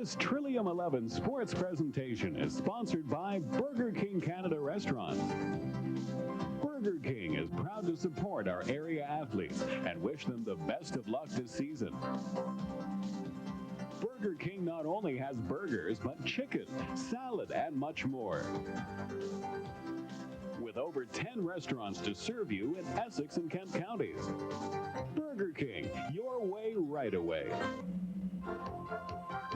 This Trillium 11 sports presentation is sponsored by Burger King Canada Restaurant. Burger King is proud to support our area athletes and wish them the best of luck this season. Burger King not only has burgers, but chicken, salad, and much more. With over 10 restaurants to serve you in Essex and Kent counties. Burger King, your way right away.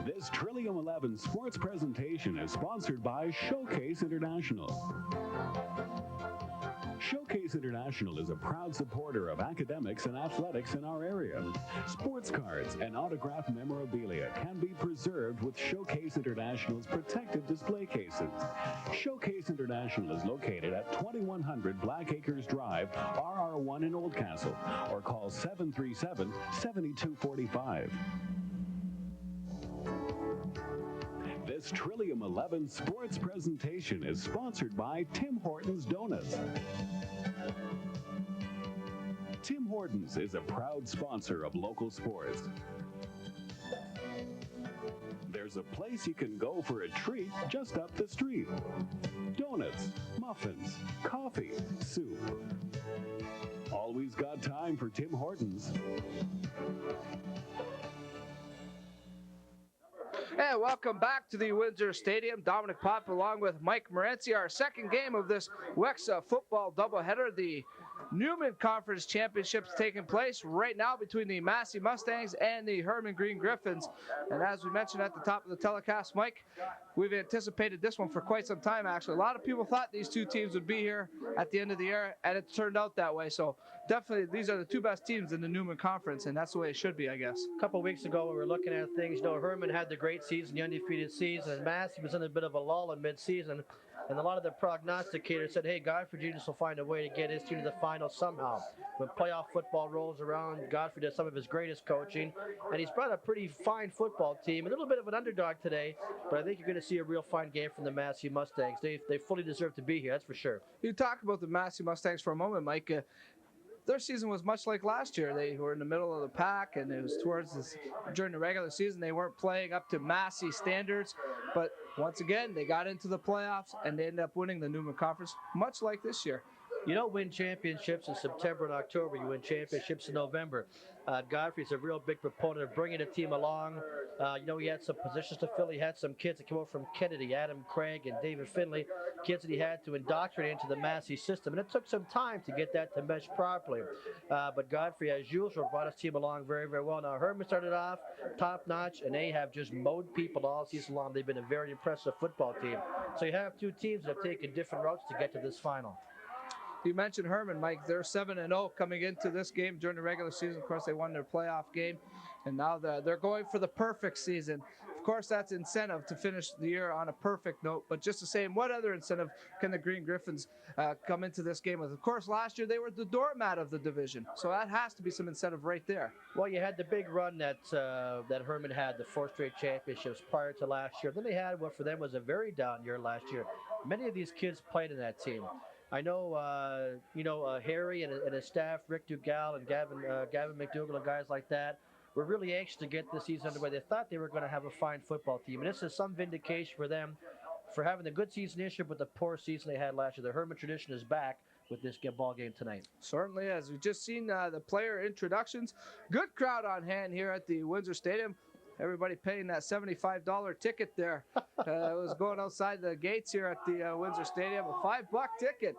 This Trillium 11 sports presentation is sponsored by Showcase International. Showcase International is a proud supporter of academics and athletics in our area. Sports cards and autographed memorabilia can be preserved with Showcase International's protective display cases. Showcase International is located at 2100 Blackacres Drive, RR1 in Oldcastle, or call 737-7245. This Trillium 11 sports presentation is sponsored by Tim Hortons Donuts. Tim Hortons is a proud sponsor of local sports. There's a place you can go for a treat just up the street. Donuts, muffins, coffee, soup. Always got time for Tim Hortons. And welcome back to the Windsor Stadium. Dominic Pop along with Mike Morencie. Our second game of this WEXA football doubleheader. The Newman Conference Championships taking place right now between the Massey Mustangs and the Herman Green Griffins. And as we mentioned at the top of the telecast, Mike, we've anticipated this one for quite some time, actually. A lot of people thought these two teams would be here at the end of the year, and it turned out that way. So definitely these are the two best teams in the Newman Conference, and that's the way it should be, I guess. A couple of weeks ago, we were looking at things. You know, Herman had the great season, the undefeated season, and Massey was in a bit of a lull in mid-season. And a lot of the prognosticators said, hey, Godfrey Juniors will find a way to get his team to the final somehow. When playoff football rolls around, Godfrey does some of his greatest coaching, and he's brought a pretty fine football team. A little bit of an underdog today, but I think you're going to see a real fine game from the Massey Mustangs. They fully deserve to be here, that's for sure. You talk about the Massey Mustangs for a moment, Mike. Their season was much like last year. They were in the middle of the pack, and it was during the regular season, they weren't playing up to Massey standards. But once again, they got into the playoffs, and they ended up winning the Newman Conference, much like this year. You don't win championships in September and October. You win championships in November. Godfrey's a real big proponent of bringing a team along. You know, he had some positions to fill. He had some kids that came over from Kennedy, Adam Craig and David Finley, kids that he had to indoctrinate into the Massey system. And it took some time to get that to mesh properly. But Godfrey, as usual, brought his team along very, very well. Now, Herman started off top-notch, and they have just mowed people all season long. They've been a very impressive football team. So you have two teams that have taken different routes to get to this final. You mentioned Herman, Mike. They're 7-0 coming into this game during the regular season. Of course, they won their playoff game, and now they're going for the perfect season. Of course, that's incentive to finish the year on a perfect note. But just the same, what other incentive can the Green Griffins come into this game with? Of course, last year they were the doormat of the division, so that has to be some incentive right there. Well, you had the big run that Herman had, the 4 straight championships prior to last year. Then they had what for them was a very down year last year. Many of these kids played in that team. I know, Harry and his staff, Rick Dugal and Gavin McDougall and guys like that, were really anxious to get the season underway. They thought they were going to have a fine football team. And this is some vindication for them for having a good season this year, but the poor season they had last year. The Herman tradition is back with this ball game tonight. Certainly, as we've just seen the player introductions. Good crowd on hand here at the Windsor Stadium. Everybody paying that $75 ticket there. It was going outside the gates here at the Windsor Stadium, a $5 ticket.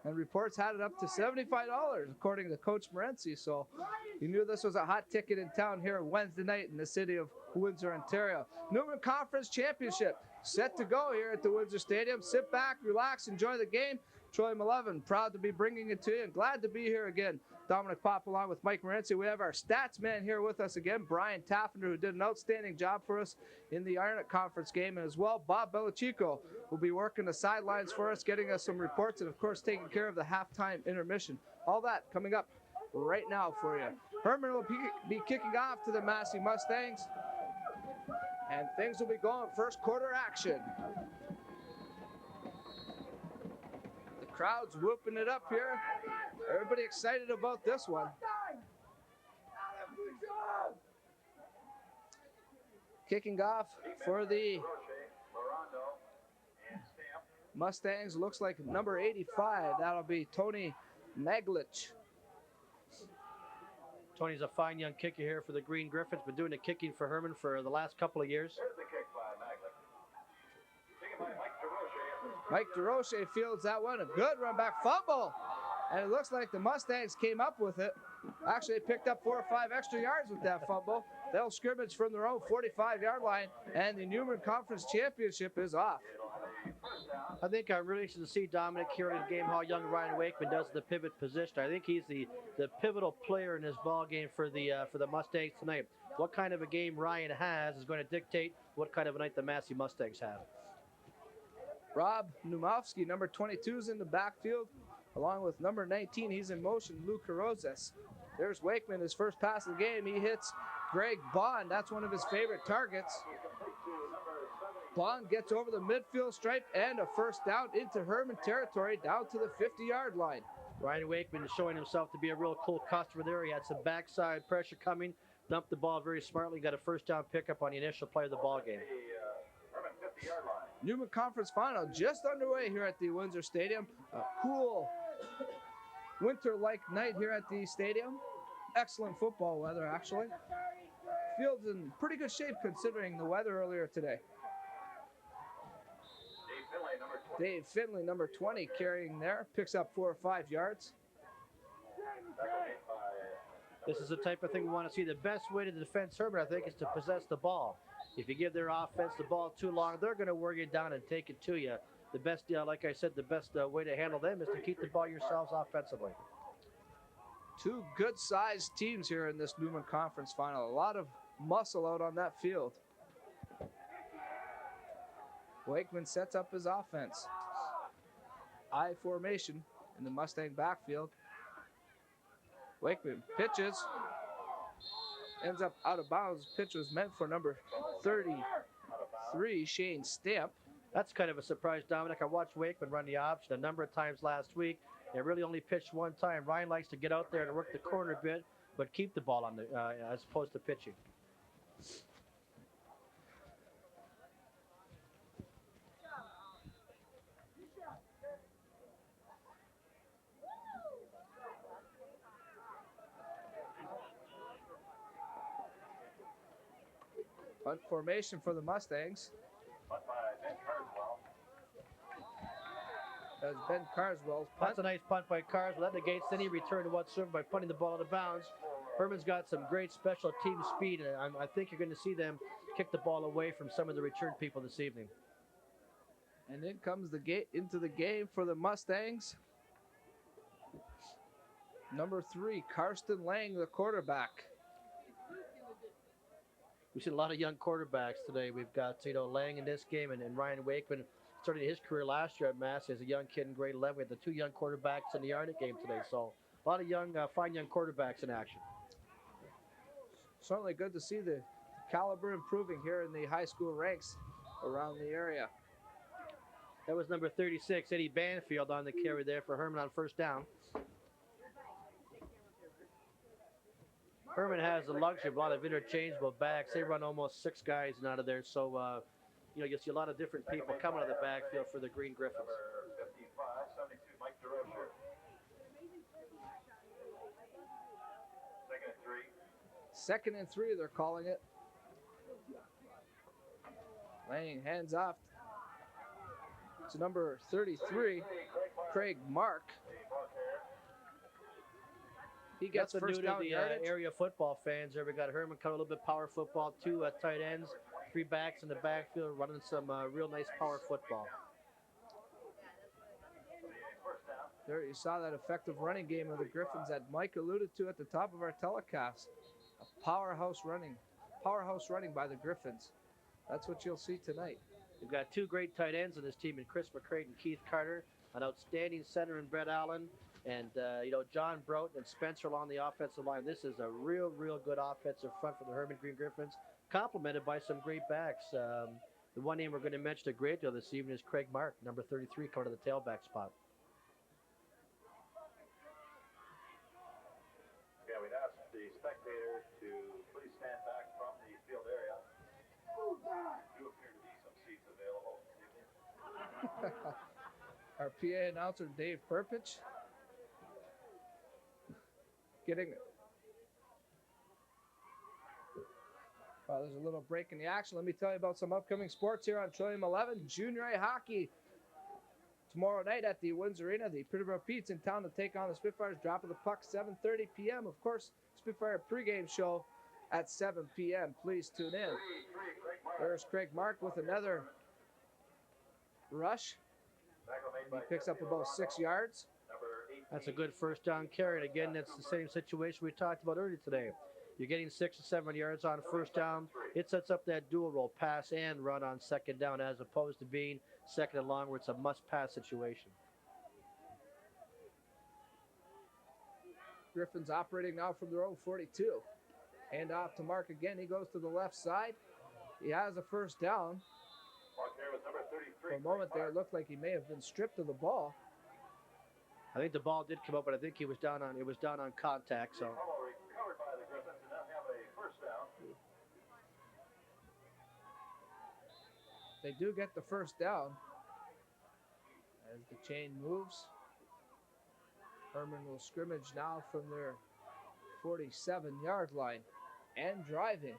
And reports had it up to $75, according to Coach Morencie. So you knew this was a hot ticket in town here Wednesday night in the city of Windsor, Ontario. Newman Conference Championship set to go here at the Windsor Stadium. Sit back, relax, enjoy the game. Trillium 11, proud to be bringing it to you and glad to be here again. Dominic Pop along with Mike Morencie. We have our stats man here with us again, Brian Taffender, who did an outstanding job for us in the Ironett Conference game. And as well, Bob Belichico will be working the sidelines for us, getting us some reports, and of course taking care of the halftime intermission. All that coming up right now for you. Herman will be kicking off to the Massey Mustangs, and things will be going first quarter action. The crowd's whooping it up here. Everybody excited about this one. Kicking off for the Mustangs looks like number 85. That'll be Tony Maglich. Tony's a fine young kicker here for the Green Griffins. Been doing the kicking for Herman for the last couple of years. Mike DeRoche fields that one. A good run back fumble. And it looks like the Mustangs came up with it. Actually picked up 4 or 5 extra yards with that fumble. They'll scrimmage from their own 45-yard line, and the Newman Conference Championship is off. I think I'm really interested to see Dominic here in the game, how young Ryan Wakeman does the pivot position. I think he's the pivotal player in this ball game for the Mustangs tonight. What kind of a game Ryan has is going to dictate what kind of a night the Massey Mustangs have. Rob Numofsky, number 22, is in the backfield, along with number 19. He's in motion, Luke Rosas. There's Wakeman, his first pass of the game. He hits Greg Bond. That's one of his favorite targets. Bond gets over the midfield stripe and a first down into Herman territory, down to the 50-yard line. Ryan Wakeman is showing himself to be a real cool customer there. He had some backside pressure coming, dumped the ball very smartly, got a first down pickup on the initial play of the ball game. Newman Conference Final just underway here at the Windsor Stadium. A cool winter-like night here at the stadium. Excellent football weather, actually. Field's in pretty good shape considering the weather earlier today. Dave Finley, number 20, carrying there. Picks up 4 or 5 yards. This is the type of thing we want to see. The best way to defend Herman, I think, is to possess the ball. If you give their offense the ball too long, they're going to wear you down and take it to you. The best, like I said, the best way to handle them is to keep the ball yourselves offensively. Two good-sized teams here in this Newman Conference Final. A lot of muscle out on that field. Wakeman sets up his offense. I formation in the Mustang backfield. Wakeman pitches. Ends up out of bounds. Pitch was meant for number 33, Shane Stamp. That's kind of a surprise, Dominic. I watched Wakeman run the option a number of times last week. It really only pitched one time. Ryan likes to get out there and work the corner a bit, but keep the ball on the as opposed to pitching. Punt formation for the Mustangs. That's Ben Carswell's punt. That's a nice punt by Carswell. That negates any return to what's served by punting the ball out of bounds. Herman's got some great special team speed, and I think you're going to see them kick the ball away from some of the return people this evening. And in comes the into the game for the Mustangs. Number 3, Karsten Lang, the quarterback. We've seen a lot of young quarterbacks today. We've got, Lang in this game and Ryan Wakeman started his career last year at Massey as a young kid in grade 11. We had the 2 young quarterbacks in the Arctic game today. So a lot of young, fine young quarterbacks in action. Certainly good to see the caliber improving here in the high school ranks around the area. That was number 36, Eddie Banfield, on the carry there for Herman on first down. Herman has the luxury of a lot of interchangeable backs. They run almost 6 guys and out of there. So, you'll see a lot of different people coming out of the backfield for the Green Griffins. Second and 3, they're calling it. Lang hands off to number 33, Craig Mark. He gets That's first new down to the yardage. area football fans there. We got Herman coming a little bit power football, 2 tight ends, 3 backs in the backfield, running some real nice power football. There you saw that effective running game of the Griffins that Mike alluded to at the top of our telecast. A powerhouse running by the Griffins. That's what you'll see tonight. We've got 2 great tight ends in this team in Chris McCrate and Keith Carter, an outstanding center in Brett Allen, and John Broughton and Spencer along the offensive line. This is a real good offensive front for the Herman Green Griffins, complemented by some great backs. The one name we're going to mention a great deal this evening is Craig Mark, number 33, coming to the tailback spot. Yeah, we'd ask the spectators to please stand back from the field area. Our PA announcer, Dave Perpich, getting it. There's a little break in the action. Let me tell you about some upcoming sports here on Trillium 11. Junior A hockey tomorrow night at the Windsor Arena. The Peterborough Pete's in town to take on the Spitfires. Drop of the puck, 7:30 p.m. Of course, Spitfire pregame show at 7 p.m. Please tune in. There's Craig Mark with another rush. He picks up about 6 yards. That's a good first down carry. And again, that's the same situation we talked about earlier today. You're getting 6 or 7 yards on first down. It sets up that dual role, pass and run on second down, as opposed to being second and long where it's a must-pass situation. Griffins operating now from their own 42. Hand off to Mark again. He goes to the left side. He has a first down. For a moment there, it looked like he may have been stripped of the ball. I think the ball did come up, but I think he was down on contact. So they do get the first down as the chain moves. Herman will scrimmage now from their 47-yard line and driving.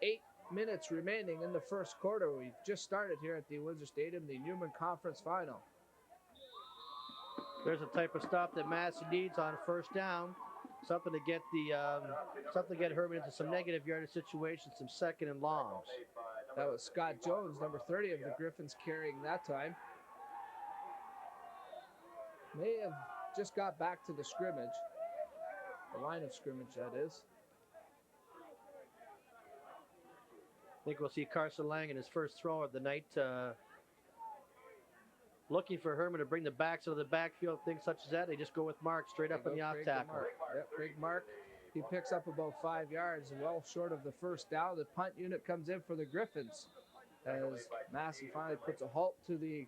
8 minutes remaining in the first quarter. We've just started here at the Windsor Stadium, the Newman Conference Final. There's a type of stop that Massey needs on first down. Something to get Herman into some negative yardage situations, some second and longs. That was Scott Jones, number 30 of the Griffins, carrying that time. May have just got back to the scrimmage, the line of scrimmage, that is. I think we'll see Carson Lang in his first throw of the night, looking for Herman to bring the backs out of the backfield, things such as that. They just go with Mark straight up in the off tackle. Yep, Craig Mark. He picks up about 5 yards, well short of the first down. The punt unit comes in for the Griffins as Massey finally puts a halt to the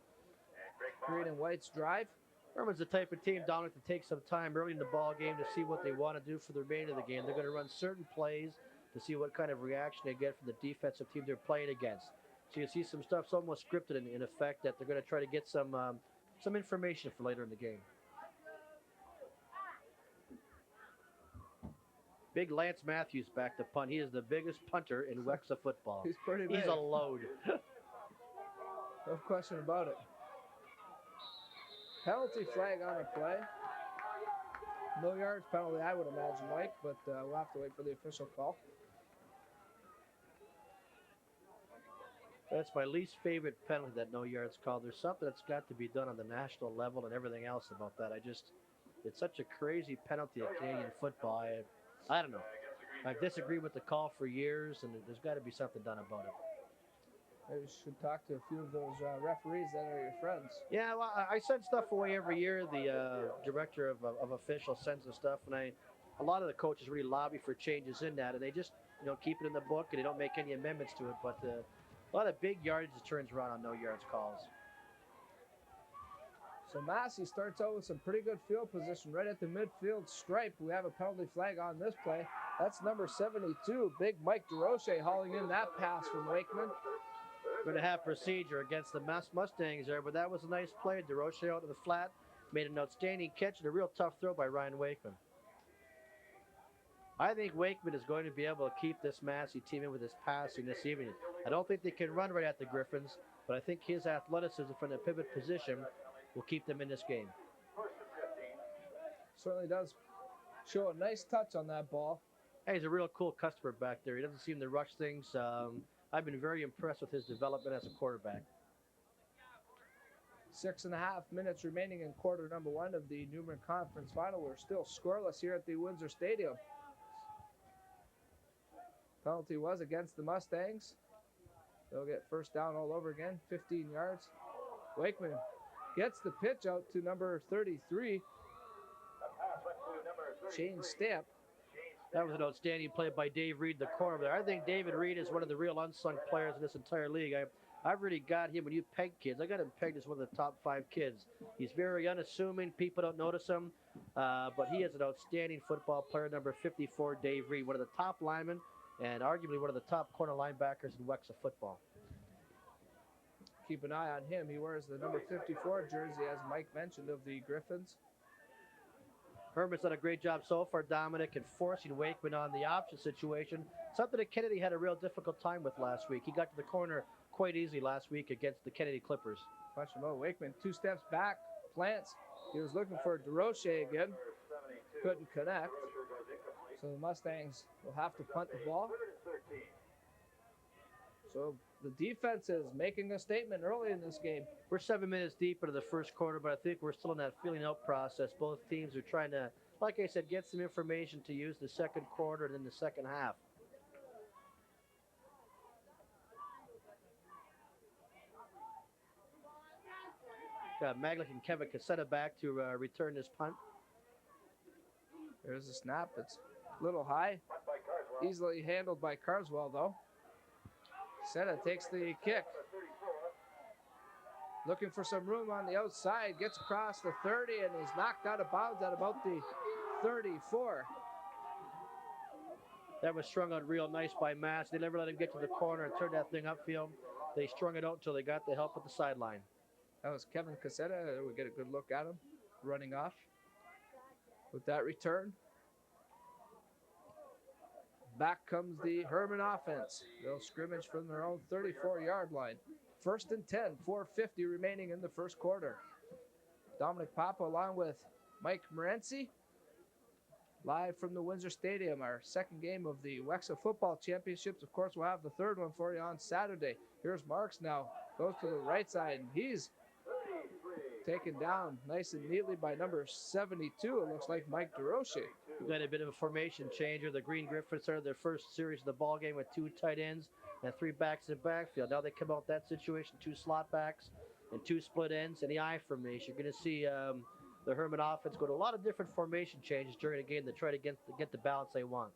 green and white's drive. Herman's the type of team, Dominic, to take some time early in the ball game to see what they want to do for the remainder of the game. They're going to run certain plays to see what kind of reaction they get from the defensive team they're playing against. So you see some stuff almost scripted in effect that they're going to try to get some information for later in the game. Big Lance Matthews back to punt. He is the biggest punter in Wexa football. He's pretty big. He's a load. No question about it. Penalty flag on the play. No yards penalty, I would imagine, Mike, but we'll have to wait for the official call. That's my least favorite penalty, that no yards call. There's something that's got to be done on the national level and everything else about that. It's such a crazy penalty in Canadian football. I don't know. I've disagreed with the call for years, and there's got to be something done about it. Maybe you should talk to a few of those referees that are your friends. Yeah, well, I send stuff away every year. The director of officials sends the stuff, and a lot of the coaches really lobby for changes in that, and they just keep it in the book, and they don't make any amendments to it. But a lot of big yardage turns around on no yards calls. So Massey starts out with some pretty good field position right at the midfield stripe. We have a penalty flag on this play. That's number 72, big Mike DeRoche hauling in that pass from Wakeman. Going to have procedure against the Mustangs there, but that was a nice play. DeRoche out to the flat, made an outstanding catch and a real tough throw by Ryan Wakeman. I think Wakeman is going to be able to keep this Massey team in with his passing this evening. I don't think they can run right at the Griffins, but I think his athleticism from the pivot position will keep them in this game. Certainly does show a nice touch on that ball. Hey, he's a real cool customer back there. He doesn't seem to rush things. I've been very impressed with his development as a quarterback. 6.5 minutes remaining in quarter number 1 of the Newman Conference Final. We're still scoreless here at the Windsor Stadium. Penalty was against the Mustangs. They'll get first down all over again, 15 yards. Wakeman gets the pitch out to number 33, Shane Stamp. That was an outstanding play by Dave Reed, the corner there. I think David Reed is one of the real unsung players in this entire league. I've really got him, when you peg kids, I got him pegged as one of the top 5 kids. He's very unassuming. People don't notice him, but he is an outstanding football player, number 54, Dave Reed, one of the top linemen and arguably one of the top corner linebackers in Wexa football. Keep an eye on him. He wears the number 54 jersey, as Mike mentioned, of the Griffins. Herman's done a great job so far, Dominic, in forcing Wakeman on the option situation, something that Kennedy had a real difficult time with last week. He got to the corner quite easily last week against the Kennedy Clippers. Punch him out. Wakeman 2 steps back, plants. He was looking for DeRoche again. Couldn't connect. So the Mustangs will have to punt the ball. So the defense is making a statement early in this game. We're 7 minutes deep into the first quarter, but I think we're still in that feeling out process. Both teams are trying to, like I said, get some information to use the second quarter and then the second half. Got Maglik and Kevin Cassetta back to return this punt. There's a snap. It's a little high. Easily handled by Carswell, though. Cassetta takes the kick. Looking for some room on the outside. Gets across the 30 and is knocked out of bounds at about the 34. That was strung out real nice by Mass. They never let him get to the corner and turn that thing upfield. They strung it out until they got the help at the sideline. That was Kevin Cassetta. We get a good look at him running off with that return. Back comes the Herman offense. They'll scrimmage from their own 34-yard line. 1st and 10, 4:50 remaining in the first quarter. Dominic Papa along with Mike Morencie. Live from the Windsor Stadium, our second game of the Wexa Football Championships. Of course, we'll have the third one for you on Saturday. Here's Marks now. Goes to the right side, and he's taken down nice and neatly by number 72. It looks like Mike DeRoche. We've got a bit of a formation changer. The Green Griffins started their first series of the ball game with 2 tight ends and 3 backs in the backfield. Now they come out that situation, 2 slot backs and 2 split ends and the I formation. You're going to see the Herman offense go to a lot of different formation changes during the game to try to get the balance they want.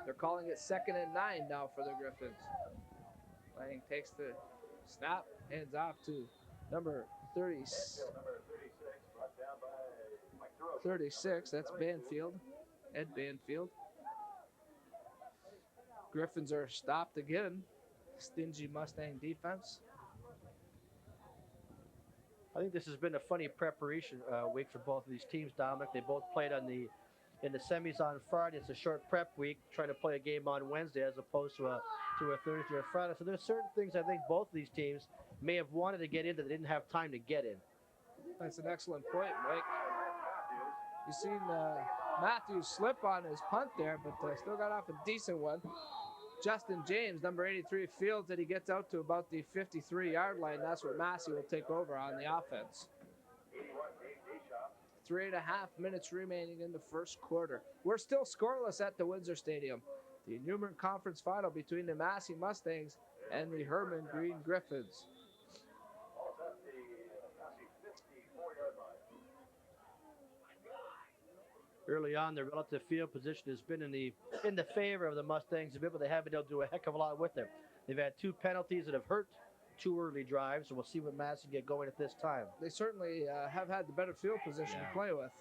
They're calling it 2nd and 9 now for the Griffins. Lang takes the snap, hands off to number 36. That's Banfield, Ed Banfield. Griffins are stopped again. Stingy Mustang defense. I think this has been a funny preparation week for both of these teams, Dominic. They both played in the semis on Friday. It's a short prep week, trying to play a game on Wednesday as opposed to a Thursday or Friday. So there's certain things I think both of these teams may have wanted to get in that they didn't have time to get in. That's an excellent point, Mike. You've seen Matthews slip on his punt there, but still got off a decent one. Justin James, number 83, fields that he gets out to about the 53-yard line. That's where Massey will take over on the offense. 3.5 minutes remaining in the first quarter. We're still scoreless at the Windsor Stadium. The Newman Conference Final between the Massey Mustangs and the Herman Green Griffins. Early on, the relative field position has been in the favor of the Mustangs a bit, but they haven't been able to do a heck of a lot with it. They've had 2 penalties that have hurt 2 early drives, and we'll see what Massey get going at this time. They certainly have had the better field position to play with.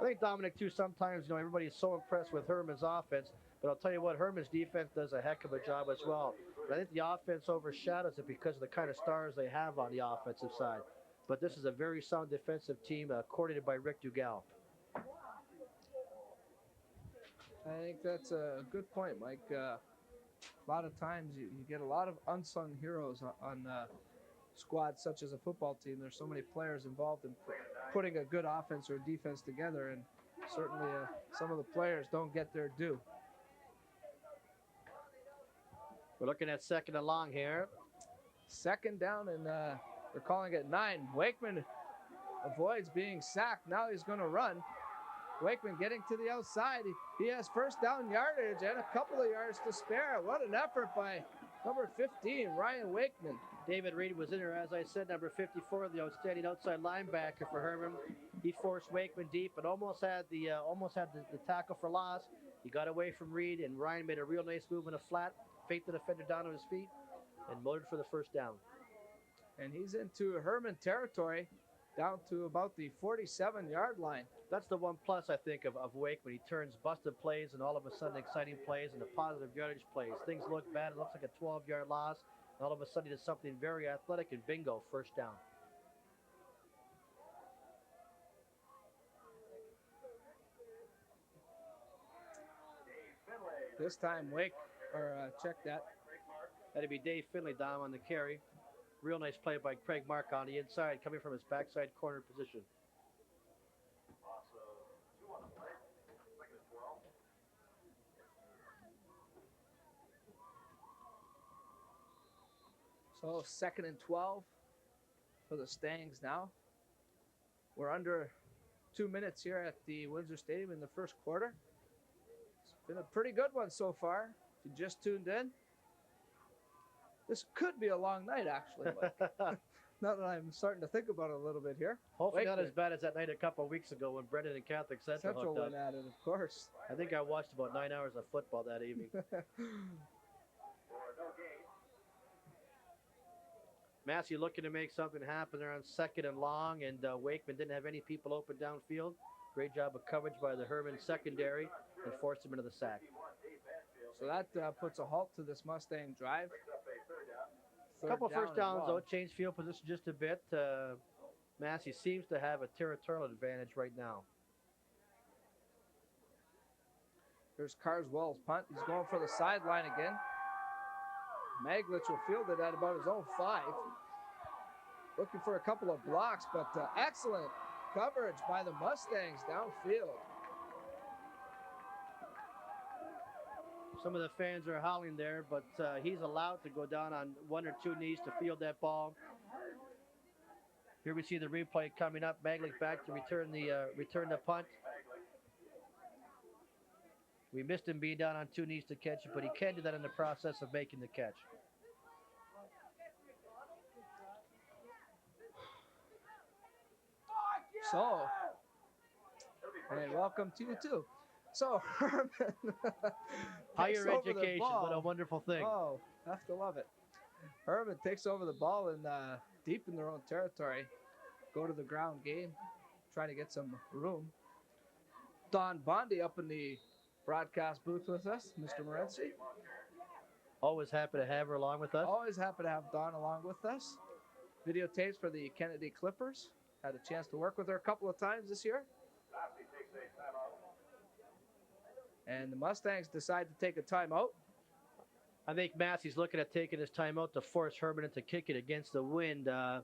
I think, Dominic, too, sometimes, everybody's so impressed with Herman's offense, but I'll tell you what, Herman's defense does a heck of a job as well. But I think the offense overshadows it because of the kind of stars they have on the offensive side. But this is a very sound defensive team coordinated by Rick Dugal. I think that's a good point, Mike. A lot of times you get a lot of unsung heroes on squads such as a football team. There's so many players involved in putting a good offense or defense together, and certainly some of the players don't get their due. We're looking at 2nd and long here. 2nd down, and they're calling it 9. Wakeman avoids being sacked. Now he's going to run. Wakeman getting to the outside. He has 1st down yardage and a couple of yards to spare. What an effort by number 15, Ryan Wakeman. David Reed was in there, as I said, number 54, the outstanding outside linebacker for Herman. He forced Wakeman deep and almost had the tackle for loss. He got away from Reed, and Ryan made a real nice move in a flat, faked the defender down on his feet, and motored for the 1st down. And he's into Herman territory. down to about the 47-yard line. That's the one plus, I think, of Wake, when he turns busted plays and all of a sudden exciting plays into positive yardage plays. Things look bad. It looks like a 12-yard loss. And all of a sudden he does something very athletic, and bingo, first down. This time, Wake, check that. That'd be Dave Finley down on the carry. Real nice play by Craig Mark on the inside, coming from his backside corner position. So 2nd and 12 for the Mustangs now. We're under 2 minutes here at the Windsor Stadium in the first quarter. It's been a pretty good one so far. If you just tuned in, this could be a long night, actually. But now that I'm starting to think about it a little bit here. Hopefully not as bad as that night a couple of weeks ago when Brendan and Catholic Central went at it, of course. I think I watched about 9 hours of football that evening. Massey looking to make something happen there on 2nd and long, and Wakeman didn't have any people open downfield. Great job of coverage by the Herman secondary and forced him into the sack. So that puts a halt to this Mustang drive. A couple first downs, though. Change field position just a bit. Massey seems to have a territorial advantage right now. Here's Carswell's punt. He's going for the sideline again. Maglich will field it at about his own 5. Looking for a couple of blocks, but excellent coverage by the Mustangs downfield. Some of the fans are howling there, but he's allowed to go down on 1 or 2 knees to field that ball. Here we see the replay coming up. Maglich back to return the punt. We missed him being down on 2 knees to catch it, but he can do that in the process of making the catch. So, and welcome to you too. So, Herman higher education, what a wonderful thing. Oh, have to love it. Herman takes over the ball and deep in their own territory. Go to the ground game, trying to get some room. Don Bondi up in the broadcast booth with us, Mr. Morencie. Always happy to have her along with us. Always happy to have Don along with us. Videotapes for the Kennedy Clippers. Had a chance to work with her a couple of times this year. And the Mustangs decide to take a timeout. I think Massey's looking at taking his timeout to force Herman into kicking against the wind. I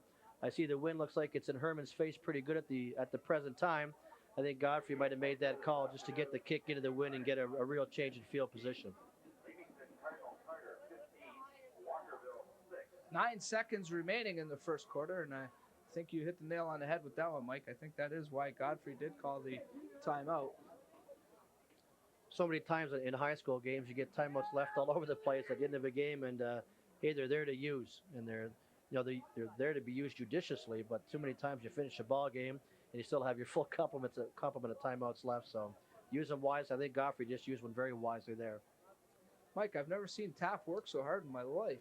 see the wind looks like it's in Herman's face pretty good at the present time. I think Godfrey might have made that call just to get the kick into the wind and get a real change in field position. 9 seconds remaining in the first quarter, and I think you hit the nail on the head with that one, Mike. I think that is why Godfrey did call the timeout. So many times in high school games, you get timeouts left all over the place at the end of a game, and hey, they're there to use, and they're there to be used judiciously. But too many times you finish a ball game and you still have your full complement of timeouts left. So use them wise. I think Godfrey just used one very wisely there. Mike, I've never seen Taft work so hard in my life.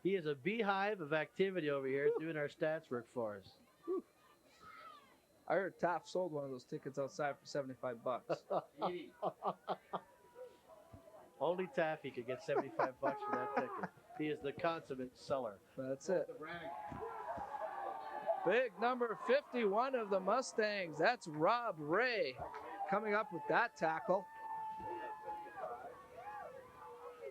He is a beehive of activity over here doing our stats work for us. Whew. I heard Taft sold one of those tickets outside for $75. Only Taffy could get $75 for that ticket. He is the consummate seller. That's it. Big number 51 of the Mustangs. That's Rob Ray coming up with that tackle.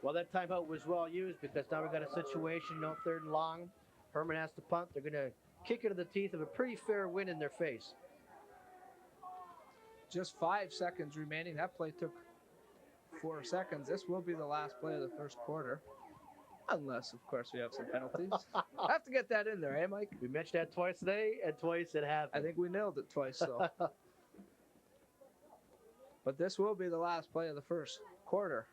Well, that timeout was well used because now we've got a situation, 3rd and long. Herman has to punt. They're going to kick it to the teeth of a pretty fair win in their face. Just 5 seconds remaining. That play took 4 seconds. This will be the last play of the first quarter. Unless, of course, we have some penalties. I have to get that in there, eh, Mike? We mentioned that twice today, and twice it happened. I think we nailed it twice, so. But this will be the last play of the first quarter.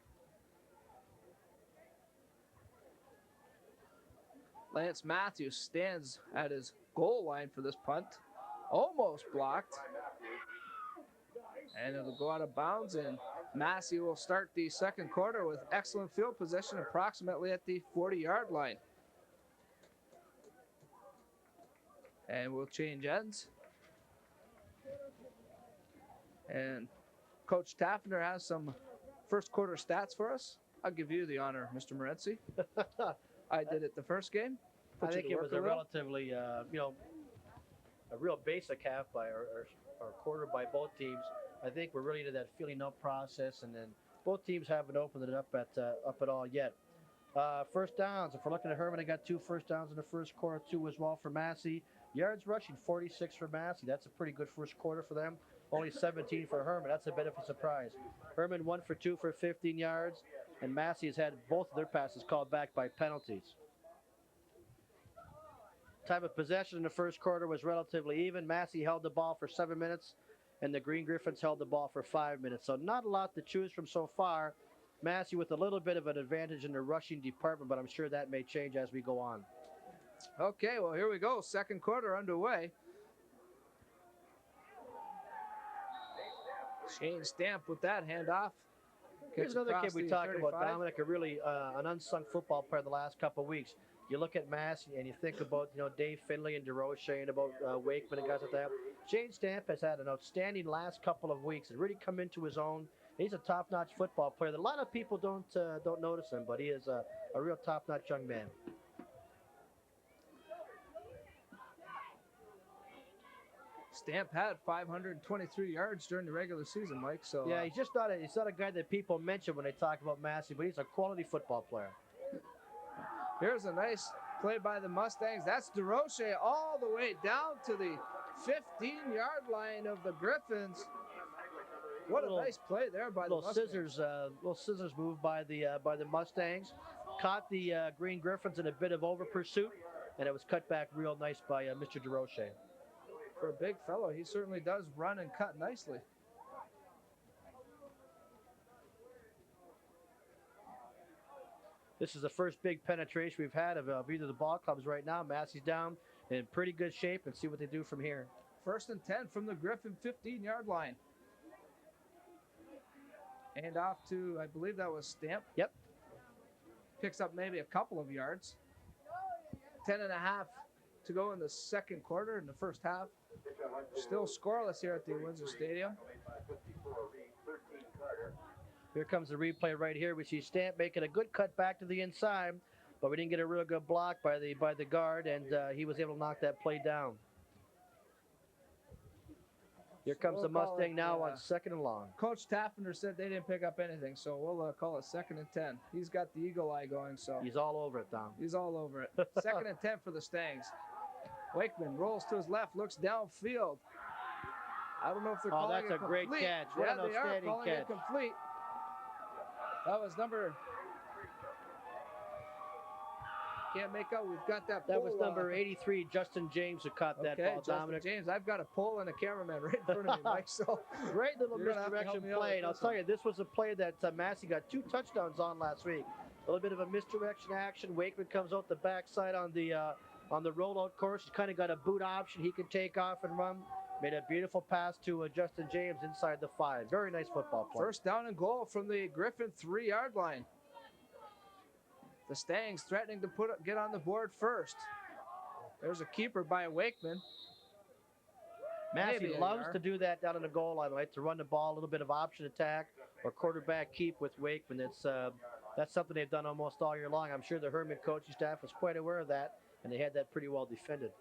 Lance Matthews stands at his goal line for this punt. Almost blocked. And it'll go out of bounds, and Massey will start the second quarter with excellent field position approximately at the 40-yard line. And we'll change ends. And Coach Taffner has some first quarter stats for us. I'll give you the honor, Mr. Morencie. I did it the first game. I think it was a relatively, a real basic half by our quarter by both teams. I think we're really into that feeling up process, and then both teams haven't opened it up at all yet. First downs, if we're looking at Herman, I got 2 first downs in the first quarter, 2 as well for Massey. Yards rushing, 46 for Massey. That's a pretty good first quarter for them. Only 17 for Herman. That's a bit of a surprise. Herman 1 for 2 for 15 yards, and Massey has had both of their passes called back by penalties. Time of possession in the first quarter was relatively even. Massey held the ball for 7 minutes, and the Green Griffins held the ball for 5 minutes. So not a lot to choose from so far. Massey with a little bit of an advantage in the rushing department, but I'm sure that may change as we go on. Okay, well, here we go. Second quarter underway. Shane Stamp with that handoff. Here's another kid we talked about, Dominic, a really an unsung football player the last couple of weeks. You look at Massey and you think about, Dave Finley and DeRoche and about Wakeman and guys like that. Shane Stamp has had an outstanding last couple of weeks and really come into his own. He's a top-notch football player that a lot of people don't notice him, but he is a real top-notch young man. Stamp had 523 yards during the regular season, Mike. So yeah, he's not a guy that people mention when they talk about Massey, but he's a quality football player. Here's a nice play by the Mustangs. That's DeRoche all the way down to the 15-yard line of the Griffins. What a nice play there by the Mustangs. Little scissors move by the Mustangs. Caught the Green Griffins in a bit of over pursuit, and it was cut back real nice by Mr. DeRoche. For a big fellow, he certainly does run and cut nicely. This is the first big penetration we've had of either of the ball clubs right now. Massey's down in pretty good shape, and see what they do from here. 1st and 10 from the Griffin 15-yard line. And off to, I believe that was Stamp. Yep. Picks up maybe a couple of yards. 10 and a half to go in the second quarter, in the first half. Still scoreless here at the Windsor Stadium. Here comes the replay right here. We see Stamp making a good cut back to the inside, but we didn't get a real good block by the guard, and he was able to knock that play down. Here comes the Mustang now on 2nd and long. Coach Taffner said they didn't pick up anything, so we'll call it 2nd and 10. He's got the eagle eye going, so. He's all over it, Tom. He's all over it. 2nd and 10 for the Stangs. Wakeman rolls to his left, looks downfield. I don't know if they're calling it complete. Oh, that's a great catch. What an outstanding they are calling catch. It complete. That was number. Can't make out. We've got that. That was number 83, Justin James, who caught that ball. Justin Dominic James. I've got a pole and a cameraman right in front of me, Mike. So great little misdirection play. And I'll tell you, this was a play that Massey got 2 touchdowns on last week. A little bit of a misdirection action. Wakeman comes out the backside on the rollout course. He's kind of got a boot option. He can take off and run. Made a beautiful pass to Justin James inside the 5. Very nice football play. 1st down and goal from the Griffin 3-yard line. The Stangs threatening to get on the board first. There's a keeper by Wakeman. Massey loves to do that down on the goal line, like to run the ball, a little bit of option attack or quarterback keep with Wakeman. That's something they've done almost all year long. I'm sure the Herman coaching staff was quite aware of that, and they had that pretty well defended.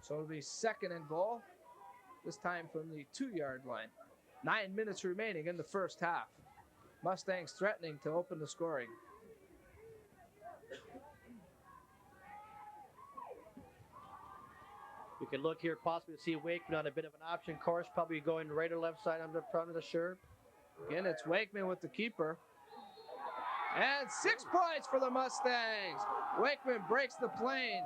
So it'll be 2nd and goal, this time from the 2-yard line. 9 minutes remaining in the first half. Mustangs threatening to open the scoring. You can look here, possibly to see Wakeman on a bit of an option course, probably going right or left side. I'm not sure. Again, it's Wakeman with the keeper. And 6 points for the Mustangs. Wakeman breaks the plane.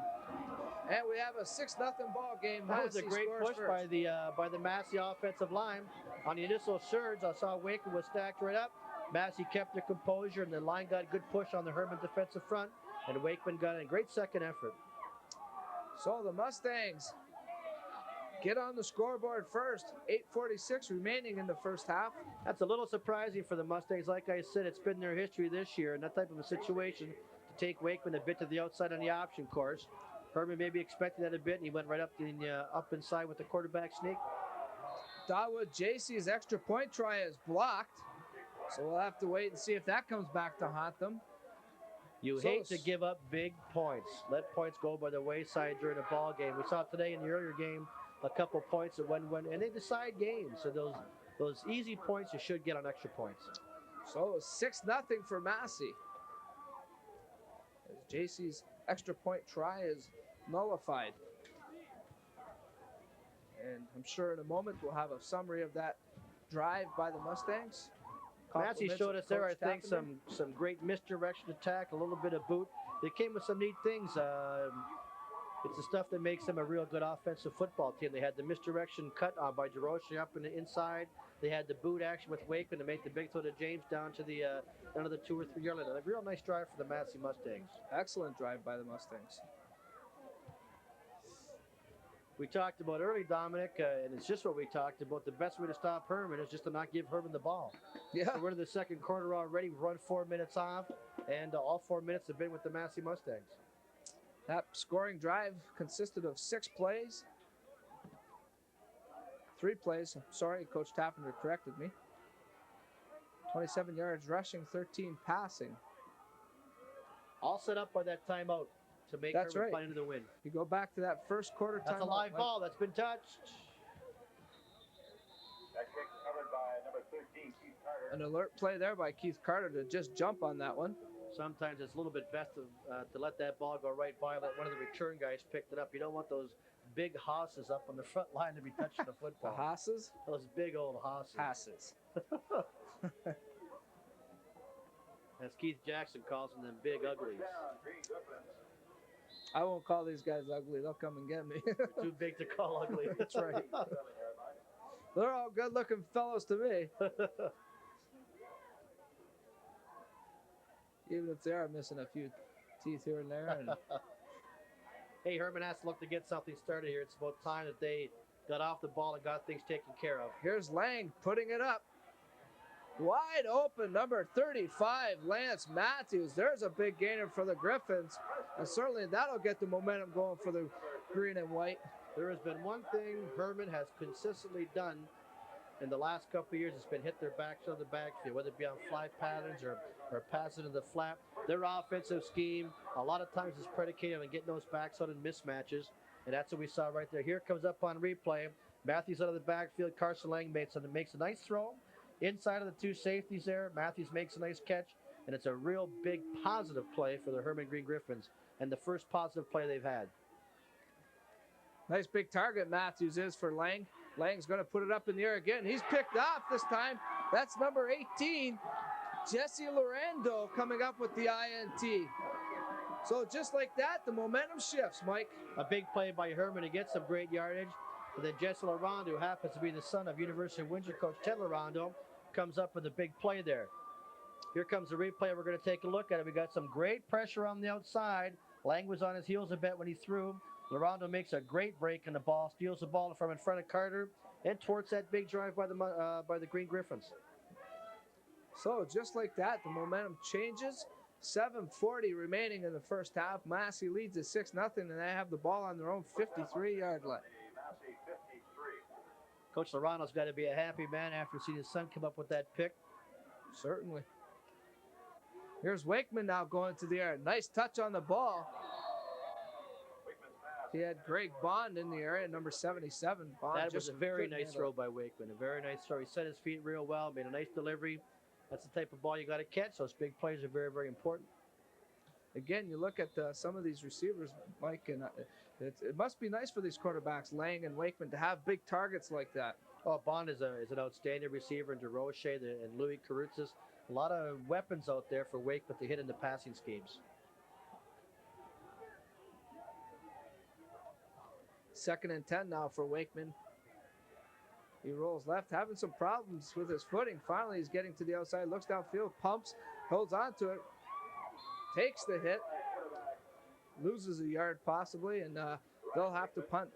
And we have a 6-0 ball game. That was a great push by the Massey offensive line. On the initial surge, I saw Wakeman was stacked right up. Massey kept their composure, and the line got a good push on the Herman defensive front. And Wakeman got a great second effort. So the Mustangs get on the scoreboard first. 8:46 remaining in the first half. That's a little surprising for the Mustangs. Like I said, it's been their history this year in that type of a situation to take Wakeman a bit to the outside on the option course. Herman may be expecting that a bit, and he went right up inside with the quarterback sneak. Dawood JC's extra point try is blocked. So we'll have to wait and see if that comes back to haunt them. You hate to give up big points. Let points go by the wayside during a ball game. We saw today in the earlier game a couple points that went, and they decide games. So those easy points you should get on extra points. So 6-0 for Massey. As JC's extra point try is nullified. And I'm sure in a moment we'll have a summary of that drive by the Mustangs. Massey showed us there, I think, some great misdirection attack, a little bit of boot. They came with some neat things. It's the stuff that makes them a real good offensive football team. They had the misdirection cut by DeRoche up in the inside. They had the boot action with Wakeman to make the big throw to James down to the another 2 or 3 yard line. A real nice drive for the Massey Mustangs. Excellent drive by the Mustangs. We talked about early, Dominic, and it's just what we talked about. The best way to stop Herman is just to not give Herman the ball. Yeah. So we're in the second quarter already. We've run 4 minutes off, and all 4 minutes have been with the Massey Mustangs. That scoring drive consisted of 6 plays. 3 plays. I'm sorry, Coach Tappander corrected me. 27 yards rushing, 13 passing. All set up by that timeout to make Herman play into the win. You go back to that first quarter timeout. That's a live ball. That's been touched. That kick covered by number 13, Keith Carter. An alert play there by Keith Carter to just jump on that one. Sometimes it's a little bit best to let that ball go right by. Let one of the return guys picked it up. You don't want those big hosses up on the front line to be touching the football. The hosses? Those big old hosses. Hosses. As Keith Jackson calls them big uglies. I won't call these guys ugly. They'll come and get me. Too big to call ugly. That's right. They're all good-looking fellows to me. Even if they are missing a few teeth here and there. And hey, Herman has to look to get something started here. It's about time that they got off the ball and got things taken care of. Here's Lang putting it up. Wide open, number 35, Lance Matthews. There's a big gainer for the Griffins. And certainly that'll get the momentum going for the green and white. There has been one thing Herman has consistently done in the last couple of years. It's been hit their backs on the backfield, whether it be on fly patterns or passing to the flat. Their offensive scheme, a lot of times, is predicated on getting those backs out in mismatches. And that's what we saw right there. Here comes up on replay. Matthews out of the backfield. Carson Lang makes a nice throw. Inside of the 2 safeties there, Matthews makes a nice catch, and it's a real big positive play for the Herman Green Griffins, and the first positive play they've had. Nice big target Matthews is for Lang. Lang's going to put it up in the air again. He's picked off this time. That's number 18, Jesse Lorando, coming up with the INT. So just like that, the momentum shifts, Mike. A big play by Herman to get some great yardage. And then Jesse Lorando, who happens to be the son of University of Windsor coach Ted Lorando, comes up with a big play there. Here comes the replay. We're going to take a look at it. We got some great pressure on the outside. Lang was on his heels a bit when he threw. Lorando makes a great break in the ball, steals the ball from in front of Carter, and towards that big drive by the Green Griffins. So just like that, the momentum changes. 7:40 remaining in the first half. Massey leads at 6-0, and they have the ball on their own 53-yard line. Coach Lorando's got to be a happy man after seeing his son come up with that pick. Certainly. Here's Wakeman now going to the air. Nice touch on the ball. He had Greg Bond in the area, number 77. Bond that was a very nice throw by Wakeman. A very nice throw. He set his feet real well, made a nice delivery. That's the type of ball you got to catch. Those big plays are very, very important. Again, you look at some of these receivers, Mike, and it must be nice for these quarterbacks, Lang and Wakeman, to have big targets like that. Oh, Bond is an outstanding receiver, and DeRoche and Louis Carutzis. A lot of weapons out there for Wakeman to hit in the passing schemes. 2nd and 10 now for Wakeman. He rolls left, having some problems with his footing. Finally, he's getting to the outside, looks downfield, pumps, holds on to it, takes the hit, loses a yard possibly, and they'll have to punt.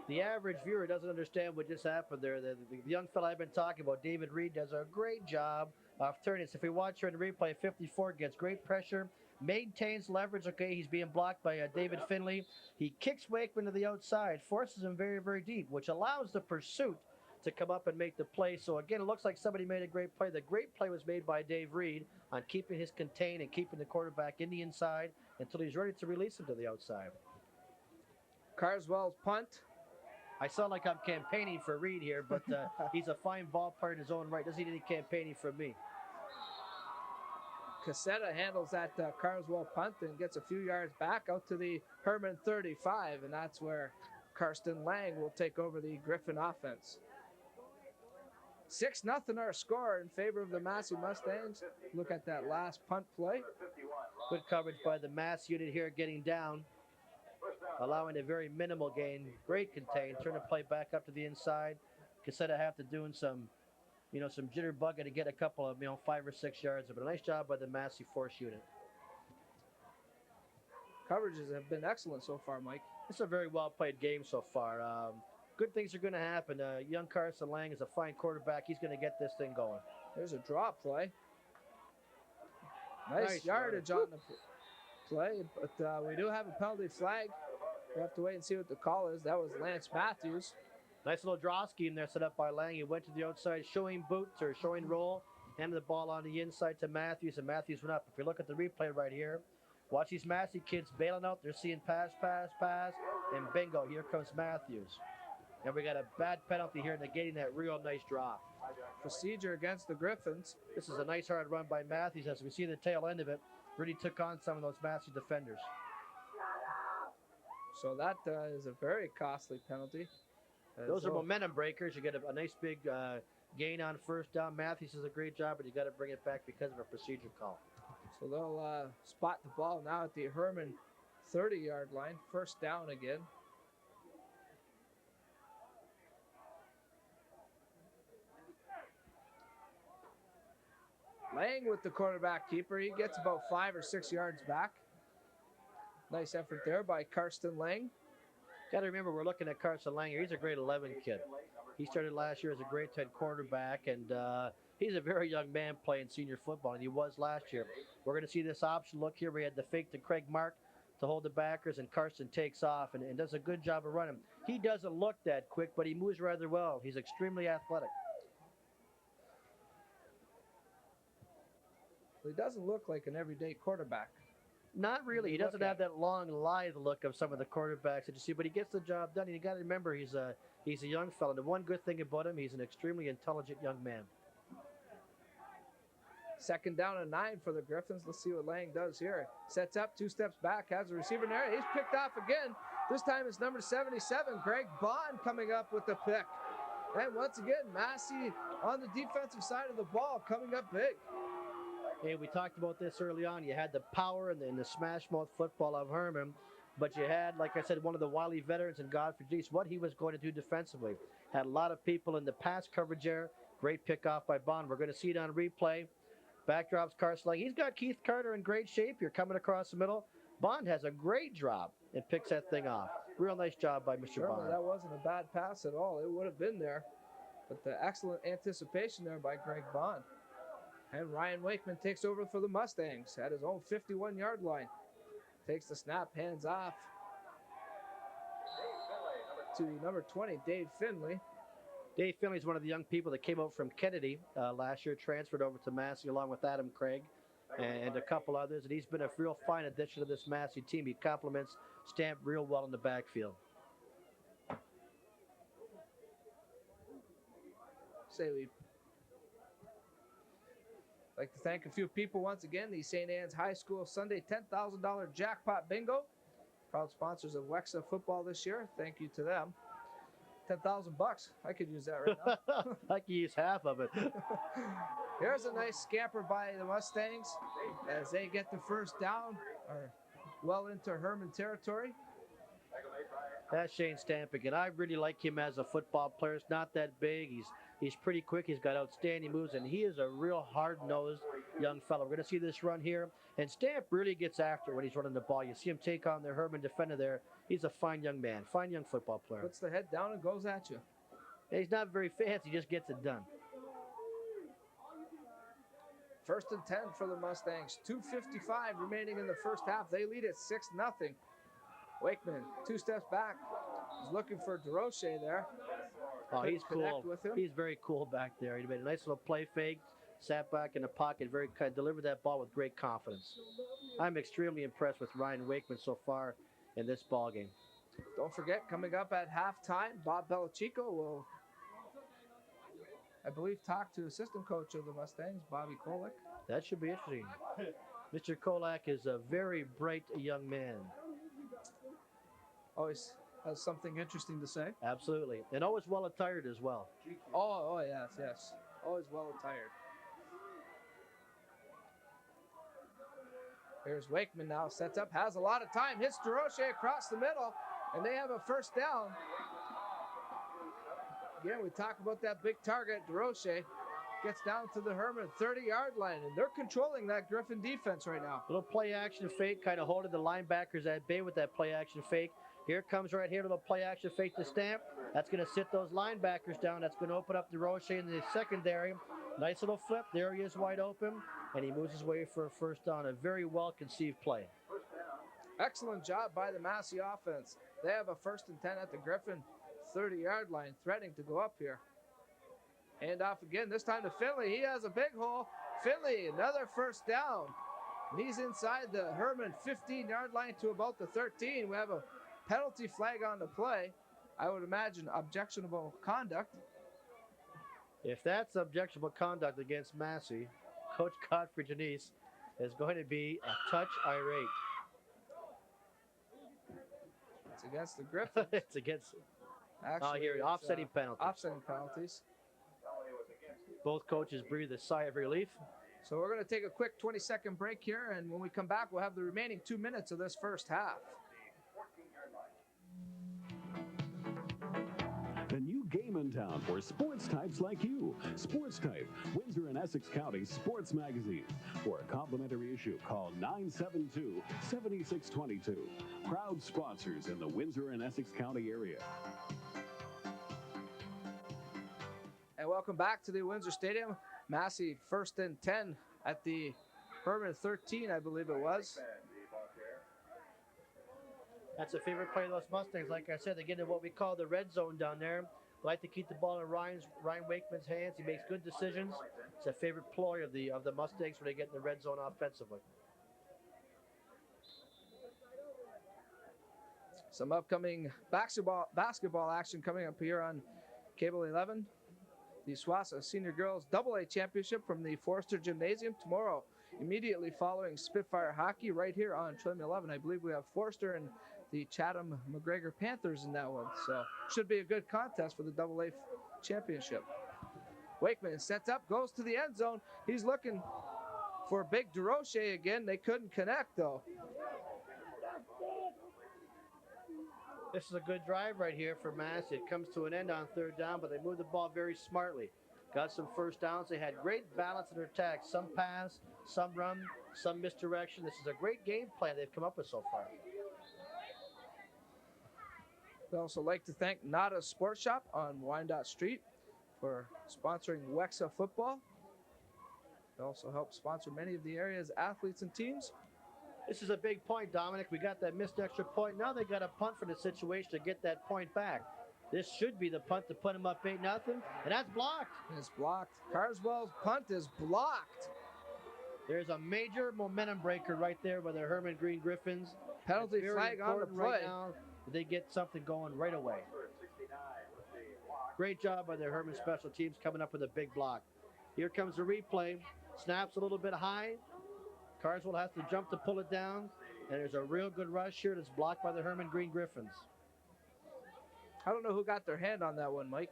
The average viewer doesn't understand what just happened there. The young fella I've been talking about, David Reed, does a great job of turning this. If we watch here in the replay, 54 gets great pressure, maintains leverage. Okay, he's being blocked by David Finley. He kicks Wakeman to the outside, forces him very, very deep, which allows the pursuit to come up and make the play. So again, it looks like somebody made a great play. The great play was made by Dave Reed on keeping his contain and keeping the quarterback in the inside until he's ready to release him to the outside. Carswell's punt. I sound like I'm campaigning for Reed here, but he's a fine ball player in his own right. Doesn't need any campaigning from me. Cassetta handles that Carswell punt and gets a few yards back out to the Herman 35, and that's where Karsten Lang will take over the Griffin offense. 6-0 our score in favor of the Massey Mustangs. Look at that last punt play. Good coverage by the Mass unit here, getting down, allowing a very minimal gain. Great contain. Turn the play back up to the inside. Cassetta have to doing some jitterbugging to get a couple of 5 or 6 yards. But a nice job by the Massey force unit. Coverages have been excellent so far, Mike. It's a very well played game so far. Good things are going to happen. Young Carson Lang is a fine quarterback. He's going to get this thing going. There's a draw play. Nice yardage on the play, but we do have a penalty flag. We have to wait and see what the call is. That was Lance Matthews. Nice little draw scheme there set up by Lang. He went to the outside, showing boots or showing roll, handed the ball on the inside to Matthews, and Matthews went up. If you look at the replay right here, watch these Massey kids bailing out. They're seeing pass, and bingo, here comes Matthews. And we got a bad penalty here, negating that real nice drop. Procedure against the Griffins. This is a nice hard run by Matthews. As we see the tail end of it, really took on some of those Massey defenders. So that is a very costly penalty. Those are momentum breakers. You get a nice big gain on first down. Matthews does a great job, but you got to bring it back because of a procedure call. So they'll spot the ball now at the Herman 30-yard line. First down again. Lang with the quarterback keeper. He gets about 5 or 6 yards back. Nice effort there by Karsten Lang. Got to remember, we're looking at Carson Lang here. He's a grade 11 kid. He started last year as a grade 10 quarterback, and he's a very young man playing senior football, and he was last year. We're going to see this option look here. We had the fake to Craig Mark to hold the backers, and Carson takes off and does a good job of running. He doesn't look that quick, but he moves rather well. He's extremely athletic. He doesn't look like an everyday quarterback. Not really. He doesn't have that long, lithe look of some of the quarterbacks that you see, but he gets the job done. And you got to remember, he's a young fella. And the one good thing about him, he's an extremely intelligent young man. Second down and 9 for the Griffins. Let's see what Lang does here. Sets up, 2 steps back, has a receiver in there. He's picked off again. This time it's number 77, Greg Bond, coming up with the pick. And once again, Massey on the defensive side of the ball, coming up big. Hey, we talked about this early on. You had the power and the smash mouth football of Herman, but you had, like I said, one of the wily veterans in Godfrey Deese, what he was going to do defensively. Had a lot of people in the pass coverage there. Great pick off by Bond. We're going to see it on replay. Backdrops Carson Lang. He's got Keith Carter in great shape. You're coming across the middle. Bond has a great drop and picks that thing off. Real nice job by Mr. Bond. That wasn't a bad pass at all. It would have been there. But the excellent anticipation there by Greg Bond. And Ryan Wakeman takes over for the Mustangs at his own 51-yard line. Takes the snap, hands off to number 20, Dave Finley. Dave Finley is one of the young people that came out from Kennedy last year, transferred over to Massey along with Adam Craig and a couple others. And he's been a real fine addition to this Massey team. He complements Stamp real well in the backfield. We'd like to thank a few people once again. The St. Anne's High School Sunday $10,000 jackpot bingo. Proud sponsors of Wexa football this year. Thank you to them. $10,000. I could use that right now. I could use half of it. Here's a nice scamper by the Mustangs as they get the first down, or well into Herman territory. That's Shane Stamp again. I really like him as a football player. He's not that big. He's pretty quick. He's got outstanding moves, and he is a real hard-nosed young fellow. We're going to see this run here, and Stamp really gets after it when he's running the ball. You see him take on the Herman defender there. He's a fine young man, fine young football player. Puts the head down and goes at you. He's not very fancy. He just gets it done. First and 10 for the Mustangs. 2:55 remaining in the first half. They lead at 6-0. Wakeman, 2 steps back. He's looking for DeRoche there. Oh, he's Couldn't cool. connect with him. He's very cool back there. He made a nice little play fake, sat back in the pocket, delivered that ball with great confidence. I'm extremely impressed with Ryan Wakeman so far in this ball game. Don't forget, coming up at halftime, Bob Belichico will, I believe, talk to assistant coach of the Mustangs, Bobby Kolek. That should be interesting. Mr. Kolak is a very bright young man. Always has something interesting to say. Absolutely. And always well attired as well. Oh, yes. Always well attired. Here's Wakeman now, sets up, has a lot of time, hits DeRoche across the middle, and they have a first down. Again, we talk about that big target. DeRoche gets down to the Herman 30-yard line, and they're controlling that Griffin defense right now. Little play action fake, kind of holding the linebackers at bay with that play action fake. Here comes right here, little play action fake to Stamp. That's going to sit those linebackers down. That's going to open up DeRoche in the secondary. Nice little flip. There he is wide open, and he moves his way for a first down. A very well-conceived play. Excellent job by the Massey offense. They have a first and 10 at the Griffin 30-yard line, threatening to go up here. Hand off again, this time to Finley. He has a big hole. Finley, another first down. And he's inside the Herman 15-yard line to about the 13. We have a penalty flag on the play. I would imagine objectionable conduct. If that's objectionable conduct against Massey, Coach Godfrey Janice is going to be a touch irate. It's against the Griffins. It's against. Actually, here, it's, offsetting penalties. Offsetting penalties. Both coaches breathe a sigh of relief. So we're going to take a quick 20-second break here, and when we come back, we'll have the remaining 2 minutes of this first half. A new game in town for sports types like you. Sports Type, Windsor and Essex County Sports Magazine. For a complimentary issue, call 972-7622. Proud sponsors in the Windsor and Essex County area. And welcome back to the Windsor Stadium. Massey first and 10 at the Herman 13, I believe it was. That's a favorite play of those Mustangs. Like I said, they get into what we call the red zone down there. They like to keep the ball in Ryan Wakeman's hands. He makes good decisions. It's a favorite ploy of the Mustangs when they get in the red zone offensively. Some upcoming basketball action coming up here on Cable 11. The SWASA Senior Girls AA Championship from the Forster Gymnasium tomorrow, immediately following Spitfire Hockey right here on Trillium 11. I believe we have Forster and the Chatham McGregor Panthers in that one. So should be a good contest for the AA Championship. Wakeman sets up, goes to the end zone. He's looking for big DeRoche again. They couldn't connect though. This is a good drive right here for Massey. It comes to an end on third down, but they moved the ball very smartly. Got some first downs. They had great balance in their attack. Some pass, some run, some misdirection. This is a great game plan they've come up with so far. We'd also like to thank Nada Sports Shop on Wyandotte Street for sponsoring Wexa football. They also help sponsor many of the area's athletes and teams. This is a big point, Dominic. We got that missed extra point. Now they got a punt for the situation to get that point back. This should be the punt to put them up 8-0, and that's blocked. It's blocked. Carswell's punt is blocked. There's a major momentum breaker right there by the Herman Green Griffins. Penalty flag on the play. Right now, they get something going right away. Great job by the Herman special teams coming up with a big block. Here comes the replay. Snaps a little bit high. Carswell has to jump to pull it down, and there's a real good rush here that's blocked by the Herman Green Griffins. I don't know who got their hand on that one, Mike.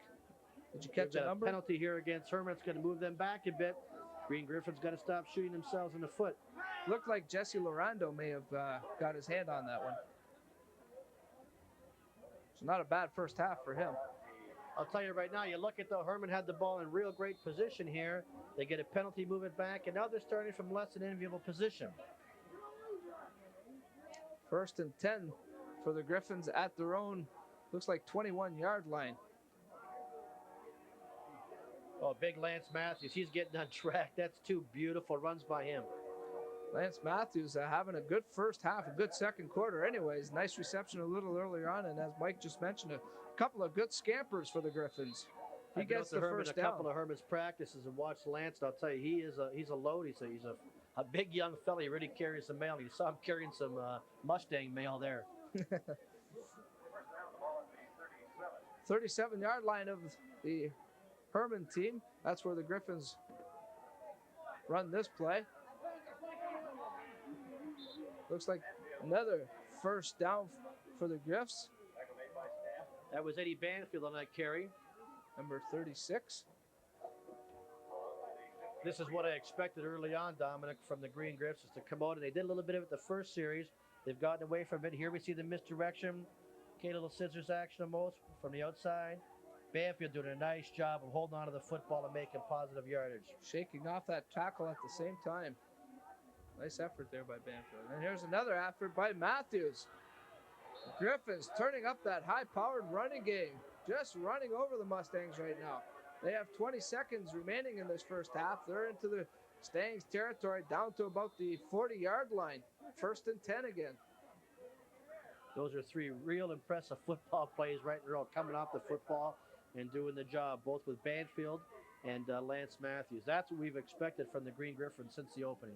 Did you catch a number? Penalty here against Herman. It's going to move them back a bit. Green Griffins got to stop shooting themselves in the foot. Looked like Jesse Lorando may have got his hand on that one. So not a bad first half for him. I'll tell you right now, you look at the Herman had the ball in real great position here. They get a penalty, move it back, and now they're starting from less than enviable position. First and 10 for the Griffins at their own, looks like 21-yard line. Oh, big Lance Matthews. He's getting on track. That's two beautiful runs by him. Lance Matthews having a good first half, a good second quarter anyways. Nice reception a little earlier on, and as Mike just mentioned, a couple of good scampers for the Griffins. He gets the first down. A couple of Herman's practices and watched Lance, and I'll tell you, he's a load. He's a big young fella. He really carries some mail. You saw him carrying some Mustang mail there. 37-yard line of the Herman team. That's where the Griffins run this play. Looks like another first down for the Griffs. That was Eddie Banfield on that carry. Number 36. This is what I expected early on, Dominic, from the Green Griffs, is to come out, and they did a little bit of it the first series. They've gotten away from it. Here we see the misdirection. Okay, little scissors action almost from the outside. Banfield doing a nice job of holding on to the football and making positive yardage. Shaking off that tackle at the same time. Nice effort there by Banfield. And here's another effort by Matthews. Griffins turning up that high-powered running game. Just running over the Mustangs right now. They have 20 seconds remaining in this first half. They're into the Mustangs territory, down to about the 40-yard line. 1st and 10 again. Those are three real impressive football plays right in a row, coming off the football and doing the job, both with Banfield and Lance Matthews. That's what we've expected from the Green Griffins since the opening.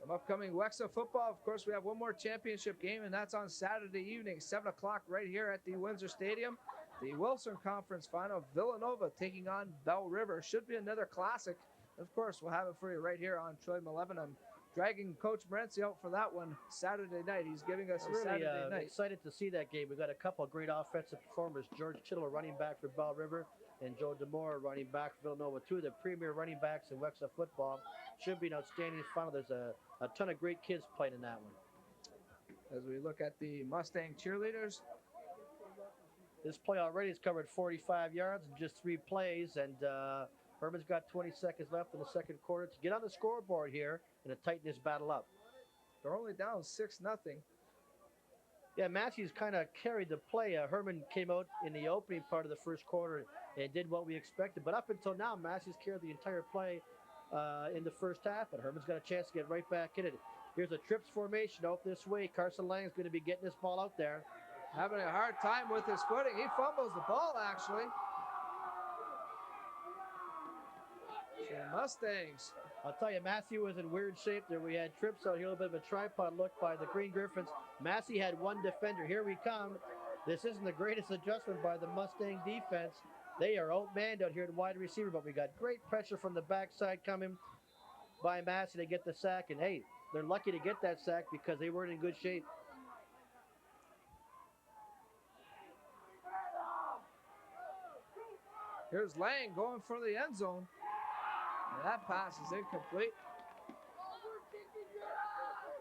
Some upcoming Wexa football. Of course, we have one more championship game, and that's on Saturday evening, 7 o'clock right here at the Windsor Stadium. The Wilson Conference Final, Villanova taking on Bell River. Should be another classic. Of course, we'll have it for you right here on Trillium 11. I'm dragging Coach Morencie out for that one Saturday night. He's giving us a Saturday night. Excited to see that game. We've got a couple of great offensive performers. George Kittle, running back for Bell River, and Joe DeMore, running back for Villanova. Two of the premier running backs in Wexa football. Should be an outstanding final. There's a ton of great kids playing in that one. As we look at the Mustang cheerleaders. This play already has covered 45 yards in just 3 plays, and Herman's got 20 seconds left in the second quarter to get on the scoreboard here and to tighten this battle up. They're only down 6-0. Yeah, Matthews kind of carried the play. Herman came out in the opening part of the first quarter and did what we expected. But up until now, Matthews carried the entire play in the first half, and Herman's got a chance to get right back in it. Here's a trips formation out this way. Carson Lang's going to be getting this ball out there. Having a hard time with his footing. He fumbles the ball, actually. So Mustangs. I'll tell you, Massey was in weird shape there. We had trips out here, a little bit of a tripod look by the Green Griffins. Massey had one defender. Here we come. This isn't the greatest adjustment by the Mustang defense. They are outmanned out here at wide receiver, but we got great pressure from the backside coming by Massey to get the sack. And hey, they're lucky to get that sack because they weren't in good shape. Here's Lang going for the end zone. And that pass is incomplete.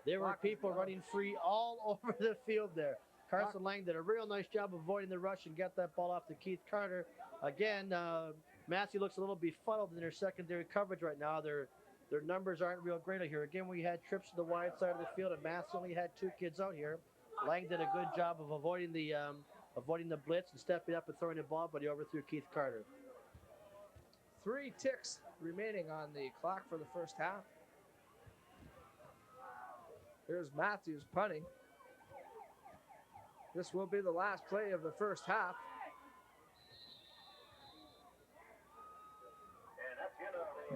There were people running free all over the field there. Carson Lang did a real nice job avoiding the rush and got that ball off to Keith Carter. Again, Massey looks a little befuddled in their secondary coverage right now. Their numbers aren't real great out here. Again, we had trips to the wide side of the field, and Massey only had 2 kids out here. Lang did a good job of avoiding the blitz and stepping up and throwing the ball, but he overthrew Keith Carter. 3 ticks remaining on the clock for the first half. Here's Matthews punting. This will be the last play of the first half.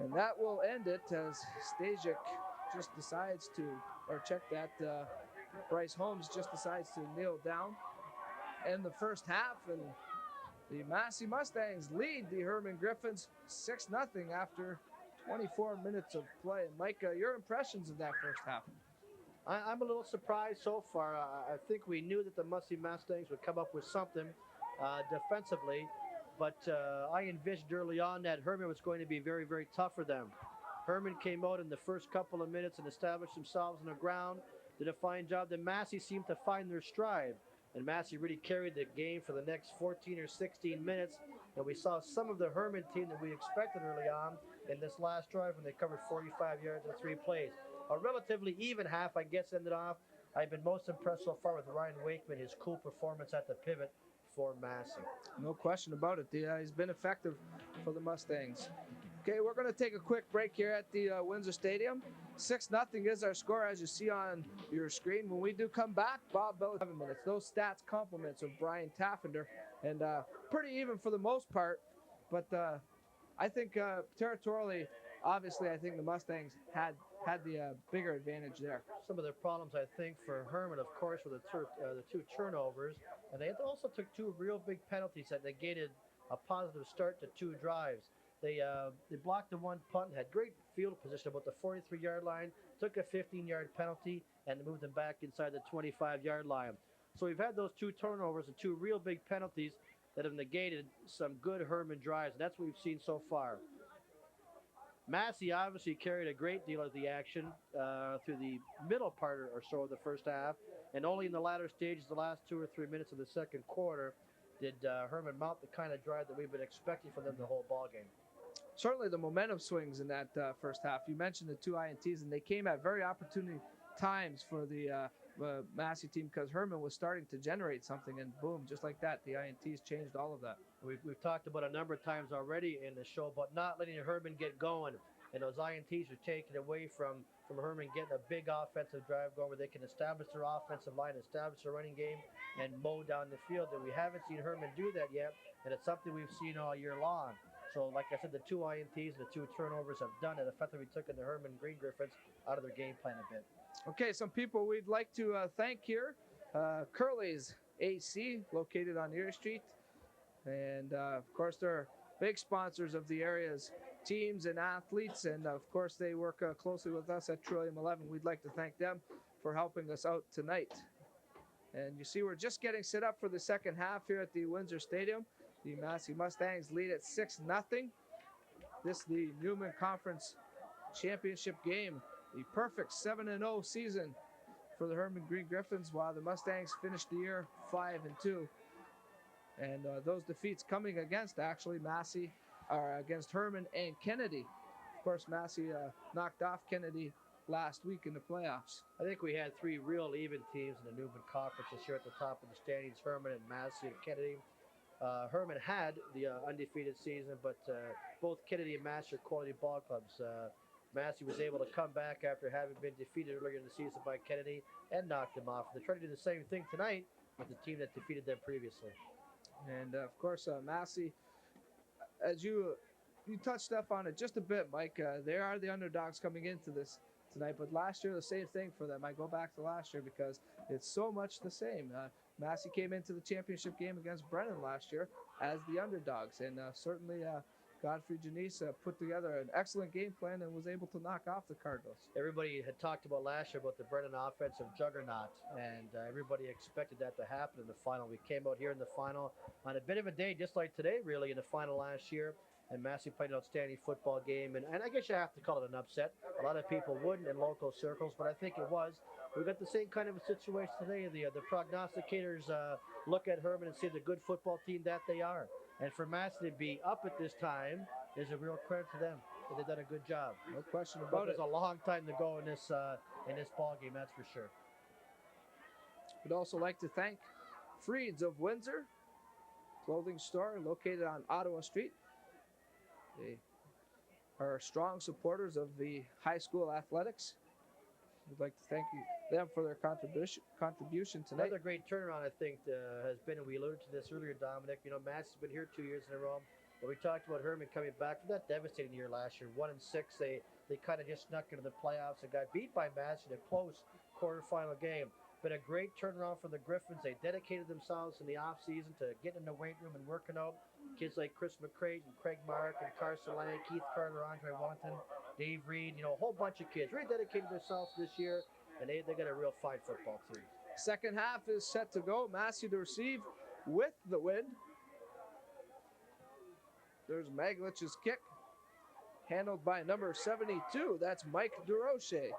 And that will end it as Stasiak just decides to, or check that, Bryce Holmes just decides to kneel down. End the first half, and the Massey Mustangs lead the Herman Griffins 6-0 after 24 minutes of play. And Mike, your impressions of that first half? I'm a little surprised so far. I think we knew that the Massey Mustangs would come up with something defensively, but I envisioned early on that Herman was going to be very, very tough for them. Herman came out in the first couple of minutes and established themselves on the ground, did a fine job. Then Massey seemed to find their stride, and Massey really carried the game for the next 14 or 16 minutes, and we saw some of the Herman team that we expected early on in this last drive when they covered 45 yards in 3 plays. A relatively even half, I guess, ended off. I've been most impressed so far with Ryan Wakeman, his cool performance at the pivot. for Massey. No question about it. He's been effective for the Mustangs. Okay, we're going to take a quick break here at the Windsor Stadium. 6-0 is our score, as you see on your screen. When we do come back, Bob Bell, 7 minutes. Those stats compliments of Brian Taffender, and pretty even for the most part. But I think territorially, obviously, I think the Mustangs had the bigger advantage there. Some of the problems, I think, for Herman, of course, were the two turnovers, and they also took two real big penalties that negated a positive start to two drives. They blocked the one punt, had great field position about the 43-yard line, took a 15-yard penalty, and moved them back inside the 25-yard line. So we've had those two turnovers and two real big penalties that have negated some good Herman drives, and that's what we've seen so far. Massey obviously carried a great deal of the action through the middle part or so of the first half, and only in the latter stages, the last 2 or 3 minutes of the second quarter, did Herman mount the kind of drive that we've been expecting from them the whole ball game. Certainly the momentum swings in that first half. You mentioned the two INTs, and they came at very opportune times for the Massey team because Herman was starting to generate something, and boom, just like that, the INTs changed all of that. We've talked about a number of times already in the show about not letting Herman get going, and those INTs are taken away from Herman getting a big offensive drive going where they can establish their offensive line, establish their running game, and mow down the field. And we haven't seen Herman do that yet, and it's something we've seen all year long. So, like I said, the two INTs and the two turnovers have done it. Effectively took in the Herman Green Griffins out of their game plan a bit. Okay, some people we'd like to thank here. Curly's AC, located on Erie Street. And, of course, they're big sponsors of the area's teams and athletes. And, of course, they work closely with us at Trillium 11. We'd like to thank them for helping us out tonight. And you see we're just getting set up for the second half here at the Windsor Stadium. The Massey Mustangs lead at 6-0. This is the Newman Conference Championship game. The perfect 7-0 season for the Herman Green Griffins, while the Mustangs finished the year 5-2. And those defeats coming against actually Massey are against Herman and Kennedy. Of course, Massey knocked off Kennedy last week in the playoffs. I think we had three real even teams in the Newman Conference this year at the top of the standings, Herman and Massey and Kennedy. Herman had the undefeated season, but both Kennedy and Massey are quality ball clubs. Massey was able to come back after having been defeated earlier in the season by Kennedy and knocked them off. They're trying to do the same thing tonight with the team that defeated them previously. And of course, Massey, as you touched up on it just a bit, Mike, they are the underdogs coming into this tonight. But last year, the same thing for them. I go back to last year because it's so much the same. Massey came into the championship game against Brennan last year as the underdogs, and certainly Godfrey Janice put together an excellent game plan and was able to knock off the Cardinals. Everybody had talked about last year about the Brennan offensive juggernaut, and everybody expected that to happen in the final. We came out here in the final on a bit of a day, just like today, really, in the final last year, and Massey played an outstanding football game, and I guess you have to call it an upset. A lot of people wouldn't in local circles, but I think it was. We've got the same kind of a situation today. The prognosticators look at Herman and see the good football team that they are. And for Massey to be up at this time is a real credit to them. They've done a good job. No question about it. There's a long time to go in this ball game, that's for sure. We'd also like to thank Freed's of Windsor, clothing store located on Ottawa Street. They are strong supporters of the high school athletics. We'd like to thank them for their contribution tonight. Another great turnaround, I think, has been, and we alluded to this earlier, Dominic. You know, Matt's been here 2 years in a row. But we talked about Herman coming back from that devastating year last year, 1-6. They kind of just snuck into the playoffs and got beat by Massey in a close quarterfinal game. Been a great turnaround for the Griffins. They dedicated themselves in the offseason to getting in the weight room and working out. Kids like Chris McCrate and Craig Mark and Carson Lang, Keith Carter, Andre Wellington, Dave Reed, you know, a whole bunch of kids really dedicated themselves this year, and they got a real fine football team. Second half is set to go. Massey to receive with the wind. There's Maglich's kick, handled by number 72. That's Mike DeRoche.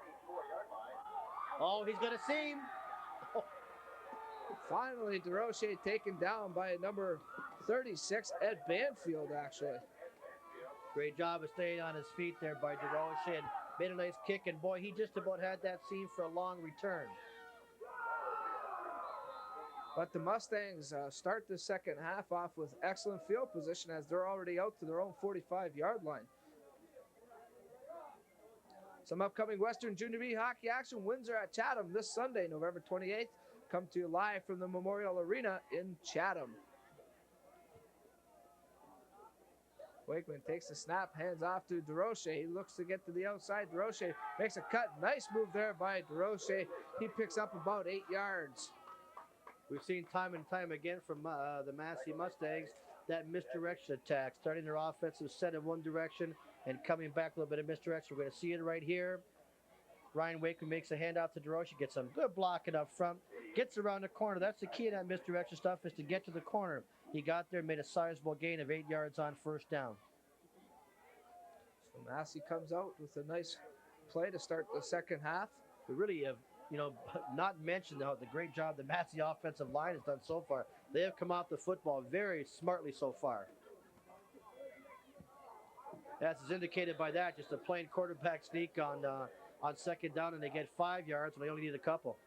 Oh, he's going to seam. Finally, DeRoche taken down by number 36, Ed Banfield, actually. Great job of staying on his feet there by DeRoche, and made a nice kick, and boy, he just about had that seam for a long return. But the Mustangs start the second half off with excellent field position as they're already out to their own 45-yard line. Some upcoming Western Junior B hockey action. Windsor at Chatham this Sunday, November 28th. Come to you live from the Memorial Arena in Chatham. Wakeman takes the snap, hands off to DeRoche. He looks to get to the outside. DeRoche makes a cut. Nice move there by DeRoche. He picks up about 8 yards. We've seen time and time again from the Massey Mustangs that misdirection attack, starting their offensive set in one direction and coming back a little bit of misdirection. We're going to see it right here. Ryan Wakeman makes a handout to DeRoche, gets some good blocking up front, gets around the corner. That's the key to that misdirection stuff, is to get to the corner. He got there, made a sizable gain of 8 yards on first down. So Massey comes out with a nice play to start the second half. We really have, not mentioned the great job the Massey offensive line has done so far. They have come off the football very smartly so far. As is indicated by that, just a plain quarterback sneak on second down, and they get 5 yards when they only need a couple.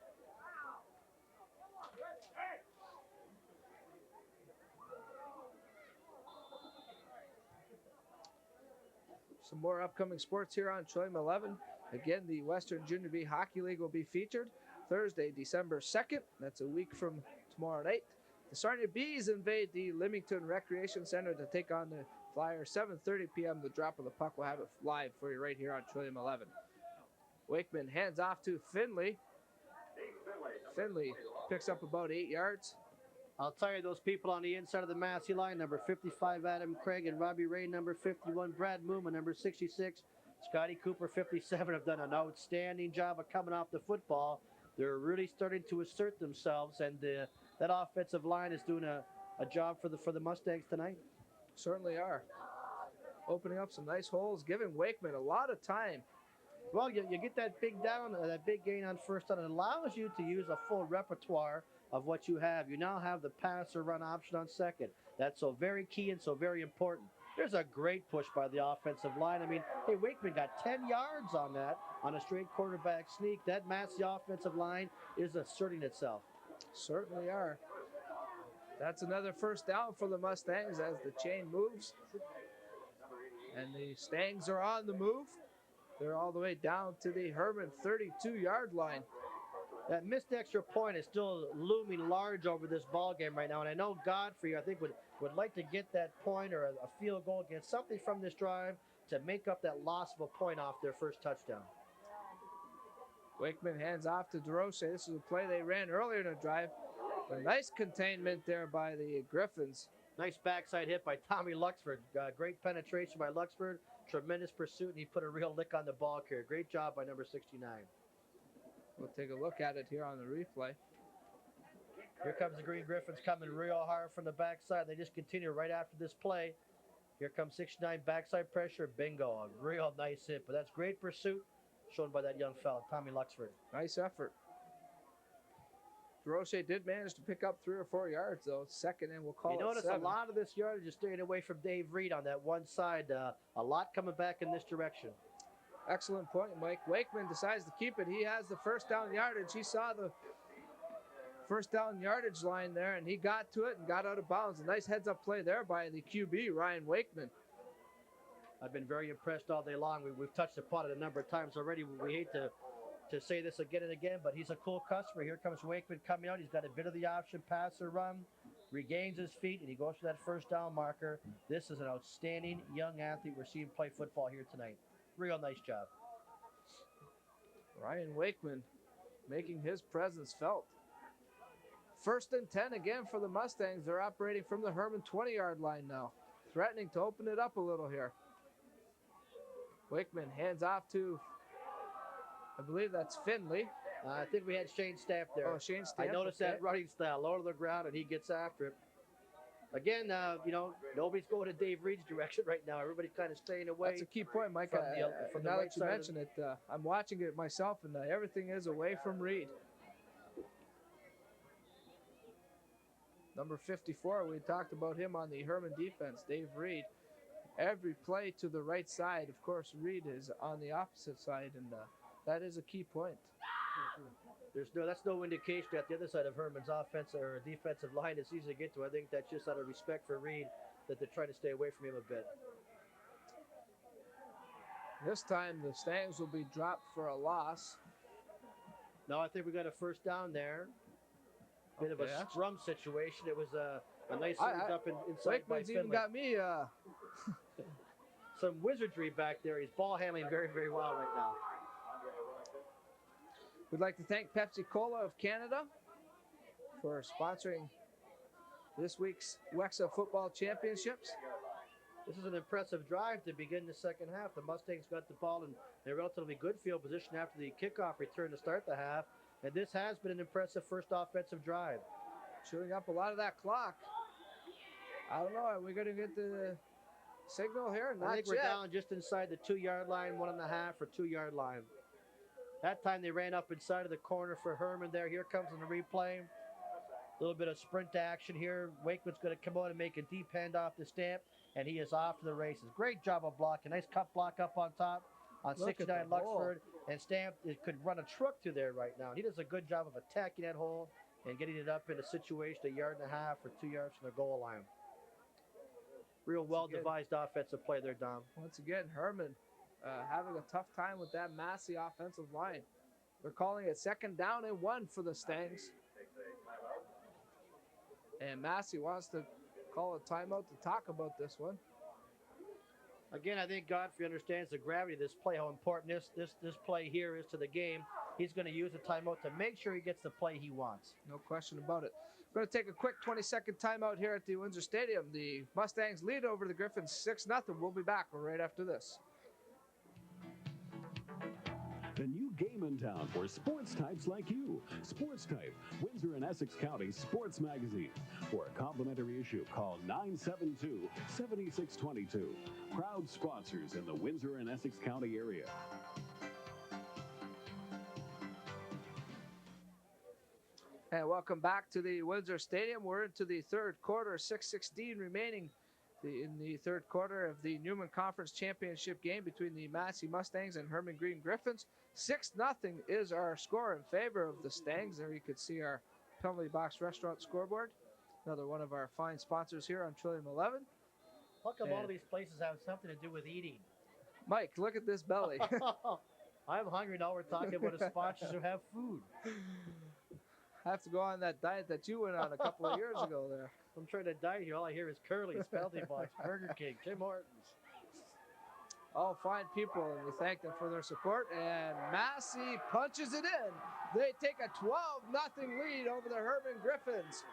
Some more upcoming sports here on Trillium 11. Again, the Western Junior B Hockey League will be featured Thursday, December 2nd. That's a week from tomorrow night. The Sarnia Bees invade the Leamington Recreation Center to take on the Flyers. 7:30 p.m. The drop of the puck. We'll have it live for you right here on Trillium 11. Wakeman hands off to Finley. Finley picks up about 8 yards. I'll tell you, those people on the inside of the Massey line, number 55, Adam Craig, and Robbie Ray, number 51, Brad Mooma, number 66, Scotty Cooper, 57, have done an outstanding job of coming off the football. They're really starting to assert themselves, and that offensive line is doing a job for the Mustangs tonight. Certainly are. Opening up some nice holes, giving Wakeman a lot of time. Well, you get that big down, that big gain on first down. It allows you to use a full repertoire of what you have. You now have the pass or run option on second. That's so very key and so very important. There's a great push by the offensive line. I mean, hey, Wakeman got 10 yards on that, on a straight quarterback sneak. That Massey offensive line is asserting itself. Certainly are. That's another first down for the Mustangs as the chain moves. And the Stangs are on the move. They're all the way down to the Herman 32-yard line. That missed extra point is still looming large over this ball game right now. And I know Godfrey, I think, would like to get that point or a field goal, get something from this drive to make up that loss of a point off their first touchdown. Wakeman hands off to DeRoche. This is a play they ran earlier in the drive. A nice containment there by the Griffins. Nice backside hit by Tommy Luxford. Great penetration by Luxford. Tremendous pursuit, and he put a real lick on the ball carrier. Great job by number 69. We'll take a look at it here on the replay. Here comes the Green Griffins coming real hard from the backside. They just continue right after this play. Here comes 69 backside pressure. Bingo. A real nice hit, but that's great pursuit shown by that young fella, Tommy Luxford. Nice effort. DeRoche did manage to pick up 3 or 4 yards, though. Second, and we'll call it 7. You notice a lot of this yardage is staying away from Dave Reed on that one side. A lot coming back in this direction. Excellent point, Mike. Wakeman decides to keep it. He has the first down yardage. He saw the first down yardage line there, and he got to it and got out of bounds. A nice heads-up play there by the QB, Ryan Wakeman. I've been very impressed all day long. We've touched upon it a number of times already. We hate to say this again and again, but he's a cool customer. Here comes Wakeman coming out. He's got a bit of the option, pass or run, regains his feet, and he goes for that first down marker. This is an outstanding young athlete we're seeing play football here tonight. Real nice job. Ryan Wakeman making his presence felt. First and 10 again for the Mustangs. They're operating from the Herman 20-yard line now, threatening to open it up a little here. Wakeman hands off to, I believe that's Finley. I think we had Shane Stamp there. Oh, Shane Stamp. I noticed that running style, low to the ground, and he gets after it. Again, nobody's going to Dave Reed's direction right now. Everybody's kind of staying away. That's a key point, Mike. From now the right that you mention it, I'm watching it myself, and everything is away from Reed. Number 54, we talked about him on the Herman defense, Dave Reed. Every play to the right side. Of course, Reed is on the opposite side, and that is a key point. That's no indication that the other side of Herman's offensive or defensive line is easy to get to. I think that's just out of respect for Reed that they're trying to stay away from him a bit. This time the Stangs will be dropped for a loss. No, I think we got a first down there. Bit of a scrum situation. It was a nice series up inside by Wakeman's Finley. even got me. Some wizardry back there. He's ball handling very, very well right now. We'd like to thank Pepsi Cola of Canada for sponsoring this week's Wexa Football Championships. This is an impressive drive to begin the second half. The Mustangs got the ball in a relatively good field position after the kickoff return to start the half. And this has been an impressive first offensive drive. Chewing up a lot of that clock. I don't know. Are we going to get the signal here? Not I think yet. we're down just inside the 2-yard line, 1.5 or 2-yard line. That time they ran up inside of the corner for Herman there. Here comes in the replay. A little bit of sprint action here. Wakeman's going to come out and make a deep handoff to Stamp, and he is off to the races. Great job of blocking. Nice cut block up on top on 69 Luxford. And Stamp could run a truck through there right now. He does a good job of attacking that hole and getting it up in a situation 1.5 yards or 2 yards from the goal line. Real well-devised offensive play there, Dom. Once again, Herman having a tough time with that Massey offensive line. They're calling it 2nd down and 1 for the Stangs. And Massey wants to call a timeout to talk about this one. Again, I think Godfrey understands the gravity of this play, how important this play here is to the game. He's going to use the timeout to make sure he gets the play he wants. No question about it. We're going to take a quick 20-second timeout here at the Windsor Stadium. The Mustangs lead over the Griffins 6-0. We'll be back right after this. The new game in town for sports types like you. Sports Type, Windsor and Essex County Sports Magazine. For a complimentary issue, call 972-7622. Proud sponsors in the Windsor and Essex County area. And welcome back to the Windsor Stadium. We're into the third quarter, 6:16 remaining in the third quarter of the Newman Conference Championship game between the Massey Mustangs and Herman Green Griffins. 6-0 is our score in favor of the Stangs. There you can see our penalty box restaurant scoreboard. Another one of our fine sponsors here on Trillium 11. How come all of these places have something to do with eating? Mike, look at this belly. I'm hungry now. We're talking about a sponsors who have food. I have to go on that diet that you went on a couple of years ago there. I'm trying to diet here. All I hear is Curly's, Penalty Box, Burger King, Tim Hortons. All fine people, and we thank them for their support. And Massey punches it in. They take a 12-0 lead over the Herman Griffins.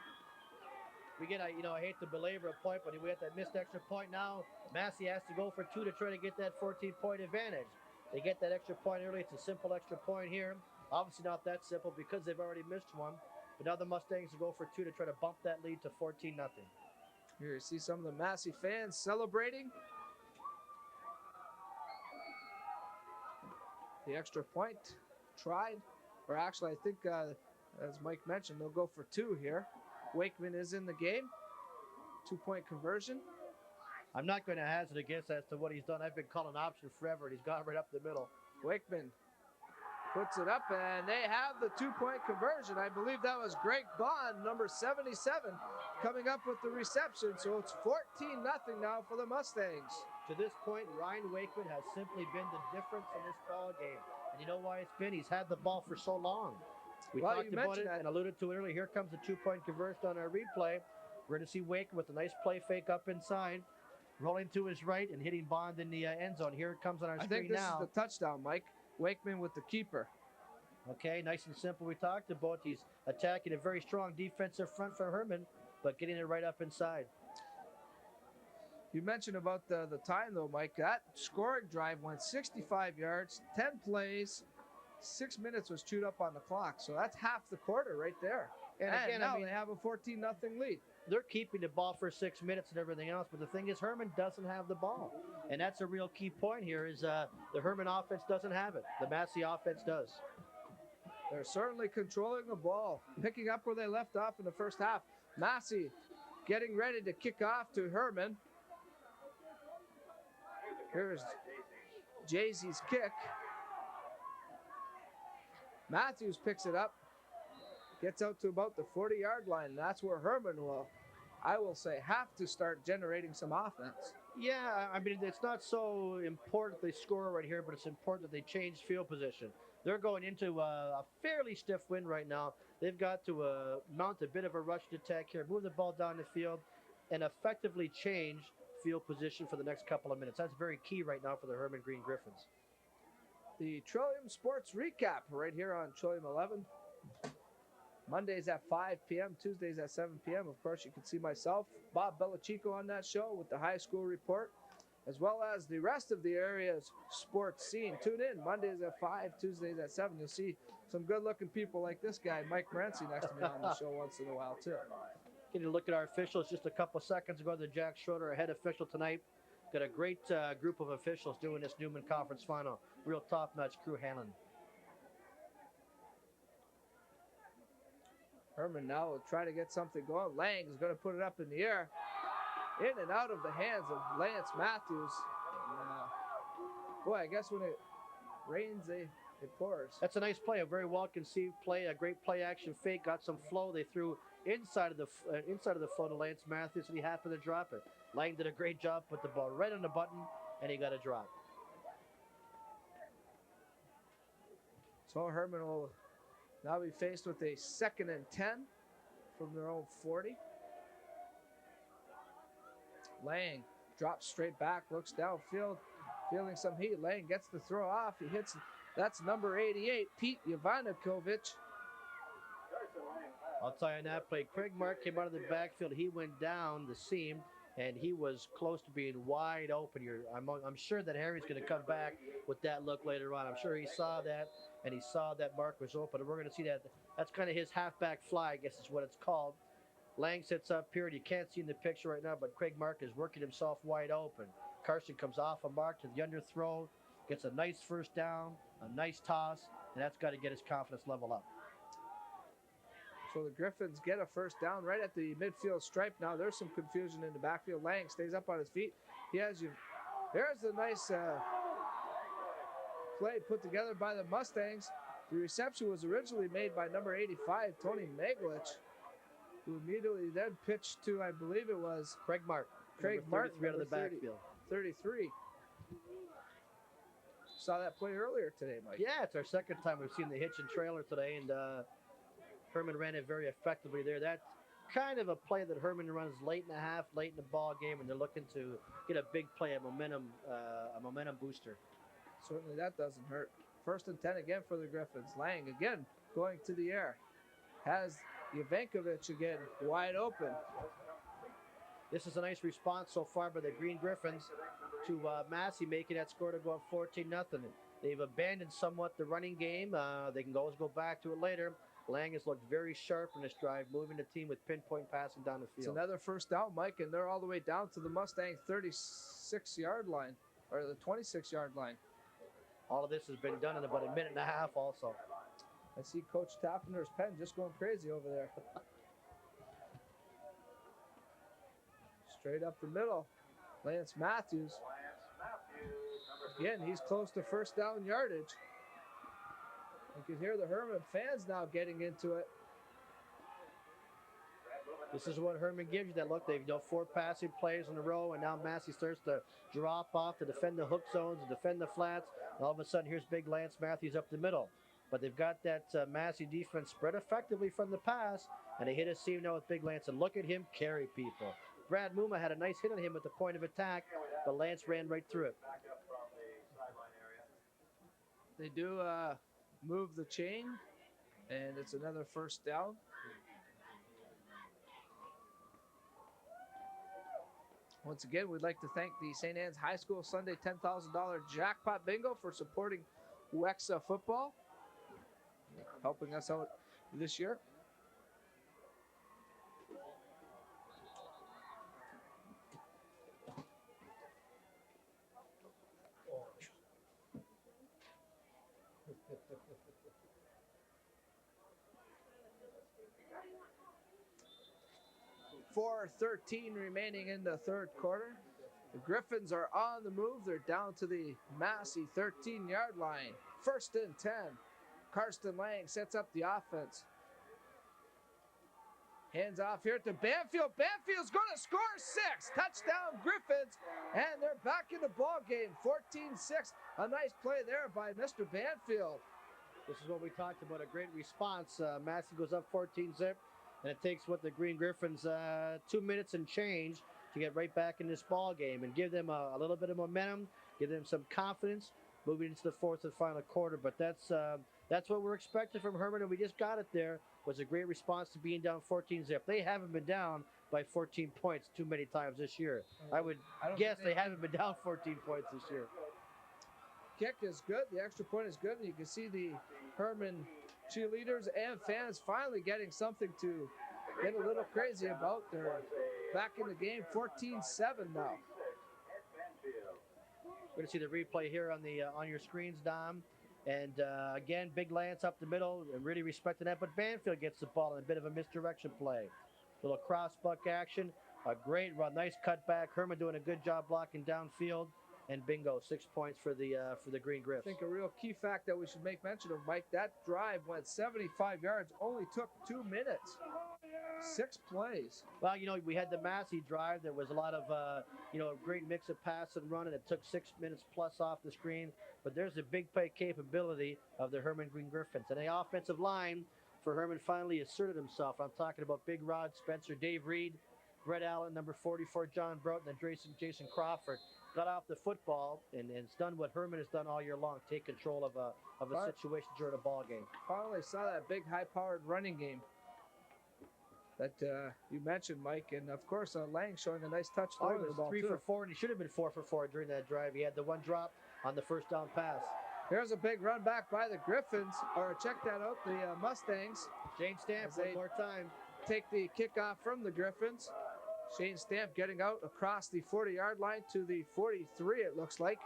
We get, I hate to belabor a point, but we have that missed extra point now. Massey has to go for 2 to try to get that 14-point advantage. They get that extra point early. It's a simple extra point here. Obviously not that simple because they've already missed one. But now the Mustangs will go for 2 to try to bump that lead to 14-0. Here you see some of the Massey fans celebrating. The extra point tried. Or actually, I think, as Mike mentioned, they'll go for 2 here. Wakeman is in the game. 2-point conversion. I'm not going to hazard a guess as to what he's done. I've been calling option forever, and he's gone right up the middle. Wakeman puts it up, and they have the 2-point conversion. I believe that was Greg Bond, number 77, coming up with the reception. So it's 14-0 now for the Mustangs. To this point, Ryan Wakeman has simply been the difference in this ball game. And you know why it's been? He's had the ball for so long. We talked about it and alluded to it earlier. Here comes the 2-point conversion on our replay. We're going to see Wakeman with a nice play fake up inside, rolling to his right and hitting Bond in the end zone. Here it comes on our screen now. I think this is the touchdown, Mike. Wakeman with the keeper. Okay, nice and simple. We talked about he's attacking a very strong defensive front for Herman, but getting it right up inside. You mentioned about the time, though, Mike. That scoring drive went 65 yards, 10 plays, 6 minutes was chewed up on the clock. So that's half the quarter right there. And again, now they have a 14-0 lead. They're keeping the ball for 6 minutes and everything else, but the thing is Herman doesn't have the ball. And that's a real key point here is the Herman offense doesn't have it. The Massey offense does. They're certainly controlling the ball, picking up where they left off in the first half. Massey getting ready to kick off to Herman. Here's Jay-Z's kick. Matthews picks it up, gets out to about the 40-yard line. That's where Herman will, I will say, have to start generating some offense. Yeah, I mean, it's not so important they score right here, but it's important that they change field position. They're going into a fairly stiff wind right now. They've got to mount a bit of a rush attack here, move the ball down the field, and effectively change field position for the next couple of minutes. That's very key right now for the Herman Green Griffins. The Trillium Sports Recap right here on Trillium 11. Mondays at 5 p.m., Tuesdays at 7 p.m. Of course, you can see myself, Bob Belichico, on that show with the high school report, as well as the rest of the area's sports scene. Tune in Mondays at 5, Tuesdays at 7. You'll see some good-looking people like this guy, Mike Morencie, next to me on the show once in a while, too. Getting a look at our officials just a couple seconds ago. The Jack Schroeder, our head official tonight. Got a great group of officials doing this Newman Conference final. Real top-notch crew handling. Herman now will try to get something going. Lang is going to put it up in the air. In and out of the hands of Lance Matthews. And, boy, I guess when it rains, it pours. That's a nice play, a very well-conceived play, a great play-action fake. Got some flow. They threw inside of the flow to Lance Matthews, and he happened to drop it. Lang did a great job, put the ball right on the button, and he got a drop. So Herman will now be faced with a 2nd and 10 from their own 40. Lang drops straight back, looks downfield, feeling some heat. Lang gets the throw off. He hits, that's number 88, Pete Ivanovic. I'll tell you on that play, Craig Mark came out of the backfield. He went down the seam, and he was close to being wide open here. I'm sure that Harry's going to come back with that look later on. I'm sure he saw that, and he saw that Mark was open. And we're going to see that. That's kind of his halfback fly, I guess is what it's called. Lang sits up here, and you can't see in the picture right now, but Craig Mark is working himself wide open. Carson comes off a Mark to the underthrow, gets a nice first down, a nice toss, and that's got to get his confidence level up. So the Griffins get a first down right at the midfield stripe. Now there's some confusion in the backfield. Lang stays up on his feet. He has you. There's a nice play put together by the Mustangs. The reception was originally made by number 85, Tony Meglich, who immediately then pitched to, I believe it was Craig Mark. Craig Mark out of the backfield. 33. Saw that play earlier today, Mike. Yeah, it's our second time we've seen the hitch and trailer today, and Herman ran it very effectively there. That's kind of a play that Herman runs late in the half, late in the ball game, and they're looking to get a big play, a momentum booster. Certainly that doesn't hurt. 1st and 10 again for the Griffins. Lang again going to the air. Has Ivankovic again wide open. This is a nice response so far by the Green Griffins to Massey making that score to go up 14-0. They've abandoned somewhat the running game. They can always go back to it later. Lang has looked very sharp in this drive, moving the team with pinpoint passing down the field. It's another first down, Mike, and they're all the way down to the Mustang 36-yard line, or the 26-yard line. All of this has been done in about a minute and a half also. I see Coach Tappener's pen just going crazy over there. Straight up the middle, Lance Matthews. Again, he's close to first down yardage. You can hear the Herman fans now getting into it. This is what Herman gives you, that look. They've done 4 passing plays in a row, and now Massey starts to drop off to defend the hook zones, to defend the flats. And all of a sudden, here's big Lance Matthews up the middle. But they've got that Massey defense spread effectively from the pass, and they hit a seam now with big Lance. And look at him carry people. Brad Muma had a nice hit on him at the point of attack, but Lance ran right through it. They do move the chain, and it's another first down. Once again, we'd like to thank the St. Anne's High School Sunday $10,000 Jackpot Bingo for supporting WEXA football, helping us out this year. .4:13 remaining in the third quarter. The Griffins are on the move. They're down to the Massey 13-yard line. 1st and 10. Karsten Lang sets up the offense. Hands off here to Banfield. Banfield's going to score 6. Touchdown Griffins. And they're back in the ball game. 14-6. A nice play there by Mr. Banfield. This is what we talked about, a great response. Massey goes up 14-zip, and it takes the Green Griffins 2 minutes and change to get right back in this ball game and give them a little bit of momentum, give them some confidence moving into the fourth and final quarter. But that's what we're expecting from Herman, and we just got it there. Was a great response to being down 14-zip. They haven't been down by 14 points too many times this year. I would guess they haven't been down 14 points this year. Kick is good. The extra point is good. And you can see the Herman cheerleaders and fans finally getting something to get a little crazy about. They're back in the game, 14-7 now. We're going to see the replay here on your screens, Dom. And again, big Lance up the middle and really respecting that. But Banfield gets the ball in a bit of a misdirection play. Little cross buck action, a great run, nice cutback. Herman doing a good job blocking downfield. And bingo, 6 points for the Green Griffs. I think a real key fact that we should make mention of, Mike, that drive went 75 yards, only took 2 minutes. 6 plays. Well, we had the Massey drive. There was a lot of, a great mix of pass and run, and it took 6 minutes plus off the screen. But there's a big play capability of the Herman Green Griffins. And the offensive line for Herman finally asserted himself. I'm talking about Big Rod Spencer, Dave Reed, Brett Allen, number 44, John Broughton, and Jason Crawford. Got off the football and it's done what Herman has done all year long, take control of a situation during a ball game. Finally saw that big high-powered running game that you mentioned, Mike, and of course Lang showing a nice touch throwing the ball 3 for 4, and he should have been 4 for 4 during that drive. He had the one drop on the first down pass. Here's a big run back by the Griffins, or check that out, the Mustangs. Shane Stamp one more time. Take the kickoff from the Griffins. Shane Stamp getting out across the 40-yard line to the 43, it looks like.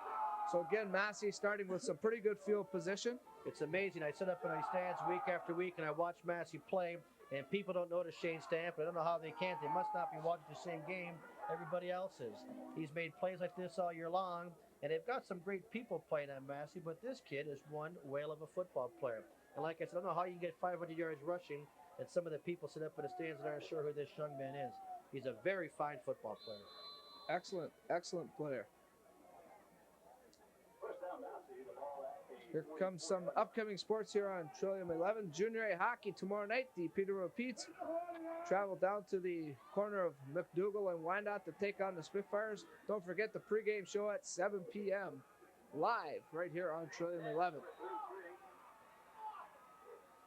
So again, Massey starting with some pretty good field position. It's amazing. I sit up in my stands week after week and I watch Massey play, and people don't notice Shane Stamp. I don't know how they can't. They must not be watching the same game everybody else is. He's made plays like this all year long, and they've got some great people playing at Massey, but this kid is one whale of a football player. And like I said, I don't know how you can get 500 yards rushing, and some of the people sit up in the stands and aren't sure who this young man is. He's a very fine football player. Excellent, excellent player. Here comes some upcoming sports here on Trillium 11. Junior A hockey tomorrow night. The Peterborough Petes travel down to the corner of McDougall and Wyandotte to take on the Spitfires. Don't forget the pregame show at 7 p.m. live right here on Trillium 11.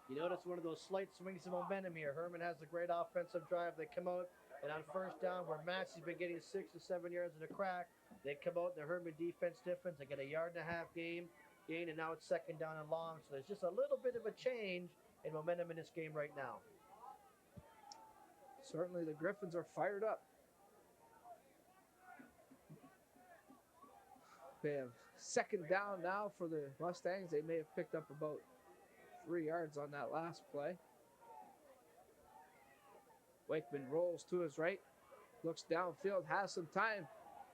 You notice one of those slight swings of momentum here. Herman has a great offensive drive. They come out, and on first down, where Massey's been getting 6 to 7 yards in a crack, they come out, and the Herman defense difference. They get a 1.5 yard gain, and now it's second down and long. So there's just a little bit of a change in momentum in this game right now. Certainly the Griffins are fired up. They have second down now for the Mustangs. They may have picked up about 3 yards on that last play. Wakeman rolls to his right, looks downfield, has some time,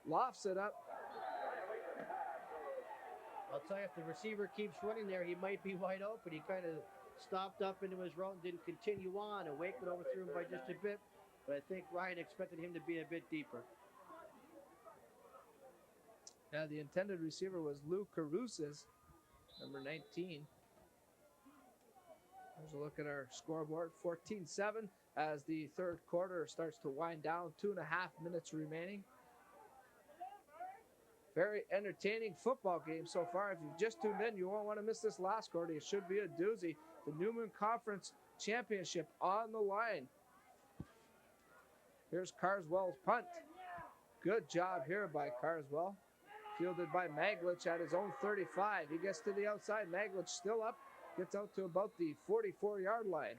lofts it up. I'll tell you, if the receiver keeps running there, he might be wide open. He kind of stopped up into his route and didn't continue on, and Wakeman overthrew him by just a bit, but I think Ryan expected him to be a bit deeper. Yeah, the intended receiver was Lou Caruses, number 19. There's a look at our scoreboard, 14-7 as the third quarter starts to wind down, 2.5 minutes remaining. Very entertaining football game so far. If you've just tuned in, you won't want to miss this last quarter. It should be a doozy. The Newman Conference Championship on the line. Here's Carswell's punt. Good job here by Carswell. Fielded by Maglich at his own 35. He gets to the outside. Maglich still up. Gets out to about the 44-yard line.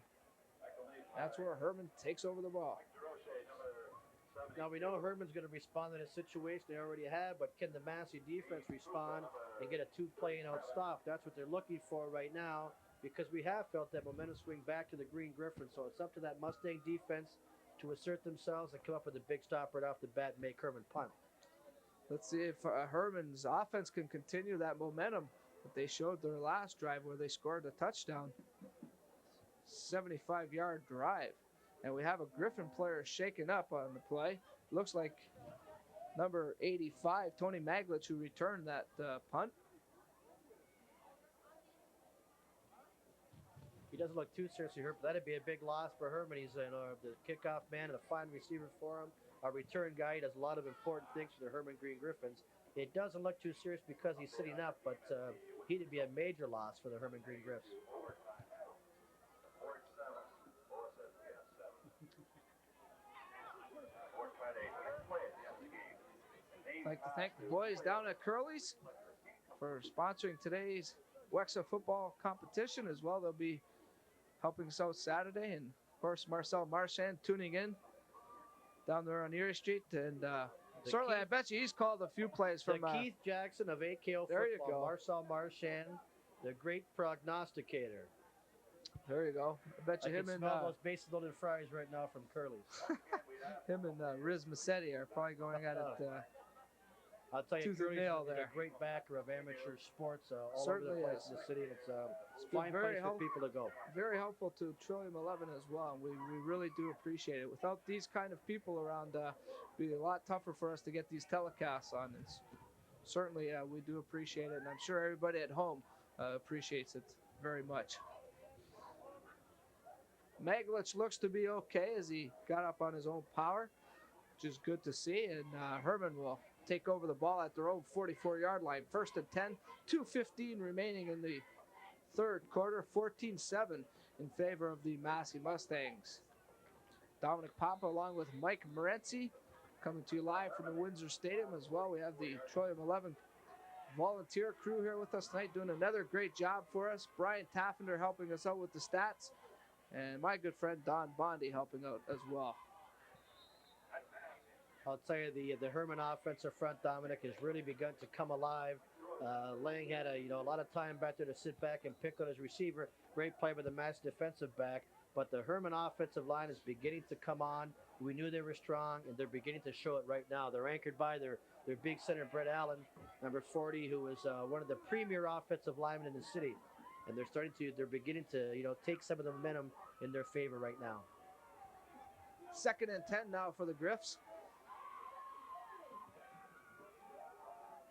That's where Herman takes over the ball. Now we know Herman's going to respond in a situation they already have, but can the Massey defense respond and get a 2-play and out stop? That's what they're looking for right now, because we have felt that momentum swing back to the Green Griffins. So it's up to that Mustang defense to assert themselves and come up with a big stop right off the bat and make Herman punt. Let's see if Herman's offense can continue that momentum. But they showed their last drive where they scored a touchdown. 75-yard drive. And we have a Griffin player shaken up on the play. Looks like number 85, Tony Maglich, who returned that punt. He doesn't look too seriously hurt, but that'd be a big loss for Herman. He's the kickoff man and a fine receiver for him. A return guy. He does a lot of important things for the Herman Green Griffins. It doesn't look too serious because he's sitting up, but he'd be a major loss for the Herman Green Griffs. I'd like to thank the boys down at Curly's for sponsoring today's Wexa football competition as well. They'll be helping us out Saturday, and of course Marcel Marchand tuning in down there on Erie Street, and certainly I bet you he's called a few plays from Keith Jackson of AKO there you football. go. Marcel Marchand, the great prognosticator. There you go. I bet you I him can and smell those bases loaded fries right now from Curly's. him and Riz Massetti are probably going at it. I'll tell you, Tooth and Curly's nail is there. a great backer of amateur sports all Certainly over the place is. in the city. And it's a been fine very place for people to go. Very helpful to Trillium 11 as well. We really do appreciate it. Without these kind of people around, it'd be a lot tougher for us to get these telecasts on. And certainly, we do appreciate it, and I'm sure everybody at home appreciates it very much. Maglich looks to be okay as he got up on his own power, which is good to see. And Herman will take over the ball at their own 44-yard line. 1st and 10, 2:15 remaining in the third quarter, 14-7 in favor of the Massey Mustangs. Dominic Papa along with Mike Morencie coming to you live from the Windsor Stadium as well. We have the Trillium 11 volunteer crew here with us tonight doing another great job for us. Brian Taffender helping us out with the stats, and my good friend Don Bondi helping out as well. I'll tell you, the Herman offensive front, Dominic, has really begun to come alive. Lang had a lot of time back there to sit back and pick on his receiver. Great play by the Mass defensive back, but the Herman offensive line is beginning to come on. We knew they were strong, and they're beginning to show it right now. They're anchored by their big center, Brett Allen, number 40, who is one of the premier offensive linemen in the city, and they're beginning to take some of the momentum in their favor right now. 2nd and 10 now for the Griffs.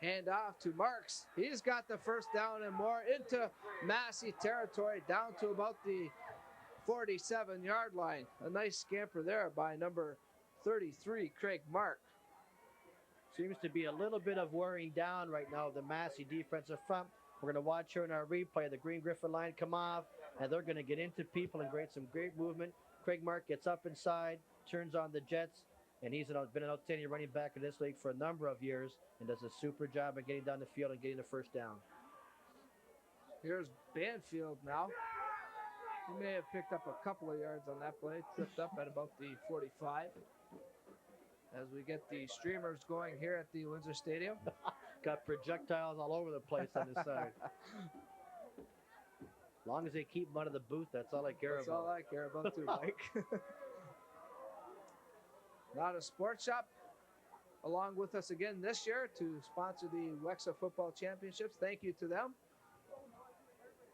Hand off to Marks. He's got the first down and more into Massey territory, down to about the 47-yard line. A nice scamper there by number 33, Craig Mark. Seems to be a little bit of wearing down right now of the Massey defensive front. We're going to watch here in our replay the Green Griffin line come off, and they're going to get into people and create some great movement. Craig Mark gets up inside, turns on the jets, and he's been an outstanding running back in this league for a number of years and does a super job of getting down the field and getting the first down. Here's Banfield now. He may have picked up a couple of yards on that play, tripped up at about the 45. As we get the streamers going here at the Windsor Stadium. Got projectiles all over the place on the side. As long as they keep them out of the booth, that's all I care That's about. all I care about too, Mike. Not a Sports Shop along with us again this year to sponsor the Wexa Football Championships. Thank you to them.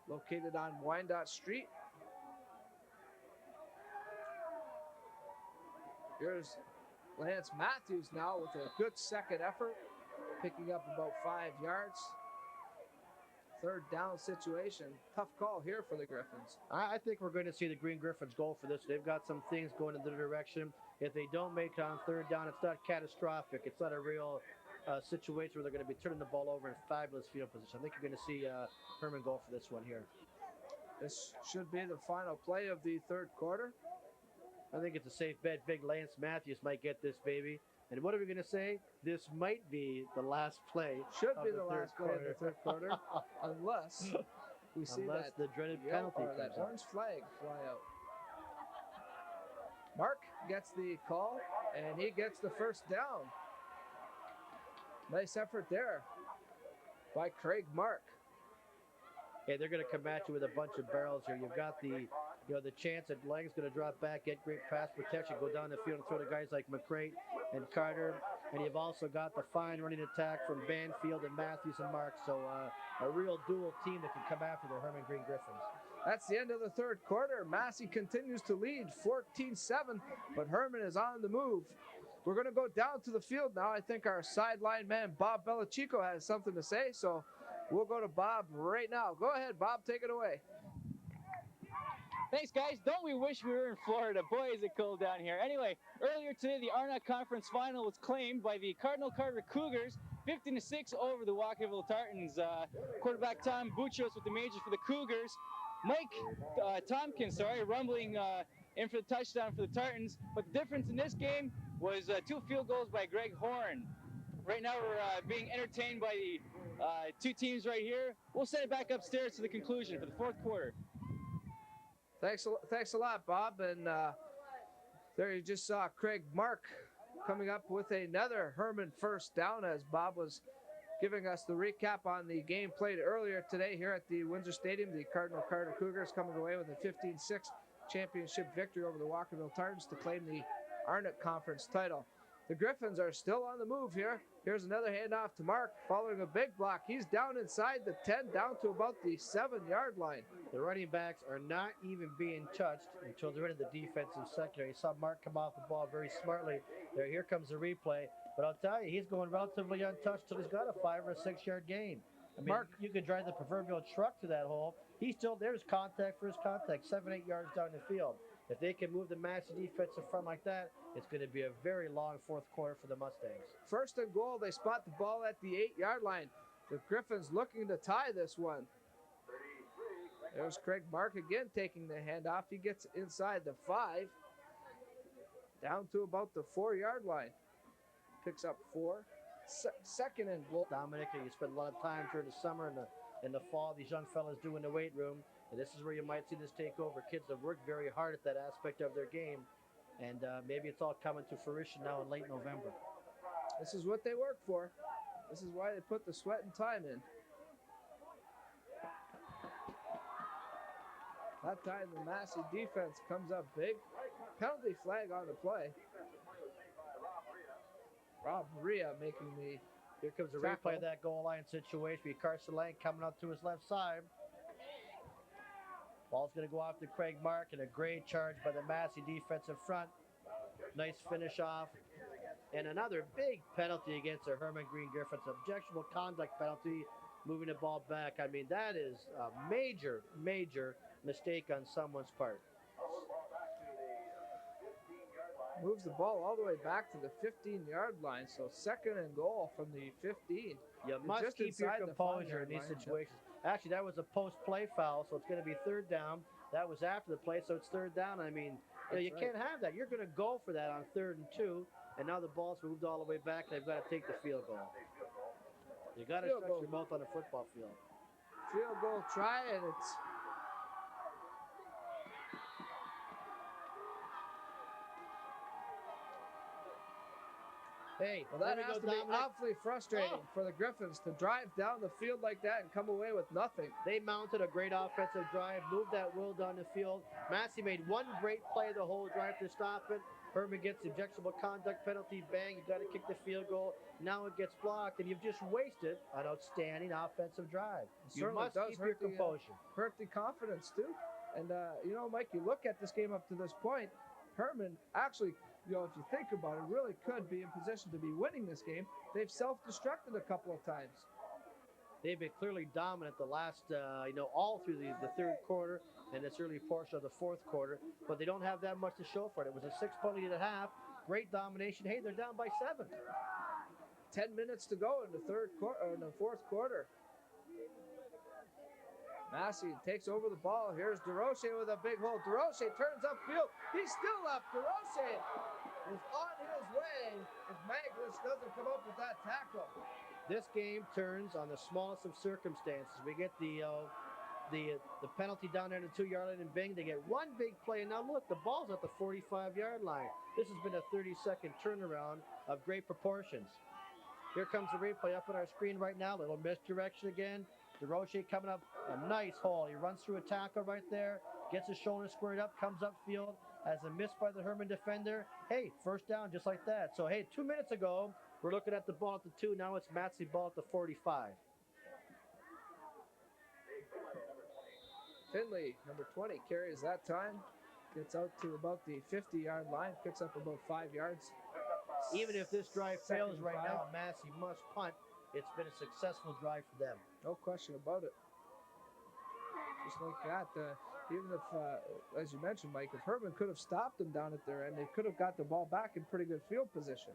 Located on Wyandotte Street. Here's Lance Matthews now with a good second effort, picking up about 5 yards. 3rd down situation. Tough call here for the Griffins. I think we're going to see the Green Griffins go for this. They've got some things going in their direction. If they don't make it on 3rd down, it's not catastrophic. It's not a real situation where they're going to be turning the ball over in fabulous field position. I think you're going to see Herman go for this one here. This should be the final play of the 3rd quarter. I think it's a safe bet. Big Lance Matthews might get this baby. And what are we going to say? This might be the last play. Should be of the last play of the 3rd quarter, unless we see the dreaded penalty or that comes out. orange flag fly out. Mark gets the call, and he gets the first down. Nice effort there by Craig Mark. Hey, they're going to come at you with a bunch of barrels here. You've got the chance that Lang's going to drop back, get great pass protection, go down the field and throw to guys like McCray and Carter. and you've also got the fine running attack from Banfield and Matthews and Marks. So a real dual team that can come after the Herman Green Griffins. That's the end of the third quarter. Massey continues to lead 14-7, but Herman is on the move. We're going to go down to the field now. I think our sideline man, Bob Belichico, has something to say, so we'll go to Bob right now. Go ahead, Bob, take it away. Thanks, guys. Don't we wish we were in Florida? Boy, is it cold down here. Anyway, earlier today, the Arnott Conference Final was claimed by the Cardinal Carter Cougars, 15-6 over the Walkerville Tartans. Quarterback Tom Buchos with the majors for the Cougars. Mike Tompkins, rumbling in for the touchdown for the Tartans. But the difference in this game was 2 field goals by Greg Horn. Right now, we're being entertained by the 2 teams right here. We'll send it back upstairs to the conclusion for the fourth quarter. Thanks a lot, Bob. And there you just saw Craig Mark coming up with another Herman first down as Bob was giving us the recap on the game played earlier today here at the Windsor Stadium. The Cardinal Carter Cougars coming away with a 15-6 championship victory over the Walkerville Tartans to claim the Arnott Conference title. The Griffins are still on the move here. Here's another handoff to Mark following a big block. He's down inside the 10, down to about the 7-yard line. The running backs are not even being touched until they're into the defensive secondary. You saw Mark come off the ball very smartly. Here comes the replay. But I'll tell you, he's going relatively untouched till he's got a 5 or 6 yard gain. I mean, Mark, you could drive the proverbial truck to that hole. There's contact for his contact, 7, 8 yards down the field. If they can move the Massey defensive front like that, it's going to be a very long fourth quarter for the Mustangs. First and goal, they spot the ball at the 8-yard line. The Griffins looking to tie this one. There's Craig Mark again taking the handoff. He gets inside the 5, down to about the 4-yard line. Picks up 4. Second and goal. Dominic, you spend a lot of time during the summer and in the fall, these young fellas do in the weight room. And this is where you might see this take over. Kids have worked very hard at that aspect of their game. And maybe it's all coming to fruition now in late November. This is what they work for. This is why they put the sweat and time in. That time the Massey defense comes up big. Penalty flag on the play. Rob Maria making the Here comes the replay of that goal line situation. Carson Lang coming up to his left side. Ball's going to go off to Craig Mark, and a great charge by the Massey defensive front. Nice finish off. And another big penalty against the Herman Green Griffins. Objectionable conduct penalty, moving the ball back. I mean, that is a major, major mistake on someone's part. Moves the ball all the way back to the 15-yard line. So second and goal from the 15. You must keep your composure in these situations. Actually, that was a post-play foul, so it's going to be third down. That was after the play, so it's third down. I mean, you can't have that. You're going to go for that on 3rd and 2, and now the ball's moved all the way back, and they've got to take the field goal. You got to stretch your mouth on a football field. Field goal try, and it's well, that has to be awfully frustrating for the Griffins to drive down the field like that and come away with nothing. They mounted a great offensive drive, moved that will down the field. Massey made one great play the whole drive to stop it. Herman gets the objectionable conduct penalty. Bang, you got to kick the field goal. Now it gets blocked, and you've just wasted an outstanding offensive drive. You must keep your composure. Hurt the confidence, too. And, Mike, you look at this game up to this point, Herman actually, if you think about it, really could be in position to be winning this game. They've self-destructed a couple of times. They've been clearly dominant the last, all through the third quarter and this early portion of the fourth quarter, but they don't have that much to show for it. It was a 6-point lead at half. Great domination. Hey, they're down by 7. 10 minutes to go in the fourth quarter. Massey takes over the ball. Here's DeRoche with a big hole. DeRoche turns upfield. He's still up. DeRoche is on his way if Magnus doesn't come up with that tackle. This game turns on the smallest of circumstances. We get the penalty down there in the 2-yard line, and bang, they get one big play. And now look, the ball's at the 45-yard line. This has been a 30-second turnaround of great proportions. Here comes the replay up on our screen right now. Little misdirection again. DeRoche coming up a nice hole. He runs through a tackle right there, gets his shoulder squared up, comes upfield, has a miss by the Herman defender. Hey, first down just like that. So, hey, 2 minutes ago, We're looking at the ball at the 2. Now it's Massey ball at the 45. Finley, number 20, carries that time. Gets out to about the 50-yard line. Picks up about 5 yards. Even if this drive Second fails and right 5. now, Massey must punt. It's been a successful drive for them. No question about it. Just like that, even if, as you mentioned, Mike, if Herman could have stopped them down at their end, they could have got the ball back in pretty good field position.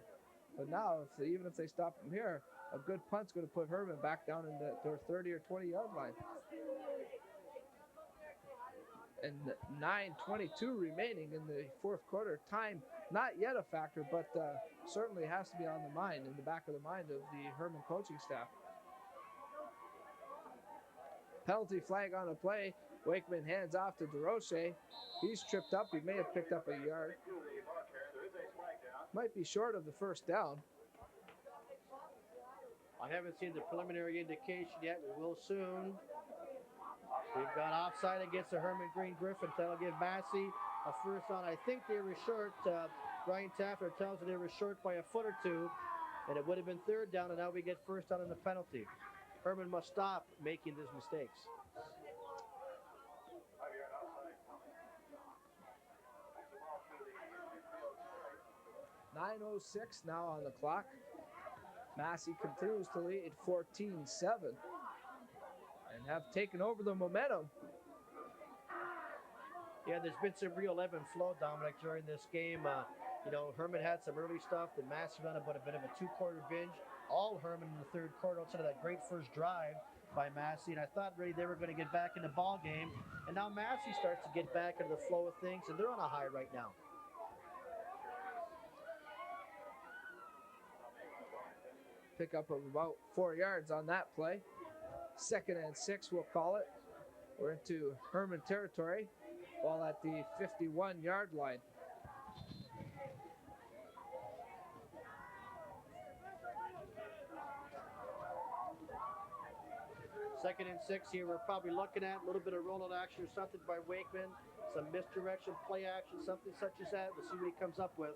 But now, even if they stop them here, a good punt's going to put Herman back down in their 30 or 20-yard line. And 9:22 remaining in the fourth quarter. Time not yet a factor, but certainly has to be on the mind, in the back of the mind of the Herman coaching staff. Penalty flag on the play. Wakeman hands off to DeRoche. He's tripped up. He may have picked up a yard. Might be short of the first down. I haven't seen the preliminary indication yet. We will soon. We've got offside against the Herman Green Griffins. That'll give Massey a first down. I think they were short. Brian Taffer tells me they were short by a foot or two, and it would have been third down, and now we get first down in the penalty. Herman must stop making these mistakes. .9:06 now on the clock. Massey continues to lead 14-7 and have taken over the momentum. Yeah, there's been some real ebb and flow, Dominic, during this game. Herman had some early stuff. The Massey ran about a bit of a 2-quarter binge. All Herman in the third quarter outside of that great first drive by Massey. And I thought really they were going to get back in the ball game. And now Massey starts to get back into the flow of things, and they're on a high right now. Pickup of about 4 yards on that play. 2nd and 6, we'll call it. We're into Herman territory, ball at the 51-yard line. Second and 6 here. We're probably looking at a little bit of rollout action or something by Wakeman, some misdirection, play action, something such as that. We'll see what he comes up with.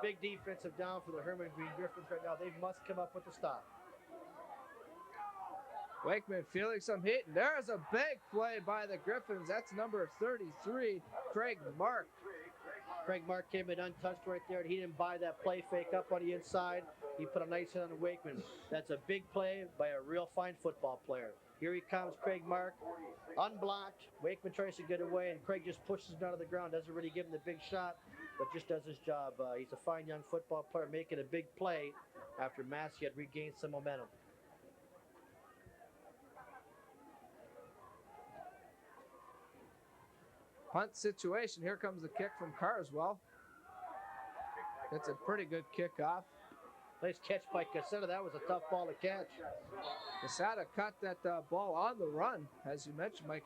Big defensive down for the Herman Green Griffins right now. They must come up with a stop. Wakeman feeling some heat. And there's a big play by the Griffins. That's number 33, Craig Mark. Craig Mark came in untouched right there, and he didn't buy that play fake up on the inside. He put a nice hit on the Wakeman. That's a big play by a real fine football player. Here he comes, Craig Mark, unblocked. Wakeman tries to get away, and Craig just pushes him out of the ground. Doesn't really give him the big shot, but just does his job. He's a fine young football player making a big play after Massey had regained some momentum. Punt situation. Here comes the kick from Carswell. It's a pretty good kickoff. Nice catch by Casetta. That was a tough ball to catch. Casetta caught that ball on the run, as you mentioned, Mike.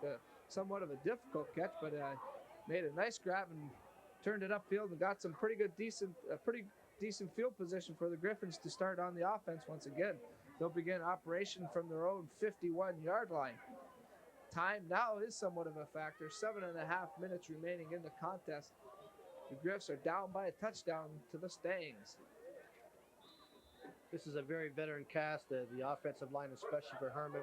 Somewhat of a difficult catch, but made a nice grab and turned it upfield and got some pretty decent field position for the Griffins to start on the offense once again. They'll begin operation from their own 51-yard line. Time now is somewhat of a factor. 7.5 minutes remaining in the contest. The Griffs are down by a touchdown to the Stangs. This is a very veteran cast, the offensive line, especially for Herman.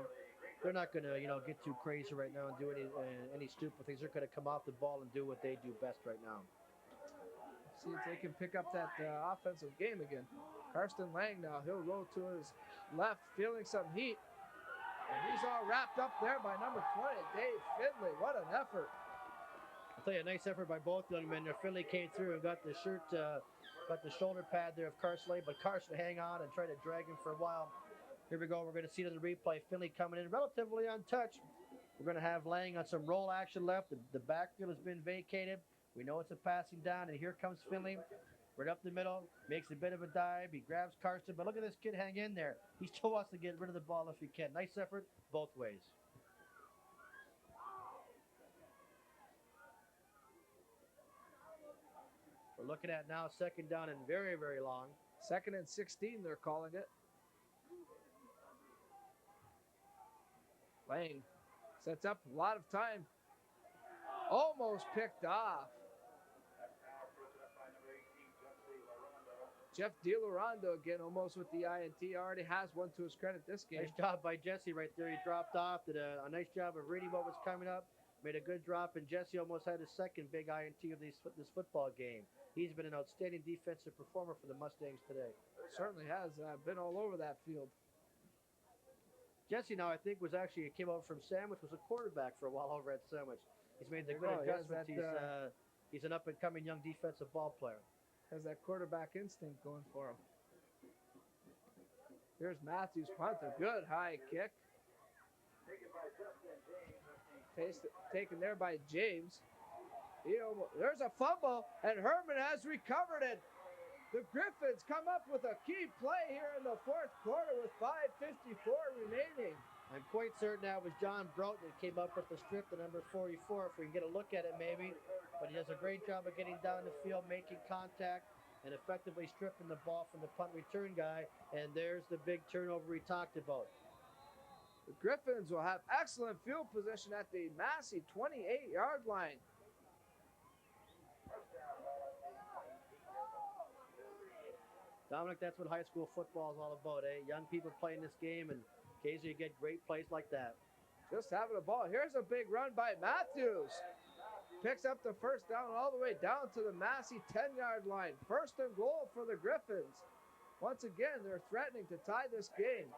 They're not going to, get too crazy right now and do any stupid things. They're going to come off the ball and do what they do best right now. See if they can pick up that offensive game again. Karsten Lang now, he'll roll to his left, feeling some heat. And he's all wrapped up there by number 20, Dave Finley. What an effort. I'll tell you, a nice effort by both young men there. Finley came through and got the shirt, got the shoulder pad there of Carson, but Carson hang on and try to drag him for a while. Here we go. We're going to see it in the replay. Finley coming in relatively untouched. We're going to have Lang on some roll action left. The backfield has been vacated. We know it's a passing down, and here comes Finley. Right up the middle, makes a bit of a dive. He grabs Karsten, but look at this kid hang in there. He still wants to get rid of the ball if he can. Nice effort both ways. We're looking at now 2nd down and very, very long. 2nd and 16, they're calling it. Lang sets up a lot of time. Almost picked off. Jeff DiLorando again, almost with the INT. Already has one to his credit this game. Nice job by Jesse right there. He dropped off, did a nice job of reading what was coming up, made a good drop, and Jesse almost had his second big INT of this football game. He's been an outstanding defensive performer for the Mustangs today. Certainly has been all over that field. Jesse now, I think, came over from Sandwich, was a quarterback for a while over at Sandwich. He's made the good adjustments. He's an up-and-coming young defensive ball player. Has that quarterback instinct going for him. Here's Matthews' punt, a good high kick. Taken there by James. There's a fumble, and Herman has recovered it. The Griffins come up with a key play here in the fourth quarter with 5:54 remaining. I'm quite certain that was John Broughton that came up with the strip, the number 44, if we can get a look at it maybe. But he does a great job of getting down the field, making contact, and effectively stripping the ball from the punt return guy. And there's the big turnover we talked about. The Griffins will have excellent field position at the Massey 28-yard line. Dominic, that's what high school football is all about, eh? Young people playing this game, and occasionally you get great plays like that. Just having a ball. Here's a big run by Matthews. Picks up the first down all the way down to the Massey 10-yard line. First and goal for the Griffins. Once again, they're threatening to tie this game.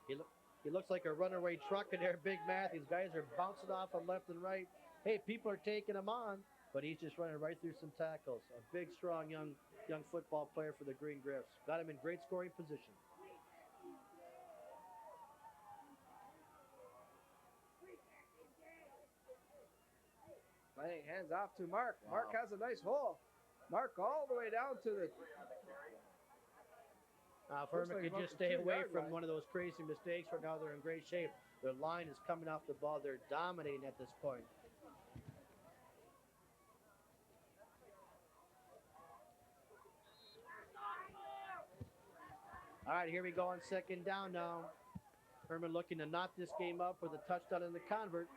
He looks like a runaway truck in there, Big Matt. These guys are bouncing off him left and right. Hey, people are taking him on, but he's just running right through some tackles. A big, strong, young football player for the Green Griffs. Got him in great scoring position. Laying hands off to Mark. Wow. Mark has a nice hole. Mark all the way down to the... If Herman could just stay away from one of those crazy mistakes right now, they're in great shape. Their line is coming off the ball. They're dominating at this point. All right, here we go on second down now. Herman looking to knot this game up with a touchdown in the convert.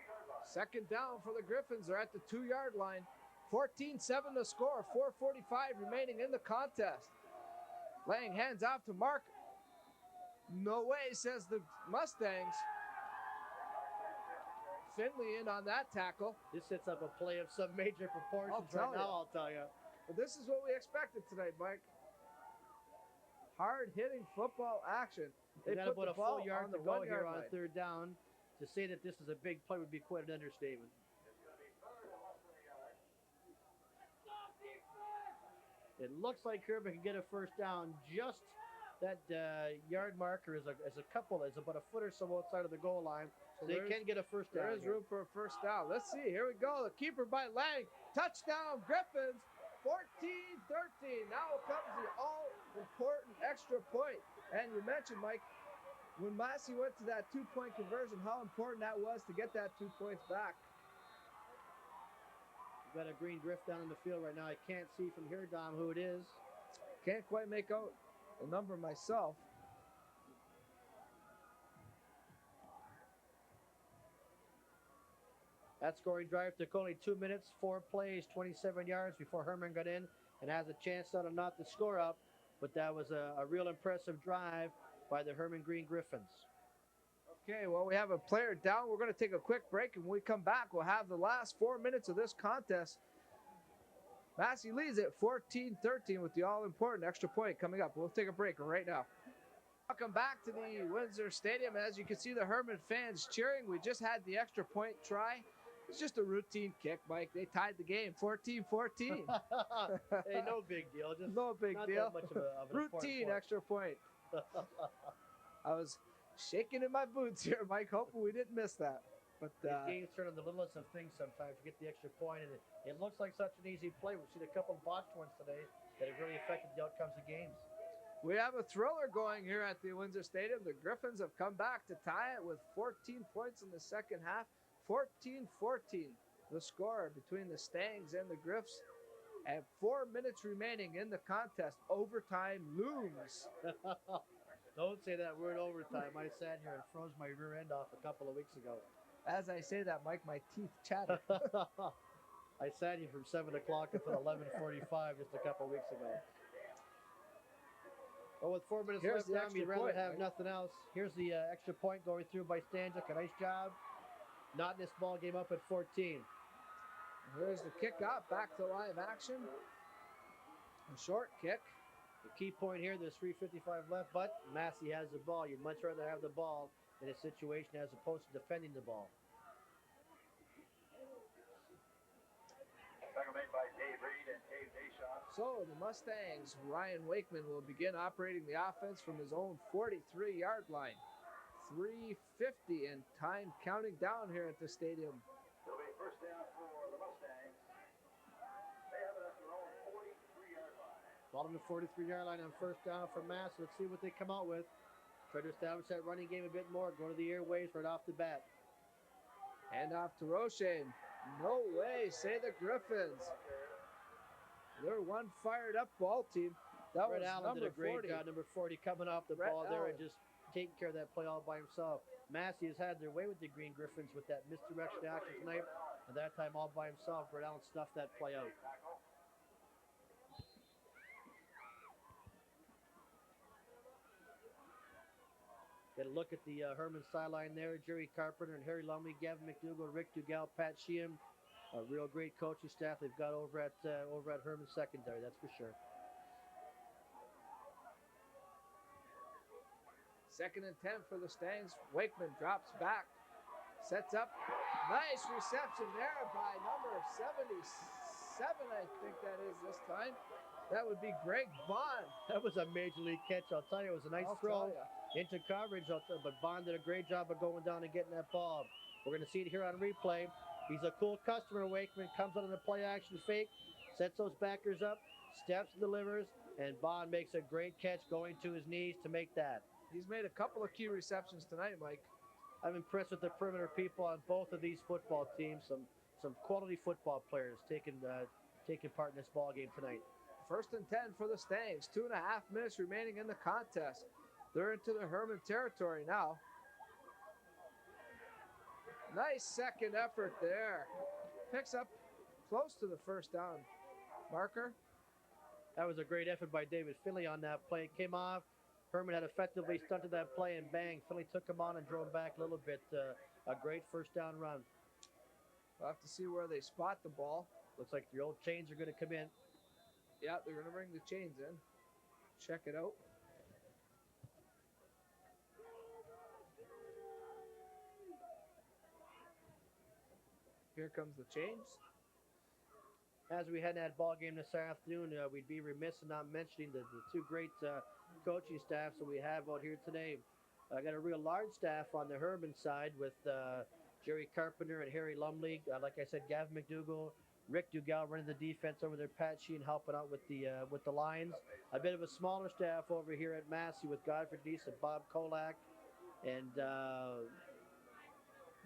Second down for the Griffins. They're at the 2-yard line. 14-7 to score. 4:45 remaining in the contest. Laying hands off to Mark. No way, says the Mustangs. Finley in on that tackle. This sets up a play of some major proportions right now, I'll tell you. Well, this is what we expected tonight, Mike. Hard-hitting football action. They got about a full yard to go here on third down. To say that this is a big play would be quite an understatement. It looks like Herman can get a first down. Just that yard marker is about a foot or so outside of the goal line. So they can get a first down. There is room for a first down. Let's see. Here we go. The keeper by Lang. Touchdown, Griffins. 14-13. Now comes the all-important extra point. And you mentioned, Mike, when Massey went to that 2-point conversion, how important that was to get that 2 points back. We've got a Green Griff down in the field right now. I can't see from here, Dom, who it is. Can't quite make out the number myself. That scoring drive took only 2 minutes, 4 plays, 27 yards before Herman got in and has a chance now to knot the score up. But that was a real impressive drive by the Herman Green Griffins. Okay, well, we have a player down. We're going to take a quick break, and when we come back, we'll have the last 4 minutes of this contest. Massey leads at 14-13 with the all-important extra point coming up. We'll take a break right now. Welcome back to the Windsor Stadium. As you can see, the Herman fans cheering. We just had the extra point try. It's just a routine kick, Mike. They tied the game, 14-14. Hey, no big deal. Just no big deal. Not that much of an routine extra point. I was shaking in my boots here, Mike, hoping we didn't miss that. But these games turn on the littlest of things sometimes. You get the extra point, and it looks like such an easy play. We've seen a couple of botched ones today that have really affected the outcomes of games. We have a thriller going here at the Windsor Stadium. The Griffins have come back to tie it with 14 points in the second half. 14-14, the score between the Stangs and the Griffs. And 4 minutes remaining in the contest. Overtime looms. Don't say that word overtime. I sat here and froze my rear end off a couple of weeks ago. As I say that, Mike, my teeth chatter. I sat here from 7 o'clock until 11:45 just a couple of weeks ago. Well, with 4 minutes Here's left the down, you'd extra rather point, have right? nothing else. Here's the extra point going through by Stanzik. A nice job. Not this ball game up at 14. Here's the kickoff, back to live action. A short kick. The key point here, there's 3:55 left, but Massey has the ball. You'd much rather have the ball in a situation as opposed to defending the ball. Tackle made by Dave Reed and Dave Deschamps. So the Mustangs, Ryan Wakeman will begin operating the offense from his own 43-yard line. 3:50 and time counting down here at the stadium. It'll be first down for the Mustangs. They have it at their own 43-yard line. Ball on the 43-yard line on first down for Massey. Let's see what they come out with. Try to establish that running game a bit more. Go to the airways right off the bat. Hand off to Roche. No way, say the Griffins. They're one fired up ball team. That Red was Allen number did a great 40. job. Number 40 coming off the Red ball there and Allen. just taking care of that play all by himself. Massey has had their way with the Green Griffins with that misdirection action tonight. And that time all by himself, Red Allen snuffed that play out. Get a look at the Herman sideline there. Jerry Carpenter and Harry Lumley, Gavin McDougall, Rick Dugal, Pat Sheehan. A real great coaching staff they've got over at Herman secondary, that's for sure. Second and 10 for the Stangs. Wakeman drops back, sets up. Nice reception there by number 77, I think that is this time. That would be Greg Vaughn. That was a major league catch. I'll tell you, it was a nice I'll throw tell ya. into coverage, but Vaughn did a great job of going down and getting that ball. We're going to see it here on replay. He's a cool customer, Wakeman. Comes on the play action fake, sets those backers up, steps, delivers, and Vaughn makes a great catch going to his knees to make that. He's made a couple of key receptions tonight, Mike. I'm impressed with the perimeter people on both of these football teams. Some quality football players taking part in this ball game tonight. First and 10 for the Stangs. 2.5 minutes remaining in the contest. They're into the Herman territory now. Nice second effort there. Picks up close to the first down marker. That was a great effort by David Finley on that play. It came off. Herman had effectively stunted that play, and bang, Finley took him on and drove him back a little bit. A great first down run. We'll have to see where they spot the ball. Looks like the old chains are going to come in. Yeah, they're going to bring the chains in. Check it out. Here comes the chains. As we head that ball game this afternoon, we'd be remiss in not mentioning the two great coaching staffs that we have out here today. I got a real large staff on the Herman side with Jerry Carpenter and Harry Lumley. Like I said, Gavin McDougall, Rick Dugal running the defense over there, Pat Sheehan helping out with the lines. A bit of a smaller staff over here at Massey with Godfrey Deese and Bob Kolak, and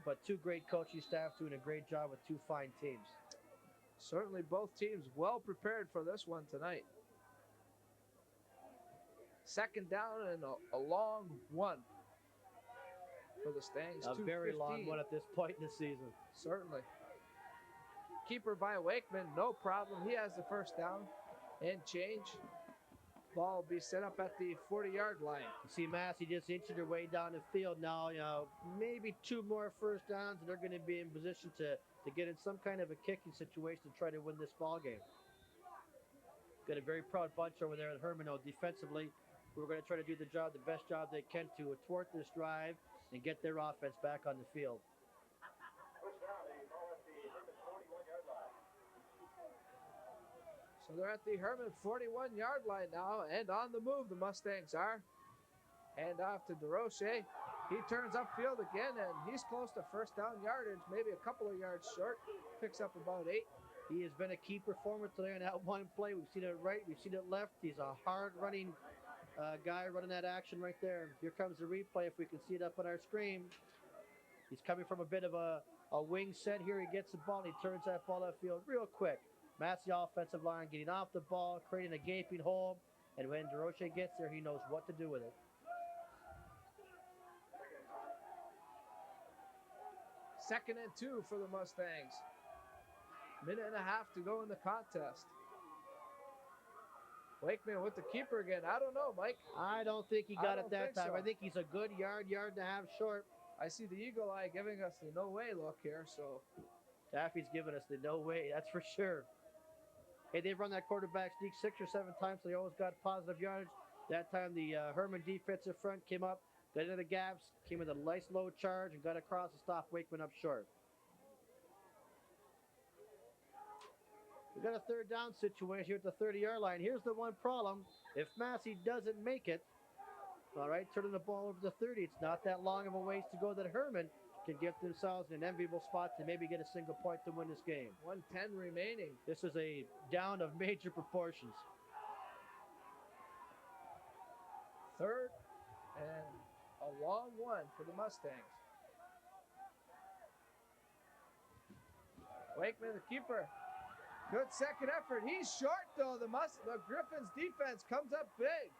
but two great coaching staffs doing a great job with two fine teams. Certainly both teams well prepared for this one tonight. Second down and a long one for the Stangs. A very 2:15. long one at this point in the season. Certainly. Keeper by Wakeman, no problem. He has the first down and change. Ball will be set up at the 40-yard line. You see Massey just inching their way down the field now. Maybe two more first downs, and they're going to be in position to get in some kind of a kicking situation to try to win this ball game. Got a very proud bunch over there at Herman defensively. We're going to try to do the best job they can to thwart this drive and get their offense back on the field. First down, the ball at the Herman 41-yard line. So they're at the Herman 41-yard line now, and on the move the Mustangs are. Hand off to DeRoche. He turns upfield again, and he's close to first down yardage, maybe a couple of yards short. Picks up about 8. He has been a key performer today on that one play. We've seen it right, we've seen it left. He's a hard-running guy running that action right there. Here comes the replay, if we can see it up on our screen. He's coming from a bit of a wing set here. He gets the ball, and he turns that ball upfield real quick. Massey offensive line getting off the ball, creating a gaping hole, and when DeRoche gets there, he knows what to do with it. Second and 2 for the Mustangs. Minute and a half to go in the contest. Wakeman with the keeper again. I don't know, Mike. I don't think he I got don't it that think time. so. I think he's a good yard and a half short. I see the eagle eye giving us the no way look here, so Taffy's giving us the no way, that's for sure. Hey, they've run that quarterback sneak 6 or 7 times, so they always got positive yardage. That time the Herman defensive front came up, got into the gaps, came with a nice low charge, and got across to stop Wakeman up short. We got a third down situation here at the 30-yard line. Here's the one problem. If Massey doesn't make it, all right, turning the ball over the 30, it's not that long of a ways to go that Herman can get themselves in an enviable spot to maybe get a single point to win this game. 1:10 remaining. This is a down of major proportions. Third and a long one for the Mustangs. Wakeman, the keeper. Good second effort. He's short though. The Griffins defense comes up big.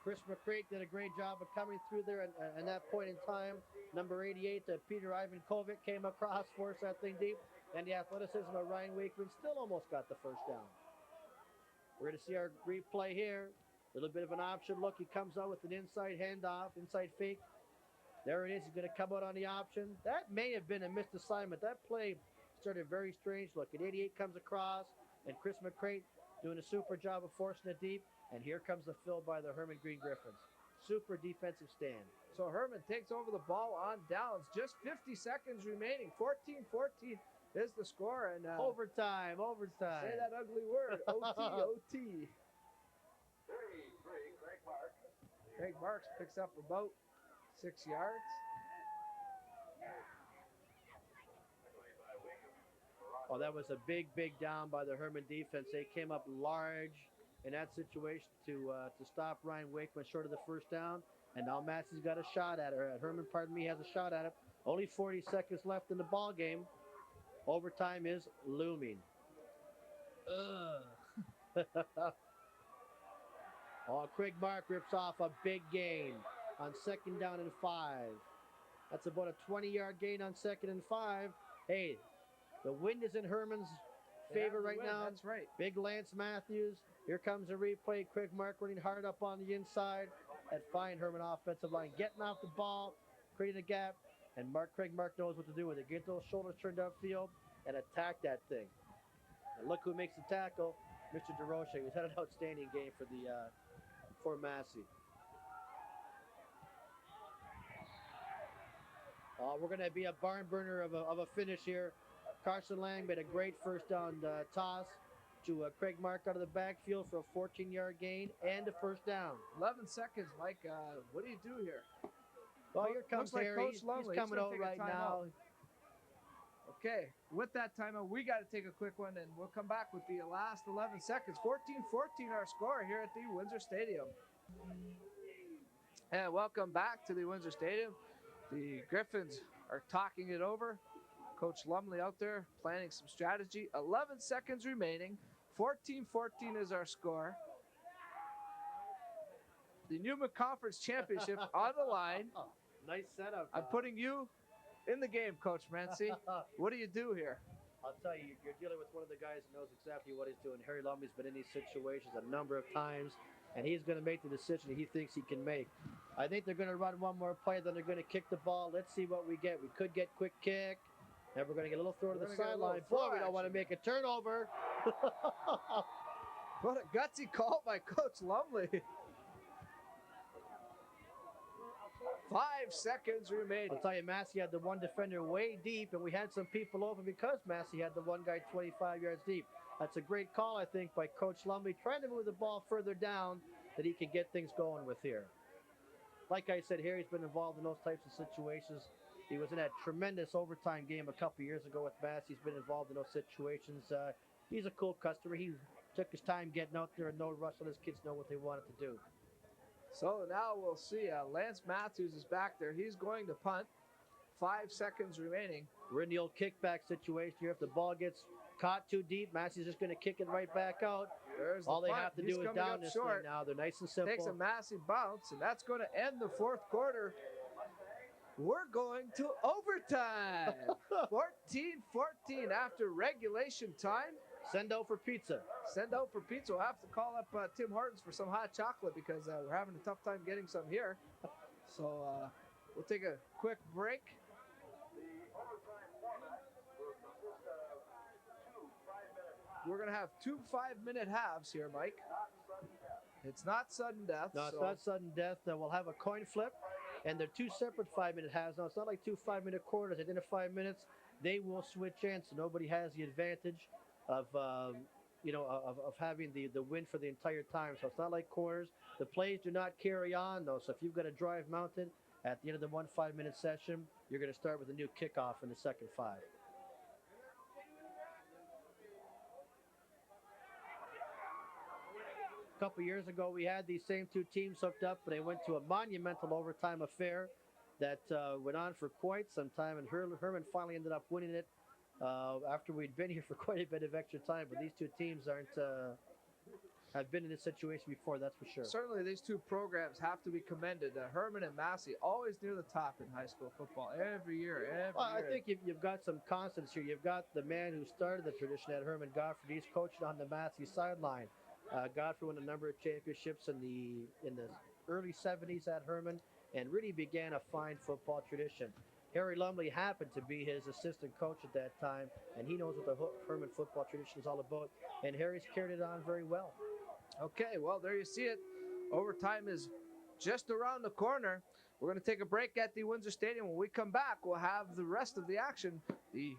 Chris McCrate did a great job of coming through there at that point in time. Number 88, Peter Ivankovic came across, forced that thing deep. And the athleticism of Ryan Wakeman still almost got the first down. We're going to see our replay here. A little bit of an option look. He comes out with an inside handoff, inside fake. There it is. He's going to come out on the option. That may have been a missed assignment. That play started very strange looking. 88 comes across, and Chris McCrate doing a super job of forcing it deep. And here comes the fill by the Herman Green Griffins. Super defensive stand. So Herman takes over the ball on downs. Just 50 seconds remaining. 14-14 is the score. And overtime. Say that ugly word. OT. Craig Marks picks up about 6 yards. Oh, that was a big down by the Herman defense. They came up large in that situation to stop Ryan Wakeman short of the first down. And now Massey's got a shot at her. Herman, has a shot at it. Only 40 seconds left in the ball game. Overtime is looming. Oh, Craig Mark rips off a big gain on 2nd down and 5. That's about a 20-yard gain on 2nd and 5. Hey, the wind is in Herman's favor right now. That's right. Big Lance Matthews. Here comes a replay. Craig Mark running hard up on the inside. That fine Herman offensive line getting off the ball, creating a gap, and Craig Mark knows what to do with it. Get those shoulders turned upfield and attack that thing. And look who makes the tackle, Mr. DeRoche, who's had an outstanding game for Massey. We're going to be a barn burner of a finish here. Carson Lang made a great first down toss to Craig Mark out of the backfield for a 14-yard gain and a first down. 11 seconds, Mike. What do you do here? Well, here comes Looks like Harry. Coach Lumley. He's coming out right now. Okay, with that timeout, we got to take a quick one, and we'll come back with the last 11 seconds. 14-14 our score here at the Windsor Stadium. And welcome back to the Windsor Stadium. The Griffins are talking it over. Coach Lumley out there planning some strategy. 11 seconds remaining. 14-14 is our score. The Newman Conference Championship on the line. Nice setup. I'm putting you in the game, Coach Morencie. What do you do here? I'll tell you, you're dealing with one of the guys who knows exactly what he's doing. Harry Lumley's been in these situations a number of times, and he's going to make the decision he thinks he can make. I think they're going to run one more play, then they're going to kick the ball. Let's see what we get. We could get quick kick. And we're going to get a little throw to the sideline. Boy, we don't want to make a turnover. What a gutsy call by Coach Lumley. 5 seconds remaining. I'll tell you, Massey had the one defender way deep, and we had some people open because Massey had the one guy 25 yards deep. That's a great call, I think, by Coach Lumley, trying to move the ball further down that he can get things going with here. Like I said, Harry's been involved in those types of situations. He was in that tremendous overtime game a couple years ago with Massey. He's been involved in those situations. He's a cool customer. He took his time getting out there and no rush. Let his kids know what they wanted to do. So now we'll see. Lance Matthews is back there. He's going to punt. 5 seconds remaining. We're in the old kickback situation here. If the ball gets caught too deep, Massey's just going to kick it right back out. All they have to do is down this thing now. They're nice and simple. Takes a massive bounce, and that's going to end the fourth quarter. We're going to overtime. 14-14 after regulation time. Send out for pizza. Send out for pizza. We'll have to call up Tim Hortons for some hot chocolate because we're having a tough time getting some here. So we'll take a quick break. We're going to have 2 5-minute halves here, Mike. It's not sudden death. No, it's not sudden death. We'll have a coin flip, and they're 2 separate 5-minute halves. Now, it's not like 2 5-minute quarters. At the end of 5 minutes, they will switch in, so nobody has the advantage of having the win for the entire time. So it's not like quarters. The plays do not carry on, though. So if you've got a drive mounted at the end of the 1 5-minute session, you're going to start with a new kickoff in the second 5. A couple years ago, we had these same 2 teams hooked up, but they went to a monumental overtime affair that went on for quite some time, and Herman finally ended up winning it after we'd been here for quite a bit of extra time. But these 2 teams have been in this situation before, that's for sure. Certainly, these 2 programs have to be commended. Herman and Massey, always near the top in high school football, every year. I think you've got some constants here. You've got the man who started the tradition at Herman, Godfrey. He's coaching on the Massey sideline. Godfrey won a number of championships in the early 70s at Herman and really began a fine football tradition. Harry Lumley happened to be his assistant coach at that time, and he knows what the Herman football tradition is all about, and Harry's carried it on very well. Okay, well, there you see it. Overtime is just around the corner. We're going to take a break at the Windsor Stadium. When we come back, we'll have the rest of the action, the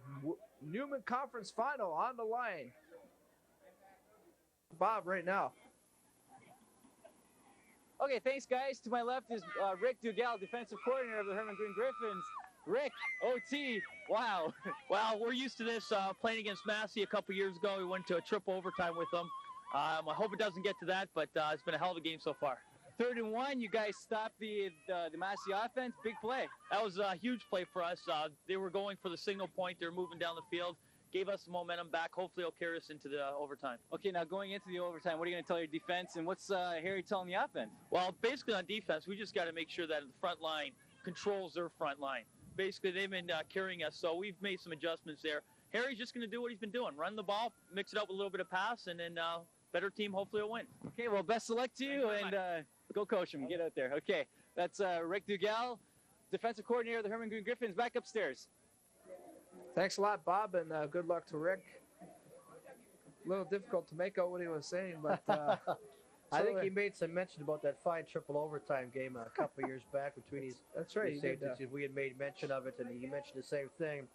Newman Conference Final on the line. Bob, right now. Okay, thanks, guys. To my left is Rick Dugal, defensive coordinator of the Herman Green Griffins. Rick, OT, wow. Well, we're used to this. Playing against Massey a couple years ago, we went to a triple overtime with them. I hope it doesn't get to that, but it's been a hell of a game so far. 3rd and 1, you guys stopped the Massey offense. Big play. That was a huge play for us. They were going for the signal point. They were moving down the field. Gave us the momentum back. Hopefully it'll carry us into the overtime. Okay, now going into the overtime, what are you going to tell your defense, and what's Harry telling the offense? Well, basically on defense, we just got to make sure that the front line controls their front line. Basically, they've been carrying us, so we've made some adjustments there. Harry's just going to do what he's been doing. Run the ball, mix it up with a little bit of pass, and then better team hopefully will win. Okay, well, best of luck to you, and go coach him. Get out there. Okay, that's Rick Dugal, defensive coordinator of the Herman Green Griffins, back upstairs. Thanks a lot, Bob, and good luck to Rick. A little difficult to make out what he was saying, but I think he made some mention about that fine triple overtime game a couple years back between these. That's right. We had made mention of it, and he mentioned the same thing.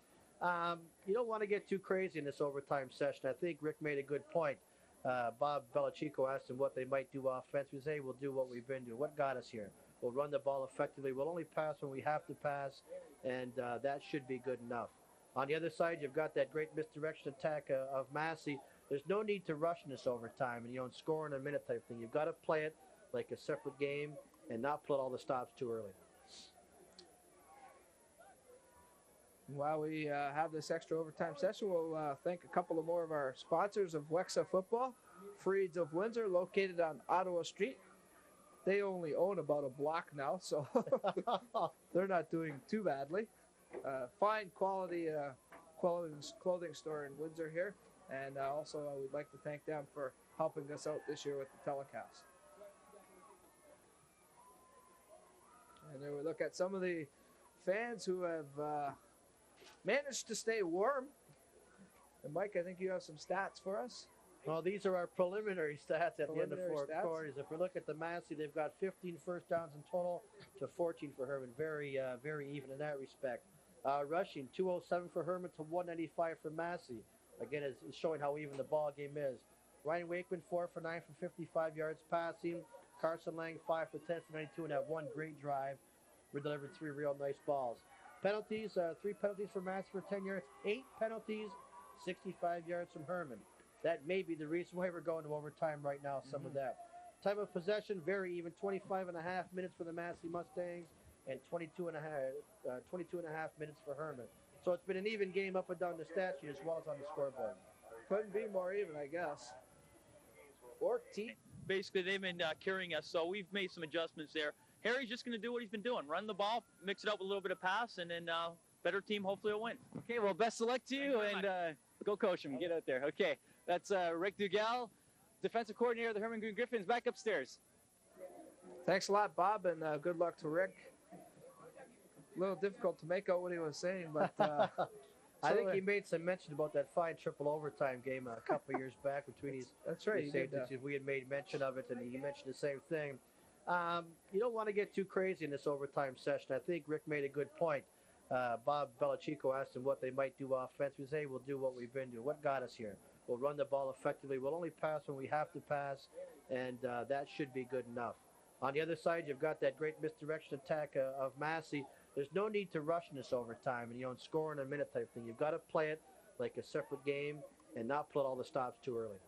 You don't want to get too crazy in this overtime session. I think Rick made a good point. Bob Belichico asked him what they might do offensively. He said, hey, we'll do what we've been doing. What got us here? We'll run the ball effectively. We'll only pass when we have to pass, and that should be good enough. On the other side, you've got that great misdirection attack of Massey. There's no need to rush in this overtime and score in a minute type thing. You've got to play it like a separate game and not put all the stops too early. While we have this extra overtime session, we'll thank a couple of more of our sponsors of Wexa Football. Freeds of Windsor, located on Ottawa Street. They only own about a block now, so they're not doing too badly. Fine quality clothing store in Windsor here. And also, we'd like to thank them for helping us out this year with the telecast. And then we look at some of the fans who have managed to stay warm. And Mike, I think you have some stats for us. Well, these are our preliminary stats at the end of 4 quarters. If we look at the Massey, they've got 15 first downs in total to 14 for Herman. Very even in that respect. Rushing, 207 for Herman to 195 for Massey. Again, it's showing how even the ball game is. Ryan Wakeman, 4 for 9 for 55 yards passing. Carson Lang, 5 for 10 for 92 and that one great drive. We delivered 3 real nice balls. Penalties, 3 penalties for Massey for 10 yards. 8 penalties, 65 yards from Herman. That may be the reason why we're going to overtime right now, some of that. Time of possession, very even, 25 and a half minutes for the Massey Mustangs and 22 and a half minutes for Herman. So it's been an even game up and down the stat sheet as well as on the scoreboard. Couldn't be more even, I guess. Basically, they've been carrying us, so we've made some adjustments there. Harry's just going to do what he's been doing. Run the ball, mix it up with a little bit of pass, and then better team hopefully will win. Okay, well, best of luck to you, and go coach him. Get out there. Okay, That's Rick Dugal, defensive coordinator of the Herman Green Griffins, back upstairs. Thanks a lot, Bob, and good luck to Rick. A little difficult to make out what he was saying, but I think he made some mention about that fine triple overtime game a couple of years back between his. That's right. He said we had made mention of it, and he mentioned the same thing. You don't want to get too crazy in this overtime session. I think Rick made a good point. Bob Belichico asked him what they might do offensively. He said, hey, we'll do what we've been doing. What got us here? We'll run the ball effectively. We'll only pass when we have to pass, and that should be good enough. On the other side, you've got that great misdirection attack of Massey. There's no need to rush in this overtime and score in a minute type thing. You've got to play it like a separate game and not put all the stops too early.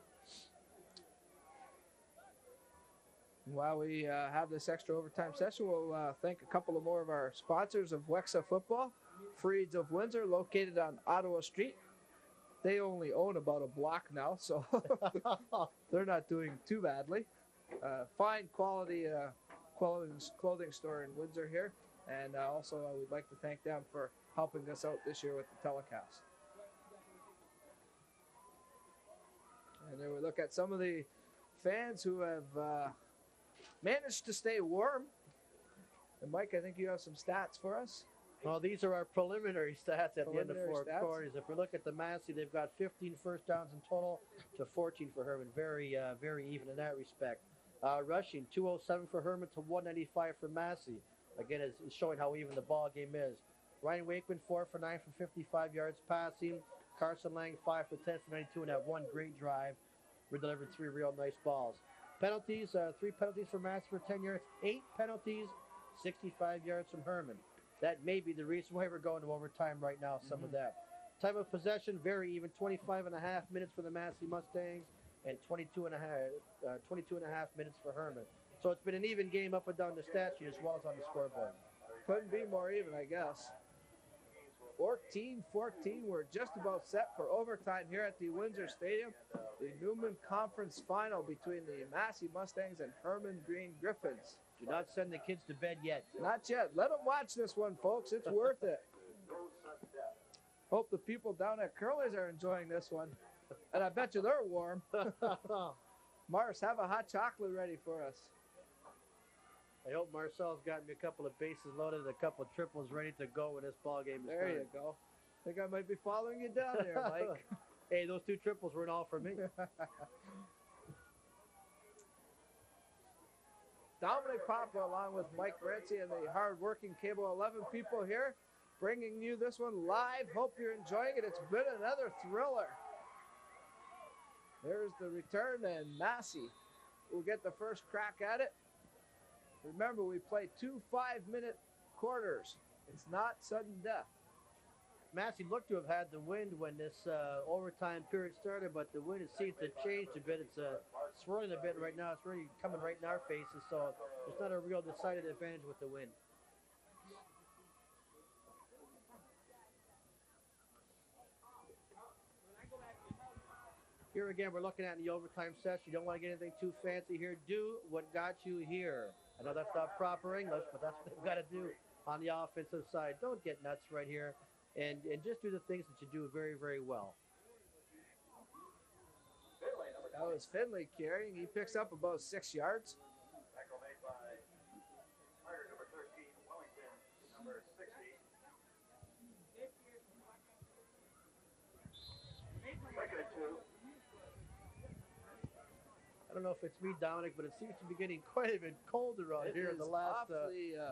While we have this extra overtime session, we'll thank a couple of more of our sponsors of Wexa Football. Freeds of Windsor, located on Ottawa Street. They only own about a block now, so they're not doing too badly. Fine quality clothing store in Windsor here. And also, I would like to thank them for helping us out this year with the telecast. And then we look at some of the fans who have managed to stay warm. And Mike, I think you have some stats for us. Well, these are our preliminary stats at the end of four quarters. If we look at the Massey, they've got 15 first downs in total to 14 for Herman. Very even in that respect. Rushing, 207 for Herman to 195 for Massey. Again, it's showing how even the ball game is. Ryan Wakeman, 4 for 9 for 55 yards passing. Carson Lang, 5 for 10 for 92, and that one great drive. We delivered 3 real nice balls. Penalties, 3 penalties for Massey for 10 yards. 8 penalties, 65 yards from Herman. That may be the reason why we're going to overtime right now, some of that. Time of possession, very even, 25 and a half minutes for the Massey Mustangs and 22 and a half minutes for Herman. So it's been an even game up and down the stat sheet as well as on the scoreboard. Couldn't be more even, I guess. 14-14, we're just about set for overtime here at the Windsor Stadium. The Newman Conference Final between the Massey Mustangs and Herman Green Griffins. Do not send the kids to bed yet. Not yet. Let them watch this one, folks. It's worth it. Hope the people down at Curly's are enjoying this one. And I bet you they're warm. Mars, have a hot chocolate ready for us. I hope Marcel's got me a couple of bases loaded, a couple of triples ready to go when this ball game is There done. you go. I think I might be following you down there, Mike. Hey, those 2 triples weren't all for me. Dominic Papa along with Mike Morencie and the hard-working Cable 11 people here, bringing you this one live. Hope you're enjoying it. It's been another thriller. There's the return, and Massey will get the first crack at it. Remember, we play 2 5-minute quarters. It's not sudden death. Massey looked to have had the wind when this overtime period started, but the wind seems to have changed a bit. It's swirling a bit right now. It's really coming right in our faces, so it's not a real decided advantage with the wind. Here again, we're looking at the overtime session. You don't want to get anything too fancy here. Do what got you here. I know that's not proper English, but that's what they've got to do on the offensive side. Don't get nuts right here, and just do the things that you do very, very well. That was Finley carrying. He picks up about 6 yards. Tackle made by Myers, number 13, Wellington, number 60. Second and 2. I don't know if it's me, Dominic, but it seems to be getting quite a bit colder out here in the last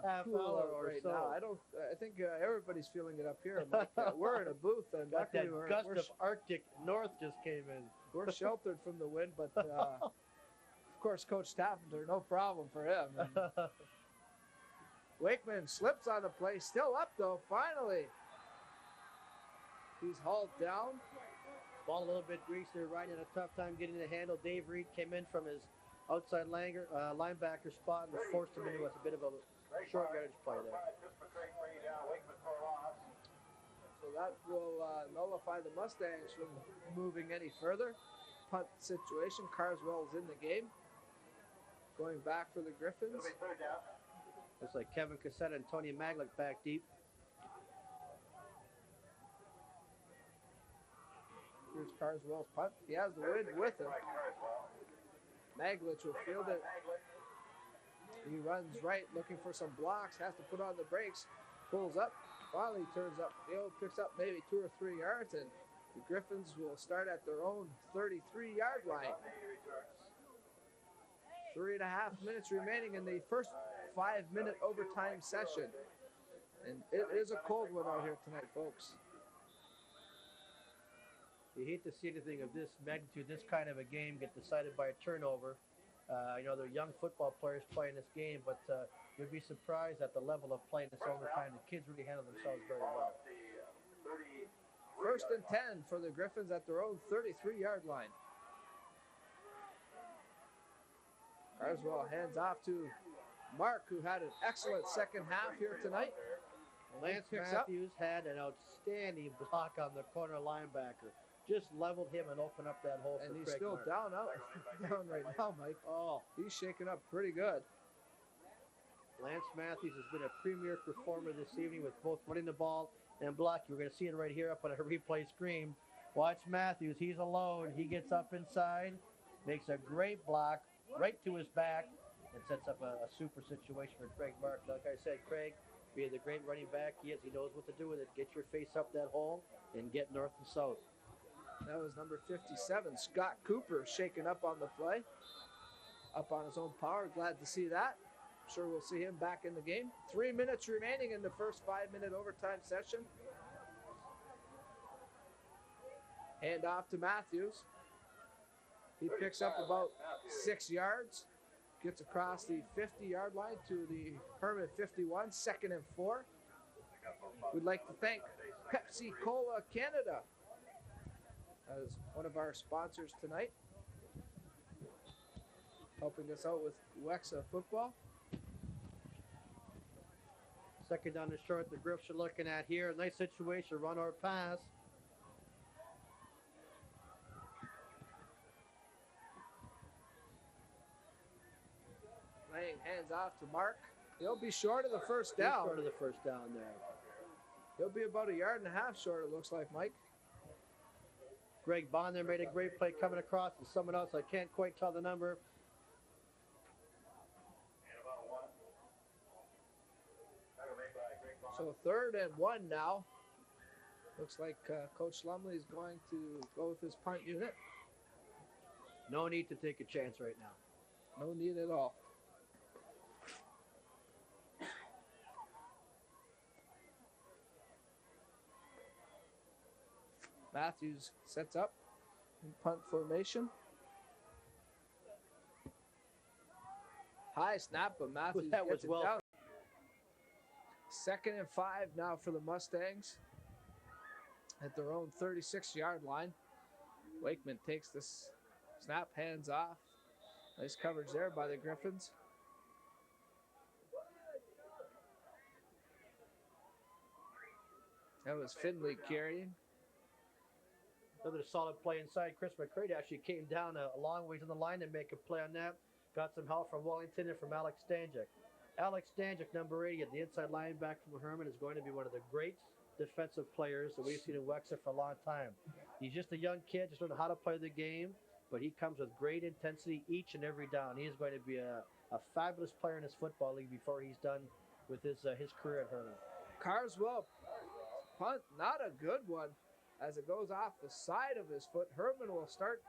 half hour or right so. Now. I think everybody's feeling it up here. Mike. We're in a booth, and Got that we're gust of Arctic north just came in. We're sheltered from the wind, but of course, Coach Taffenter, no problem for him. And Wakeman slips on the play, still up though. Finally, he's hauled down. Ball a little bit greasy, right in a tough time getting the handle. Dave Reed came in from his outside linebacker spot and forced him into a bit of a short yardage play there. So that will nullify the Mustangs from moving any further. Punt situation. Carswell's in the game. Going back for the Griffins. Looks like Kevin Cassetta and Tony Maglick back deep. Here's Carswell's punt. He has the wind with him. Maglich will field it. He runs right, looking for some blocks, has to put on the brakes, pulls up, finally turns up field, picks up maybe 2 or 3 yards, and the Griffins will start at their own 33-yard line. 3.5 minutes remaining in the first 5-minute overtime session. And it is a cold one out here tonight, folks. You hate to see anything of this magnitude, this kind of a game get decided by a turnover. They're young football players playing this game, but you'd be surprised at the level of play in this overtime. The kids really handle themselves very well. 1st and 10 for the Griffins at their own 33-yard line. Carswell hands off to Mark, who had an excellent second half here tonight. Lance Matthews had an outstanding block on the corner linebacker. Just leveled him and opened up that hole And for he's Craig still Mark. down right now, Mike. Oh, he's shaking up pretty good. Lance Matthews has been a premier performer this evening with both running the ball and blocking. We're going to see it right here up on a replay screen. Watch Matthews. He's alone. He gets up inside, makes a great block right to his back, and sets up a super situation for Craig Mark. Like I said, Craig, being the great running back he is, he knows what to do with it. Get your face up that hole and get north and south. That was number 57, Scott Cooper, shaking up on the play. Up on his own power. Glad to see that. I'm sure we'll see him back in the game. 3 minutes remaining in the first 5-minute overtime session. Hand off to Matthews. He picks up about 6 yards. Gets across the 50-yard line to the Herman 51, 2nd and 4. We'd like to thank Pepsi Cola Canada as one of our sponsors tonight, helping us out with Wexa football. Second down and short, the Griffs are looking at here. Nice situation, run or pass. Lang hands off to Mark. He'll be short of the first down. Short of the first down there. He'll be about 1.5 yards short, it looks like, Mike. Greg Bond made a great play coming across, and someone else, I can't quite tell the number. So 3rd and 1 now. Looks like Coach Lumley is going to go with his punt unit. No need to take a chance right now. No need at all. Matthews sets up in punt formation. High snap, but Matthews That gets was well it down. 2nd and 5 now for the Mustangs at their own 36-yard line. Wakeman takes this snap, hands off. Nice coverage there by the Griffins. That was Finley carrying. Another solid play inside. Chris McCrady actually came down a long ways on the line to make a play on that. Got some help from Wellington and from Alex Stanczyk. Alex Stanczyk, number 80, at the inside linebacker from Herman, is going to be one of the great defensive players that we've seen in Wexa for a long time. He's just a young kid, just learning how to play the game, but he comes with great intensity each and every down. He is going to be a fabulous player in this football league before he's done with his career at Herman. Carswell punt, not a good one. As it goes off the side of his foot, Herman will start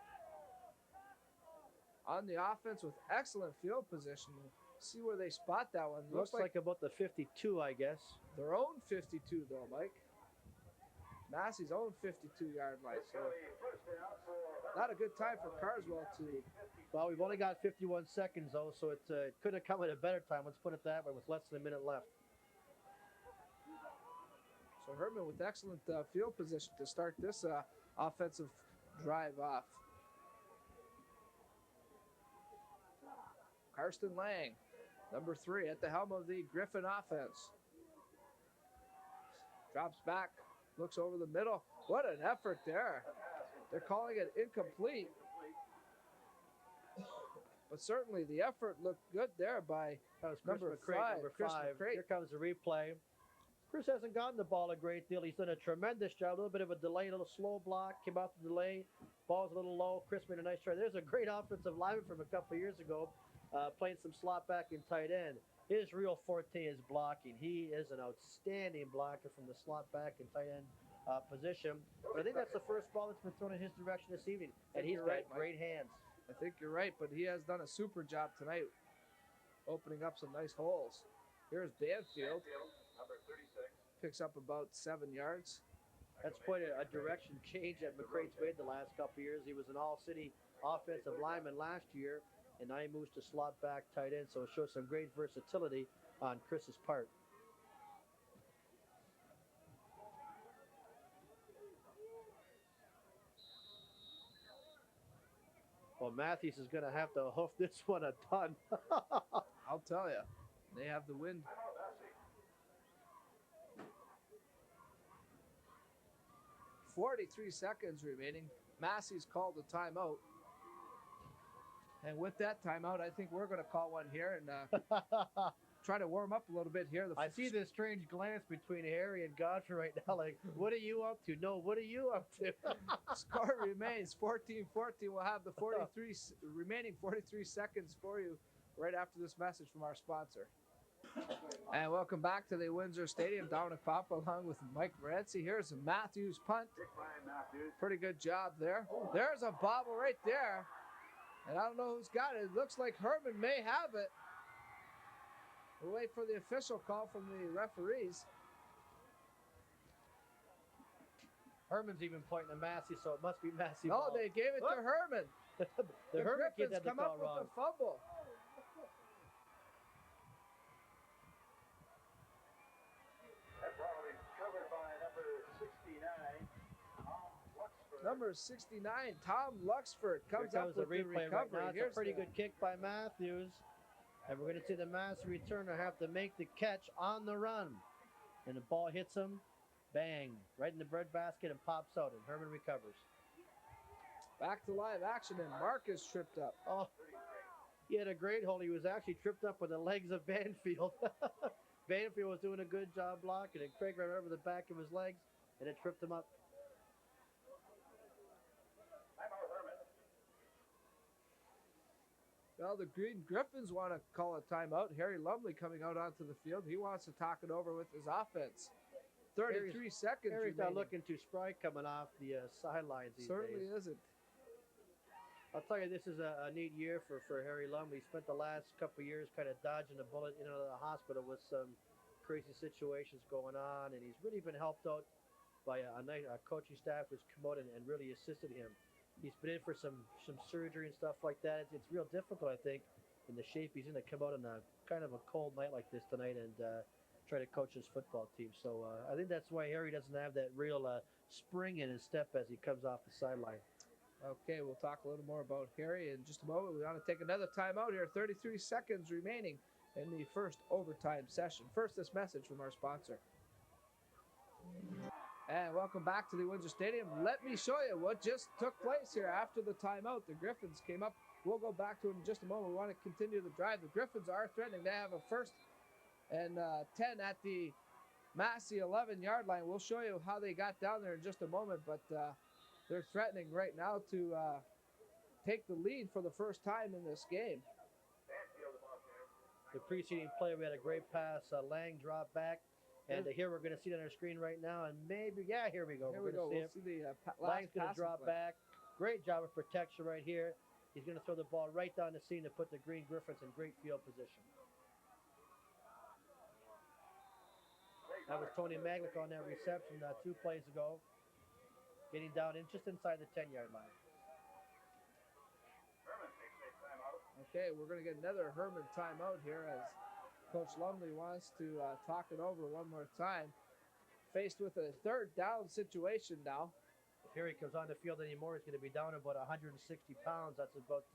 on the offense with excellent field position. See where they spot that one. Looks like about the 52, I guess. Their own 52, though, Mike. Massey's own 52-yard line. So not a good time for Carswell to. Well, we've only got 51 seconds, though, so it could have come at a better time. Let's put it that way, with less than a minute left. So Herman with excellent field position to start this offensive drive off. Karsten Lang, number 3, at the helm of the Griffin offense. Drops back, looks over the middle. What an effort there. They're calling it incomplete. But certainly the effort looked good there by That was number Chris McCrate, 5. number Chris 5. McCrate. Here comes the replay. Chris hasn't gotten the ball a great deal. He's done a tremendous job. A little bit of a delay, a little slow block. Came out the delay. Ball's a little low. Chris made a nice try. There's a great offensive lineman from a couple of years ago, playing some slot back and tight end. His real forte is blocking. He is an outstanding blocker from the slot back and tight end position. But I think that's the first ball that's been thrown in his direction this evening. And he's got great hands. I think you're right, but he has done a super job tonight, opening up some nice holes. Here's Banfield. Number 36. Picks up about 7 yards. That's quite a direction change that McCrate's made the last couple of years. He was an all-city offensive lineman last year, and now he moves to slot back tight end, so it shows some great versatility on Chris's part. Well, Matthews is going to have to hoof this one a ton. I'll tell you, they have the wind. 43 seconds remaining. Massey's called a timeout. And with that timeout, I think we're going to call one here and try to warm up a little bit here. I see this strange glance between Harry and Godfrey right now, like, what are you up to? No, what are you up to? Score remains 14-14. We'll have the remaining 43 seconds for you right after this message from our sponsor. And welcome back to the Windsor Stadium down in Papa along with Mike Morencie. Here's a Matthews punt. Pretty good job there. There's a bobble right there. And I don't know who's got it. It looks like Herman may have it. We'll wait for the official call from the referees. Herman's even pointing to Massey, so it must be Massey. No, they gave it to Herman. the Herman kid Griffins had the come call up with wrong. the fumble. That ball is covered by number 69, Tom Luxford. Number 69, Tom Luxford comes Here up comes the with the replay recovery. right now. It's a pretty good kick by Matthews. And we're going to see the Massey returner have to make the catch on the run. And the ball hits him, bang, right in the breadbasket and pops out, and Herman recovers. Back to live action, and Marcus tripped up. Oh, he had a great hold. He was actually tripped up with the legs of Banfield. Banfield was doing a good job blocking, and Craig ran over the back of his legs, and it tripped him up. Well, the Green Griffins want to call a timeout. Harry Lumley coming out onto the field. He wants to talk it over with his offense. 33 seconds Harry's remaining. not looking too spry coming off the sidelines these Certainly days. isn't. I'll tell you, this is a neat year for Harry Lumley. He spent the last couple of years kind of dodging a bullet in and out of the hospital with some crazy situations going on, and he's really been helped out by a coaching staff who's come out and really assisted him. He's been in for some surgery and stuff like that. It's real difficult, I think, in the shape he's in to come out on a kind of a cold night like this tonight and try to coach his football team. So I think that's why Harry doesn't have that real spring in his step as he comes off the sideline. Okay, we'll talk a little more about Harry in just a moment. We want to take another timeout here. 33 seconds remaining in the first overtime session. First, this message from our sponsor. And welcome back to the Windsor Stadium. Let me show you what just took place here after the timeout. The Griffins came up. We'll go back to it in just a moment. We want to continue the drive. The Griffins are threatening. They have a 1st and 10 at the Massey 11-yard line. We'll show you how they got down there in just a moment, but they're threatening right now to take the lead for the first time in this game. The preceding play, we had a great pass. Lang dropped back. And here we're going to see it on our screen right now. And maybe, yeah, here we go. Here we go. We'll see the Lang's last going to drop back. Great job of protection right here. He's going to throw the ball right down the seam to put the Green Griffins in great field position. That was Tony Maglick on that reception 2 plays ago. Getting down in just inside the 10-yard line. Okay, we're going to get another Herman timeout here as Coach Lumley wants to talk it over one more time. Faced with a 3rd down situation now. If Harry comes on the field anymore, he's going to be down about 160 pounds. That's about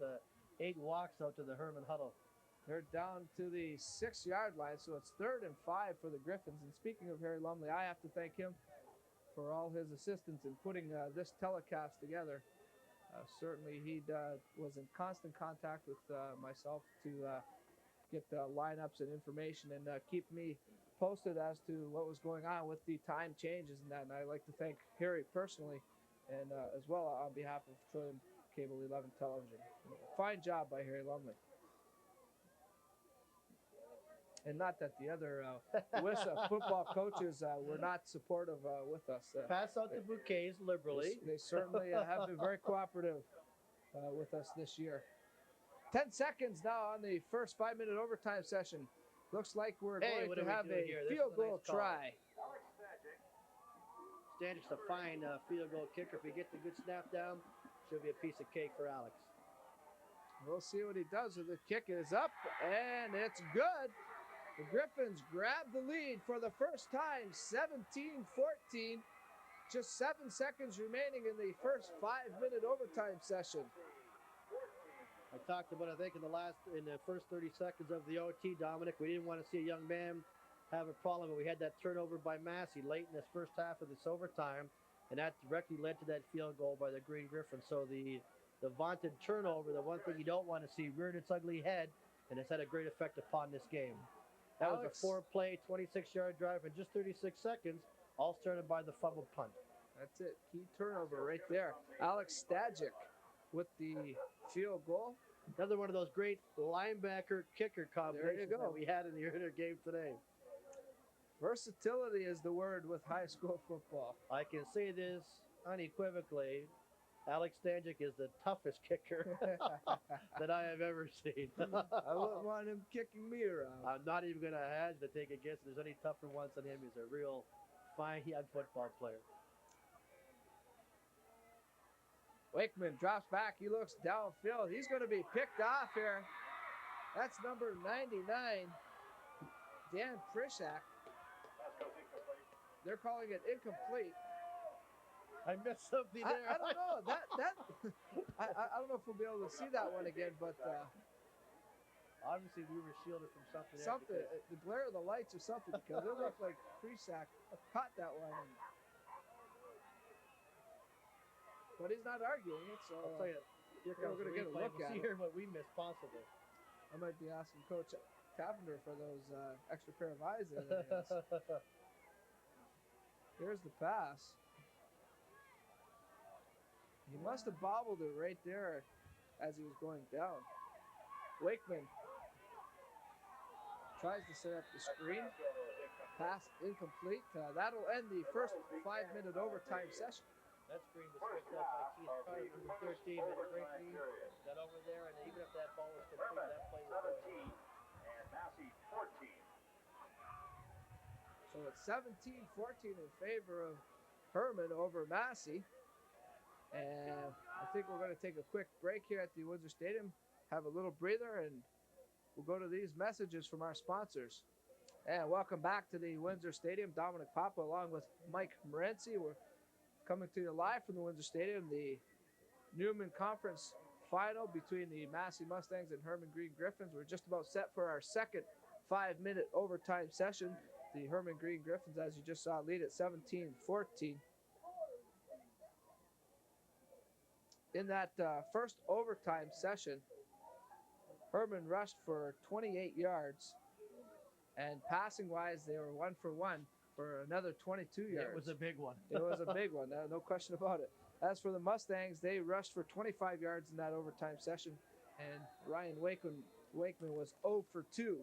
8 walks out to the Herman huddle. They're down to the 6-yard line, so it's 3rd and 5 for the Griffins. And speaking of Harry Lumley, I have to thank him for all his assistance in putting this telecast together. Certainly, he was in constant contact with myself to get lineups and information and keep me posted as to what was going on with the time changes and that. And I'd like to thank Harry personally, and as well on behalf of Trillium Cable 11 Television. Fine job by Harry Lumley. And not that the other WISA football coaches were not supportive with us. Pass out the bouquets liberally. They certainly have been very cooperative with us this year. 10 seconds now on the first 5-minute overtime session. Looks like we're going to have a field goal try. Stanchik's a fine field goal kicker. If he gets a good snap down, should be a piece of cake for Alex. We'll see what he does. The kick is up, and it's good. The Griffins grab the lead for the first time, 17-14. Just 7 seconds remaining in the first 5-minute overtime session. I talked about, I think, in the first 30 seconds of the OT, Dominic, we didn't want to see a young man have a problem, but we had that turnover by Massey late in this first half of this overtime, and that directly led to that field goal by the Green Griffins. So the vaunted turnover, the one thing you don't want to see, reared its ugly head, and it's had a great effect upon this game. That was a 4-play, 26-yard drive in just 36 seconds, all started by the fumbled punt. That's it. Key turnover right there. Alex Stajic with the field goal. Another one of those great linebacker-kicker combinations that we had in the earlier game today. Versatility is the word with high school football. I can say this unequivocally. Alex Stanchik is the toughest kicker that I have ever seen. I wouldn't want him kicking me around. I'm not even going to hedge to take a guess. If there's any tougher ones than him. He's a real fine young football player. Wakeman drops back. He looks downfield. He's going to be picked off here. That's number 99, Dan Prishak. They're calling it incomplete. I missed something there. I don't know. I don't know if we'll be able to see that one again, but obviously we were shielded from something. Something, the glare of the lights or something, because it looked like Prishak caught that one. But he's not arguing it, so I'll tell you, here comes we're going to get a look at it. Here what we missed possibly. I might be asking Coach Tavender for those extra pair of eyes in his. Here's the pass. He must have bobbled it right there as he was going down. Wakeman tries to set up the screen. Pass incomplete. That'll end the first 5-minute overtime session. That screen was picked up by Keith Carter, number 13, and Brinkley got over there, and even if that ball was complete, that play was going. And Massey 14. So it's 17-14 in favor of Herman over Massey. And I think we're going to take a quick break here at the Windsor Stadium, have a little breather, and we'll go to these messages from our sponsors. And welcome back to the Windsor Stadium. Dominic Papa along with Mike Morencie. We're coming to you live from the Windsor Stadium, the Newman Conference final between the Massey Mustangs and Herman Green Griffins. We're just about set for our second 5-minute overtime session. The Herman Green Griffins, as you just saw, lead at 17-14. In that first overtime session, Herman rushed for 28 yards, and passing-wise, they were 1 for 1 for another 22 yards. It was a big one. It was a big one, no question about it. As for the Mustangs, they rushed for 25 yards in that overtime session, and Ryan Wakeman was 0 for 2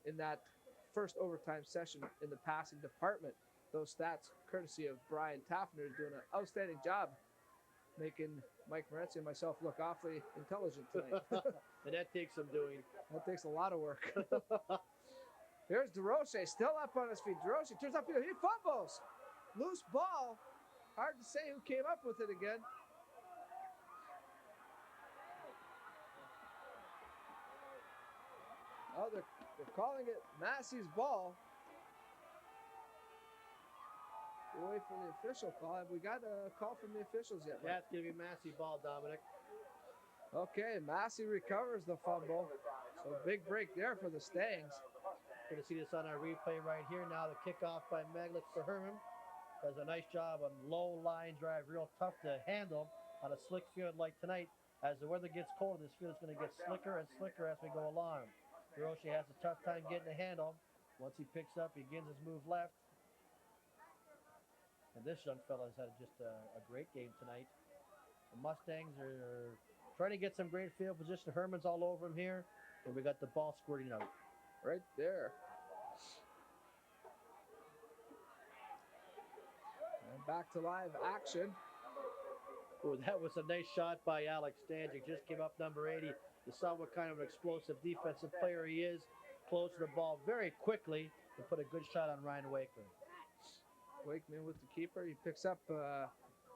in that first overtime session in the passing department. Those stats courtesy of Brian Taffner, doing an outstanding job making Mike Morencie and myself look awfully intelligent tonight. And that takes some doing. That takes a lot of work. Here's DeRoche, still up on his feet. DeRoche turns upfield. He fumbles. Loose ball. Hard to say who came up with it again. Oh, they're calling it Massey's ball. We'll wait for the official call. Have we got a call from the officials yet? That's going to be Massey ball, Dominic. Okay, Massey recovers the fumble. So big break there for the Stangs. Going to see this on our replay right here now. The kickoff by Maglitz for Herman. Does a nice job on low line drive. Real tough to handle on a slick field like tonight. As the weather gets cold, this field is going to get slicker and slicker as we go along. Hiroshi has a tough time getting a handle. Once he picks up, he begins his move left. And this young fella has had just a great game tonight. The Mustangs are trying to get some great field position. Herman's all over him here. And we got the ball squirting out. Right there. And back to live action. Oh, that was a nice shot by Alex Stanczyk. Just gave up number 80. You saw what kind of an explosive defensive player he is. Closed the ball very quickly and put a good shot on Ryan Wakeman. Wakeman with the keeper. He picks up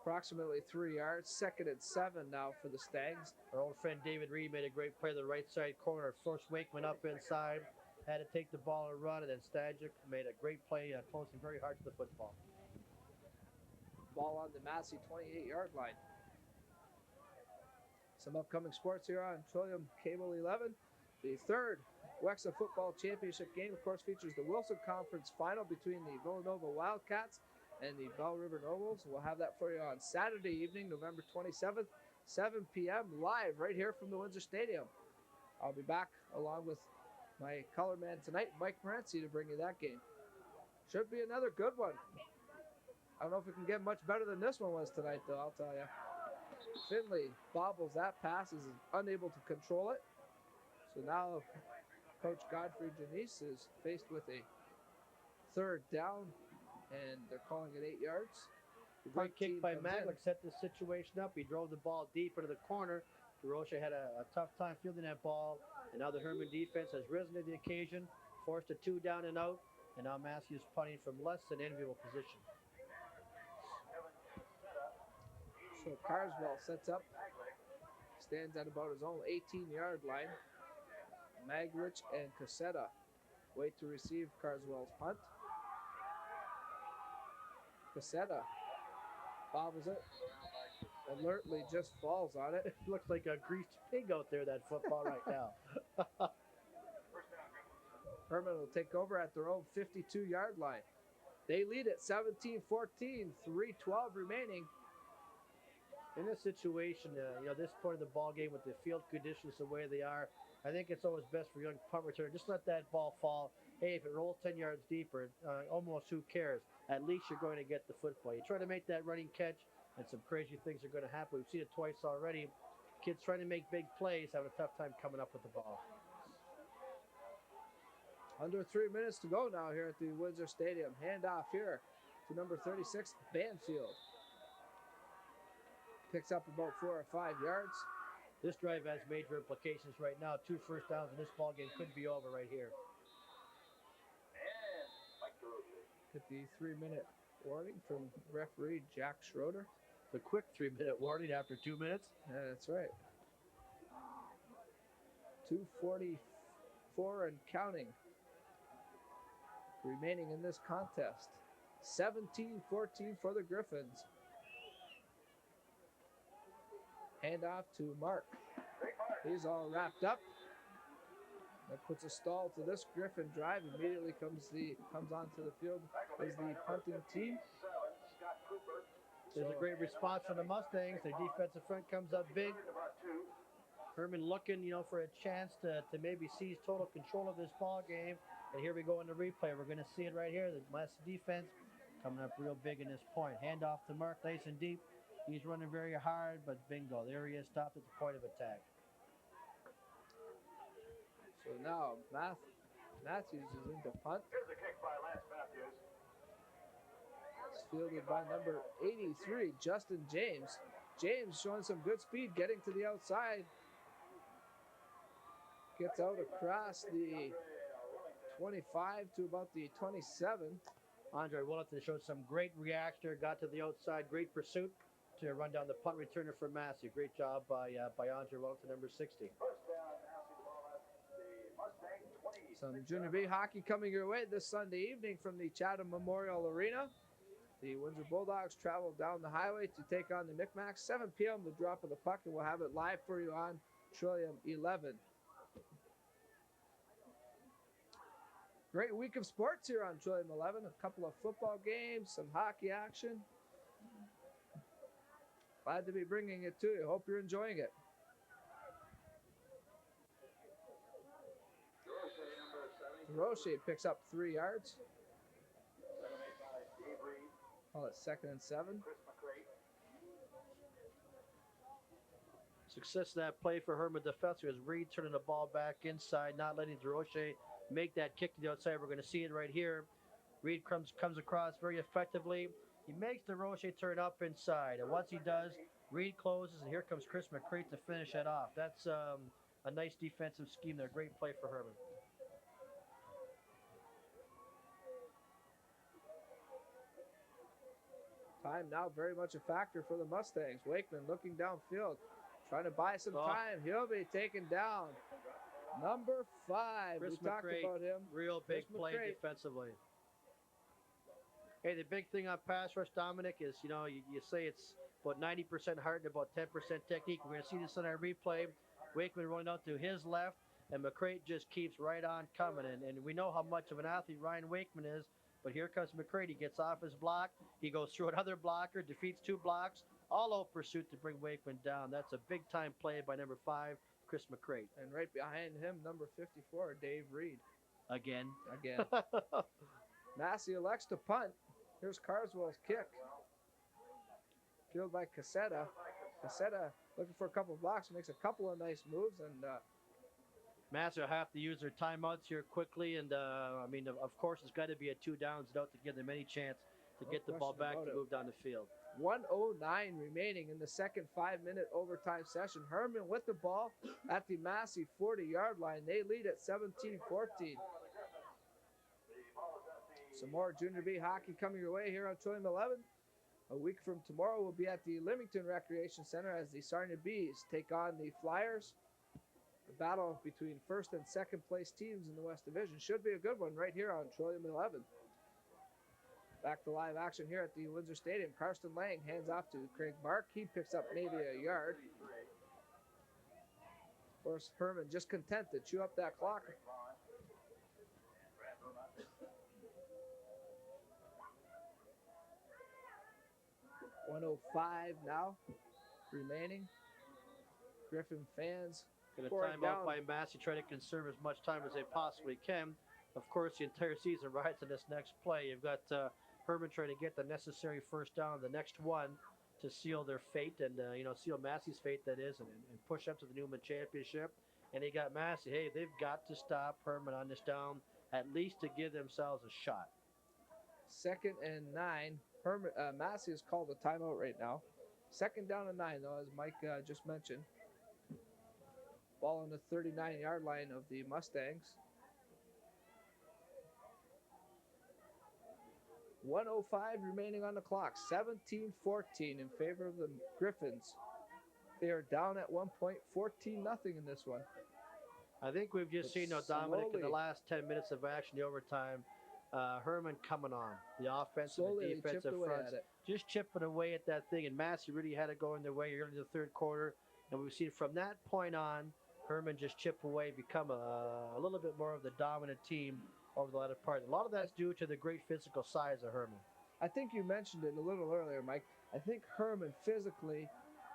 approximately 3 yards. 2nd and 7 now for the Stags. Our old friend David Reed made a great play to the right side corner. Forced Wakeman up inside. Had to take the ball and run, and then Stanczyk made a great play, closing very hard to the football. Ball on the Massey 28-yard line. Some upcoming sports here on Trillium Cable 11. The 3rd Wexa Football Championship game, of course, features the Wilson Conference Final between the Villanova Wildcats and the Bell River Nobles. We'll have that for you on Saturday evening, November 27th, 7 p.m. live right here from the Windsor Stadium. I'll be back along with my color man tonight, Mike Morencie, to bring you that game. Should be another good one. I don't know if it can get much better than this one was tonight, though, I'll tell you. Finley bobbles that pass, is unable to control it. So now Coach Godfrey Janice is faced with a 3rd down, and they're calling it 8 yards. Punt kick by Maglik set this situation up. He drove the ball deep into the corner. DeRocha had a tough time fielding that ball, and now the Herman defense has risen to the occasion, forced a 2 down and out, and now Massey is punting from less than enviable position. So Carswell sets up, stands at about his own 18-yard line. Maglich and Cassetta wait to receive Carswell's punt. Cassetta bobbles it, alertly just falls on it. It looks like a greased pig out there, that football right now. Herman will take over at their own 52-yard line. They lead at 17-14, 3:12 remaining. In this situation, this point of the ball game with the field conditions the way they are, I think it's always best for young punt returner. Just let that ball fall. Hey, if it rolls 10 yards deeper, almost who cares? At least you're going to get the football. You try to make that running catch, and some crazy things are going to happen. We've seen it twice already. Kids trying to make big plays, having a tough time coming up with the ball. Under 3 minutes to go now here at the Windsor Stadium. Handoff here to number 36, Banfield. Picks up about 4 or 5 yards. This drive has major implications right now. 2 first downs in this ball game could be over right here. Get the 3-minute warning from referee Jack Schroeder. The quick 3-minute warning after 2 minutes. Yeah, that's right. 2:44 and counting remaining in this contest. 17-14 for the Griffins. Hand off to Mark. He's all wrapped up. That puts a stall to this Griffin drive. Immediately comes onto the field is the punting team. There's a great response from the Mustangs. Their defensive front comes up big. Herman looking, for a chance to maybe seize total control of this ball game. And here we go in the replay. We're going to see it right here. The Massey defense coming up real big in this point. Hand off to Mark, nice and deep. He's running very hard, but bingo. There he is, stopped at the point of attack. So now Matthews is into punt. Here's the kick by Lance Matthews. It's fielded by number 83, Justin James. James showing some good speed, getting to the outside. Gets out across the 25 to about the 27. Andre Willington showed some great reaction, got to the outside, great pursuit to run down the punt returner for Massey. Great job by Andre Willington, number 60. Some Junior B hockey coming your way this Sunday evening from the Chatham Memorial Arena. The Windsor Bulldogs travel down the highway to take on the Micmacs. 7 p.m. the drop of the puck, and we'll have it live for you on Trillium 11. Great week of sports here on Trillium 11. A couple of football games, some hockey action. Glad to be bringing it to you. Hope you're enjoying it. Roche picks up 3 yards. Call it 2nd and 7. Success of that play for Herman defensively as Reed turning the ball back inside, not letting DeRoche make that kick to the outside. We're going to see it right here. Reed comes across very effectively. He makes DeRoche turn up inside, and once he does, Reed closes, and here comes Chris McCrate to finish it off. That's a nice defensive scheme there. Great play for Herman. Time now very much a factor for the Mustangs. Wakeman looking downfield, trying to buy some time. He'll be taken down. Number 5. Chris we talked McCrate, about him. Real big Chris play McCrate. defensively. Hey, the big thing on pass rush, Dominic, is, you know, you say it's about 90% heart and about 10% technique. We're going to see this on our replay. Wakeman running out to his left, and McCrate just keeps right on coming. And we know how much of an athlete Ryan Wakeman is, but here comes McCrate. He gets off his block. He goes through another blocker, defeats 2 blocks, all out pursuit to bring Wakeman down. That's a big-time play by number 5, Chris McCrate. And right behind him, number 54, Dave Reed. Again. Massey elects to punt. Here's Carswell's kick. Fielded by Cassetta. Cassetta looking for a couple of blocks, makes a couple of nice moves, and Massey will have to use their timeouts here quickly, and I mean, of course, it's got to be a 2 downs out to give them any chance to get the ball back to move down the field. 1:09 remaining in the second 5-minute overtime session. Herman with the ball at the Massey 40-yard line. They lead at 17-14. Some more Junior B hockey coming your way here on Trillium 11. A week from tomorrow, we'll be at the Leamington Recreation Center as the Sarnia Bees take on the Flyers. The battle between first and second place teams in the West Division should be a good one right here on Trillium 11. Back to live action here at the Windsor Stadium. Karsten Lang hands off to Craig Mark. He picks up maybe a yard. Of course, Herman just content to chew up that clock. .105 now remaining. Griffin fans Going to time out by Massey, trying to conserve as much time as they possibly can. Of course, the entire season rides on this next play. You've got Herman trying to get the necessary first down, the next one, to seal their fate and, seal Massey's fate, that is, and push up to the Newman Championship. And they got Massey. Hey, they've got to stop Herman on this down, at least to give themselves a shot. 2nd and 9. Massey has called a timeout right now. 2nd down and 9, though, as Mike just mentioned. Ball on the 39-yard line of the Mustangs. 1:05 remaining on the clock. 17-14 in favor of the Griffins. They are down at 1 point, 14-0 in this one. I think we've just seen Dominic in the last 10 minutes of action, the overtime. Herman coming on. The offensive and defensive fronts. Just chipping away at that thing, and Massey really had it going their way early in the 3rd quarter. And we've seen from that point on, Herman just chip away, become a little bit more of the dominant team over the latter part. A lot of that's due to the great physical size of Herman. I think you mentioned it a little earlier, Mike. I think Herman physically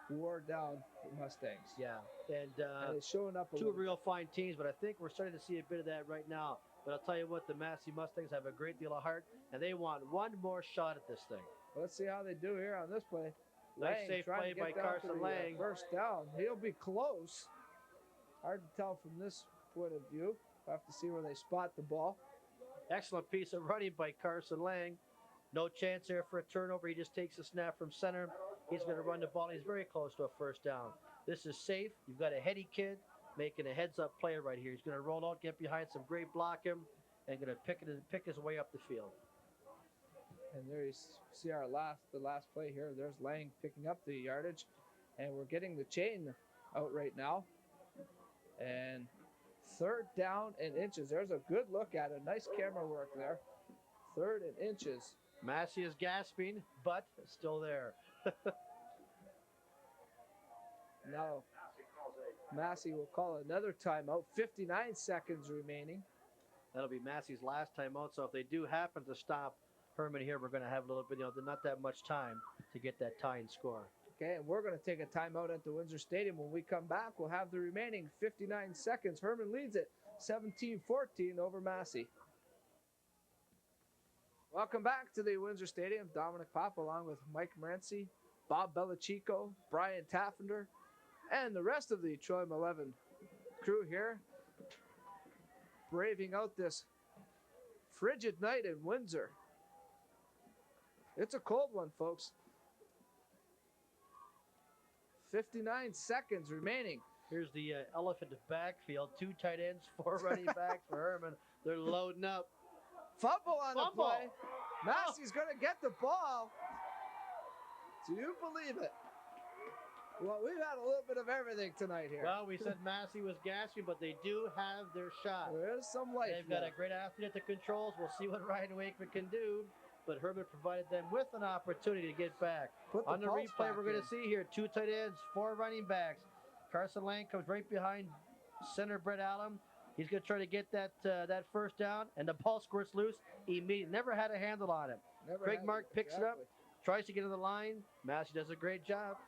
wore down the Mustangs. Yeah, and it's showing up. Two real fine teams, but I think we're starting to see a bit of that right now. But I'll tell you what, the Massey Mustangs have a great deal of heart, and they want one more shot at this thing. Let's see how they do here on this play. Nice safe play by Carson Lang. First down. He'll be close. Hard to tell from this point of view. We'll have to see where they spot the ball. Excellent piece of running by Carson Lang. No chance there for a turnover. He just takes a snap from center. He's going to run the ball. He's very close to a first down. This is safe. You've got a heady kid making a heads-up play right here. He's going to roll out, get behind some great blocking, and going to pick his way up the field. And there you see the last play here. There's Lang picking up the yardage, and we're getting the chain out right now. And 3rd down and inches. There's a good look at it. Nice camera work there. 3rd and inches. Massey is gasping, but still there. Now, Massey will call another timeout. 59 seconds remaining. That'll be Massey's last timeout. So if they do happen to stop Herman here, we're going to have a little bit, not that much time to get that tying score. Okay, and we're going to take a timeout at the Windsor Stadium. When we come back, we'll have the remaining 59 seconds. Herman leads it 17-14 over Massey. Welcome back to the Windsor Stadium. Dominic Pop along with Mike Morencie, Bob Belichico, Brian Taffender, and the rest of the Trillium 11 crew here, braving out this frigid night in Windsor. It's a cold one, folks. 59 seconds remaining. Here's the elephant backfield. 2 tight ends, 4 running backs for Herman. They're loading up. Fumble on the play. Massey's going to get the ball. Do you believe it? Well, we've had a little bit of everything tonight here. Well, we said Massey was gassy, but they do have their shot. There is some life. They've got a great athlete at the controls. We'll see what Ryan Wakeman can do. But Herman provided them with an opportunity to get back. On the replay, we're going to see here 2 tight ends, 4 running backs. Carson Lang comes right behind center Brett Allen. He's going to try to get that first down, and the ball squirts loose immediately. Never had a handle on it. Craig Mark picks it up, tries to get to the line. Massey does a great job.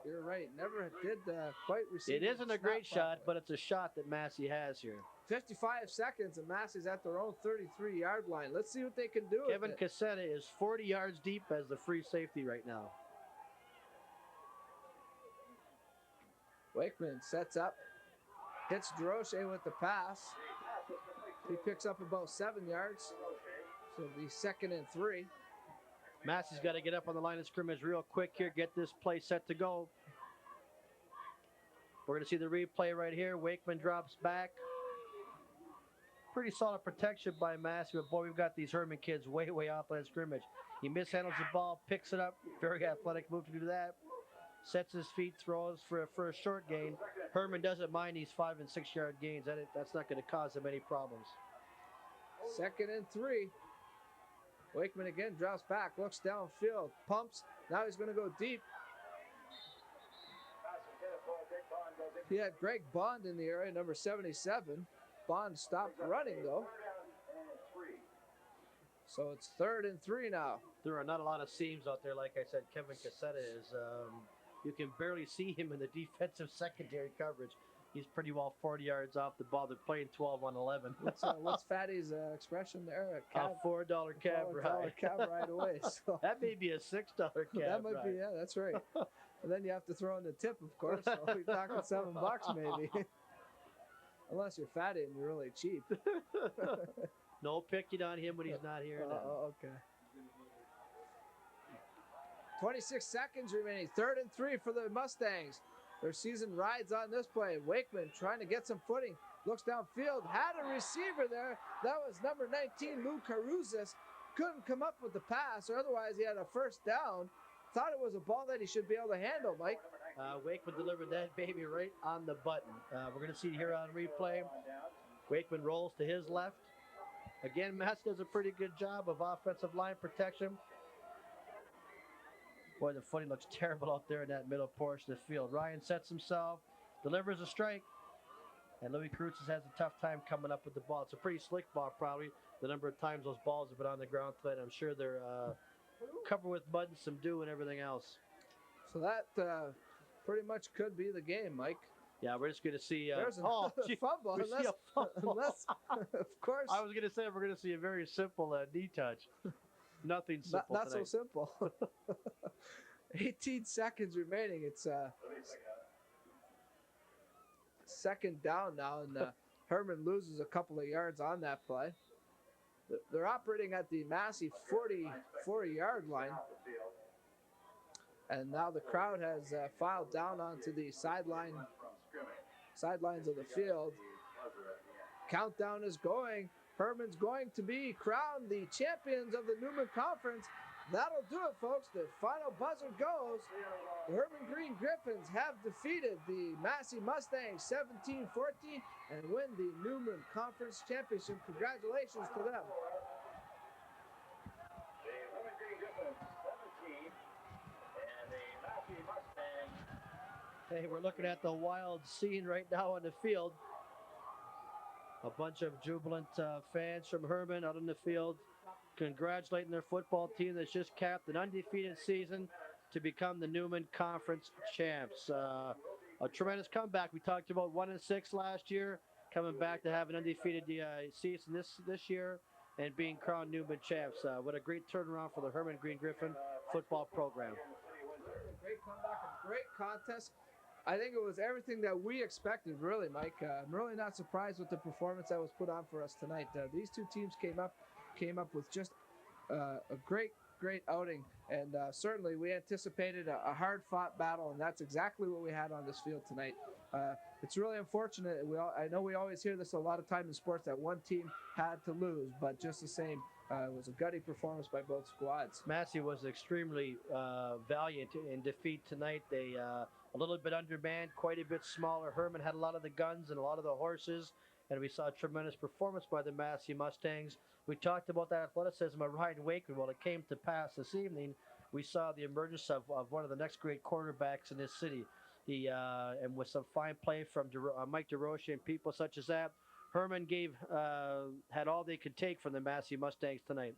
You're right. Never did quite receive. It isn't a great shot, but it's a shot that Massey has here. 55 seconds, and Massey's at their own 33-yard line. Let's see what they can do. Kevin Cassetta is 40 yards deep as the free safety right now. Wakeman sets up, hits Durocher with the pass. He picks up about 7 yards. So it'll be 2nd and 3. Massey's got to get up on the line of scrimmage real quick here, get this play set to go. We're going to see the replay right here. Wakeman drops back. Pretty solid protection by Massey, but boy, we've got these Herman kids way off line of scrimmage. He mishandles the ball, picks it up. Very athletic move to do that. Sets his feet, throws for a short gain. Herman doesn't mind these 5- and 6-yard gains. That's not going to cause him any problems. 2nd and 3. Wakeman again drops back, looks downfield, pumps. Now he's going to go deep. He had Greg Bond in the area, number 77. Bond stopped running, though. So it's 3rd and 3 now. There are not a lot of seams out there. Like I said, Kevin Cassetta is, you can barely see him in the defensive secondary coverage. He's pretty well 40 yards off the ball. They're playing 12 on 11. What's Fatty's expression there? A $4 cab ride. Cab ride away. So. That may be a $6 cab That might ride. be, yeah, that's right. And then you have to throw in the tip, of course. So we're talking $7 maybe. Unless you're Fatty and you're really cheap. No picking on him when he's not here. Okay. 26 seconds remaining. 3rd and 3 for the Mustangs. Their season rides on this play. Wakeman trying to get some footing. Looks downfield. Had a receiver there. That was number 19, Lou Caruzas. Couldn't come up with the pass, or otherwise he had a first down. Thought it was a ball that he should be able to handle, Mike. Wakeman delivered that baby right on the button. We're going to see here on replay. Wakeman rolls to his left. Again, Massey does a pretty good job of offensive line protection. Boy, the footing looks terrible out there in that middle portion of the field. Ryan sets himself, delivers a strike, and Louis Caruzas has a tough time coming up with the ball. It's a pretty slick ball, probably. The number of times those balls have been on the ground tonight, I'm sure they're covered with mud and some dew and everything else. So that pretty much could be the game, Mike. Yeah, we're just going to see. There's a fumble. Unless, of course. I was going to say we're going to see a very simple knee touch. Nothing simple. Not so simple. 18 seconds remaining. It's 2nd down now, and Herman loses a couple of yards on that play. They're operating at the Massey 40-yard line. And now the crowd has filed down onto the sidelines of the field. Countdown is going. Herman's going to be crowned the champions of the Newman Conference. That'll do it, folks. The final buzzer goes. The Herman Green Griffins have defeated the Massey Mustangs 17-14 and win the Newman Conference Championship. Congratulations to them. The Herman Green Griffins 17 and the Massey Mustangs. Hey, we're looking at the wild scene right now on the field. A bunch of jubilant fans from Herman out on the field congratulating their football team that's just capped an undefeated season to become the Newman Conference champs. A tremendous comeback. We talked about 1-6 last year. coming back to have an undefeated season this year and being crowned Newman champs. What a great turnaround for the Herman Green Griffin football program. Great comeback, a great contest. I think it was everything that we expected, really, Mike. I'm really not surprised with the performance that was put on for us tonight. These two teams came up with just a great outing, and certainly we anticipated a hard-fought battle, and that's exactly what we had on this field tonight. It's really unfortunate. I know we always hear this a lot of time in sports that one team had to lose, but just the same, it was a gutty performance by both squads. Massey was extremely valiant in defeat tonight. They a little bit undermanned, quite a bit smaller. Herman had a lot of the guns and a lot of the horses, and we saw a tremendous performance by the Massey Mustangs. We talked about that athleticism of Ryan Wakeman. Well, it came to pass this evening. We saw the emergence of one of the next great quarterbacks in this city. And with some fine play from Mike DeRoche and people such as that, Herman had all they could take from the Massey Mustangs tonight.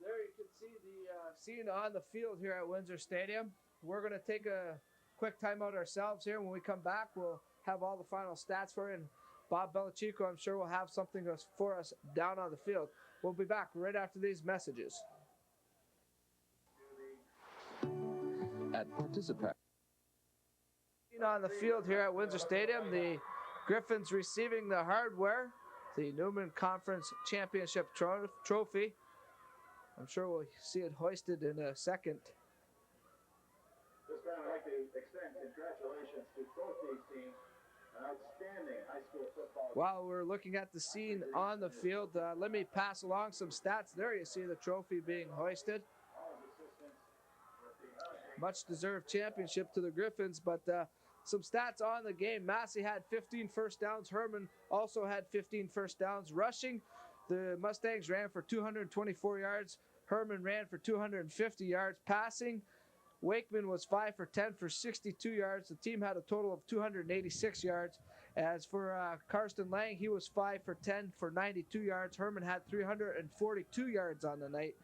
There you can see the scene on the field here at Windsor Stadium. We're going to take a quick timeout ourselves here. When we come back, we'll have all the final stats for you. And Bob Belichico, I'm sure, will have something for us down on the field. We'll be back right after these messages. At participant. On the field here at Windsor Stadium, the Griffins receiving the hardware, the Newman Conference Championship trophy. I'm sure we'll see it hoisted in a second. This time I'd like to extend congratulations to both these teams. An outstanding high school football. While we're looking at the scene on the field, let me pass along some stats. There you see the trophy being hoisted. Much deserved championship to the Griffins, but some stats on the game. Massey had 15 first downs. Herman also had 15 first downs. Rushing, the Mustangs ran for 224 yards. Herman ran for 250 yards. Passing, Wakeman was 5 for 10 for 62 yards. The team had a total of 286 yards. As for Karsten Lang, he was 5 for 10 for 92 yards. Herman had 342 yards on the night.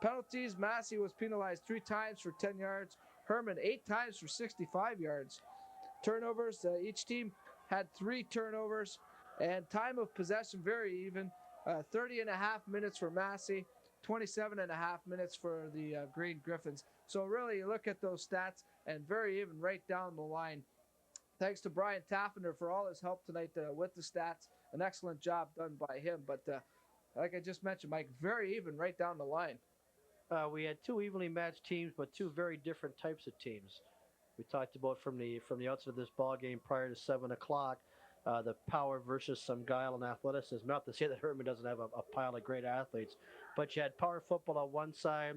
Penalties, Massey was penalized 3 times for 10 yards. Herman 8 times for 65 yards. Turnovers, each team had 3 turnovers. And time of possession, very even. 30 and a half minutes for Massey, 27 and a half minutes for the Green Griffins. So really, you look at those stats, and very even right down the line. Thanks to Brian Taffender for all his help tonight with the stats. An excellent job done by him. But like I just mentioned, Mike, very even right down the line. We had 2 evenly matched teams, but 2 very different types of teams. We talked about from the outset of this ball game prior to 7 o'clock, the power versus some guile and athleticism. Not to say that Herman doesn't have a pile of great athletes, but you had power football on one side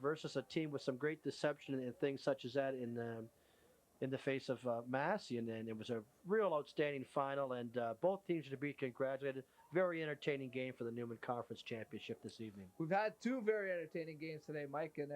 versus a team with some great deception and things such as that in the face of Massey, and then it was a real outstanding final, and both teams should be congratulated. Very entertaining game for the Newman Conference Championship this evening. We've had 2 very entertaining games today, Mike, and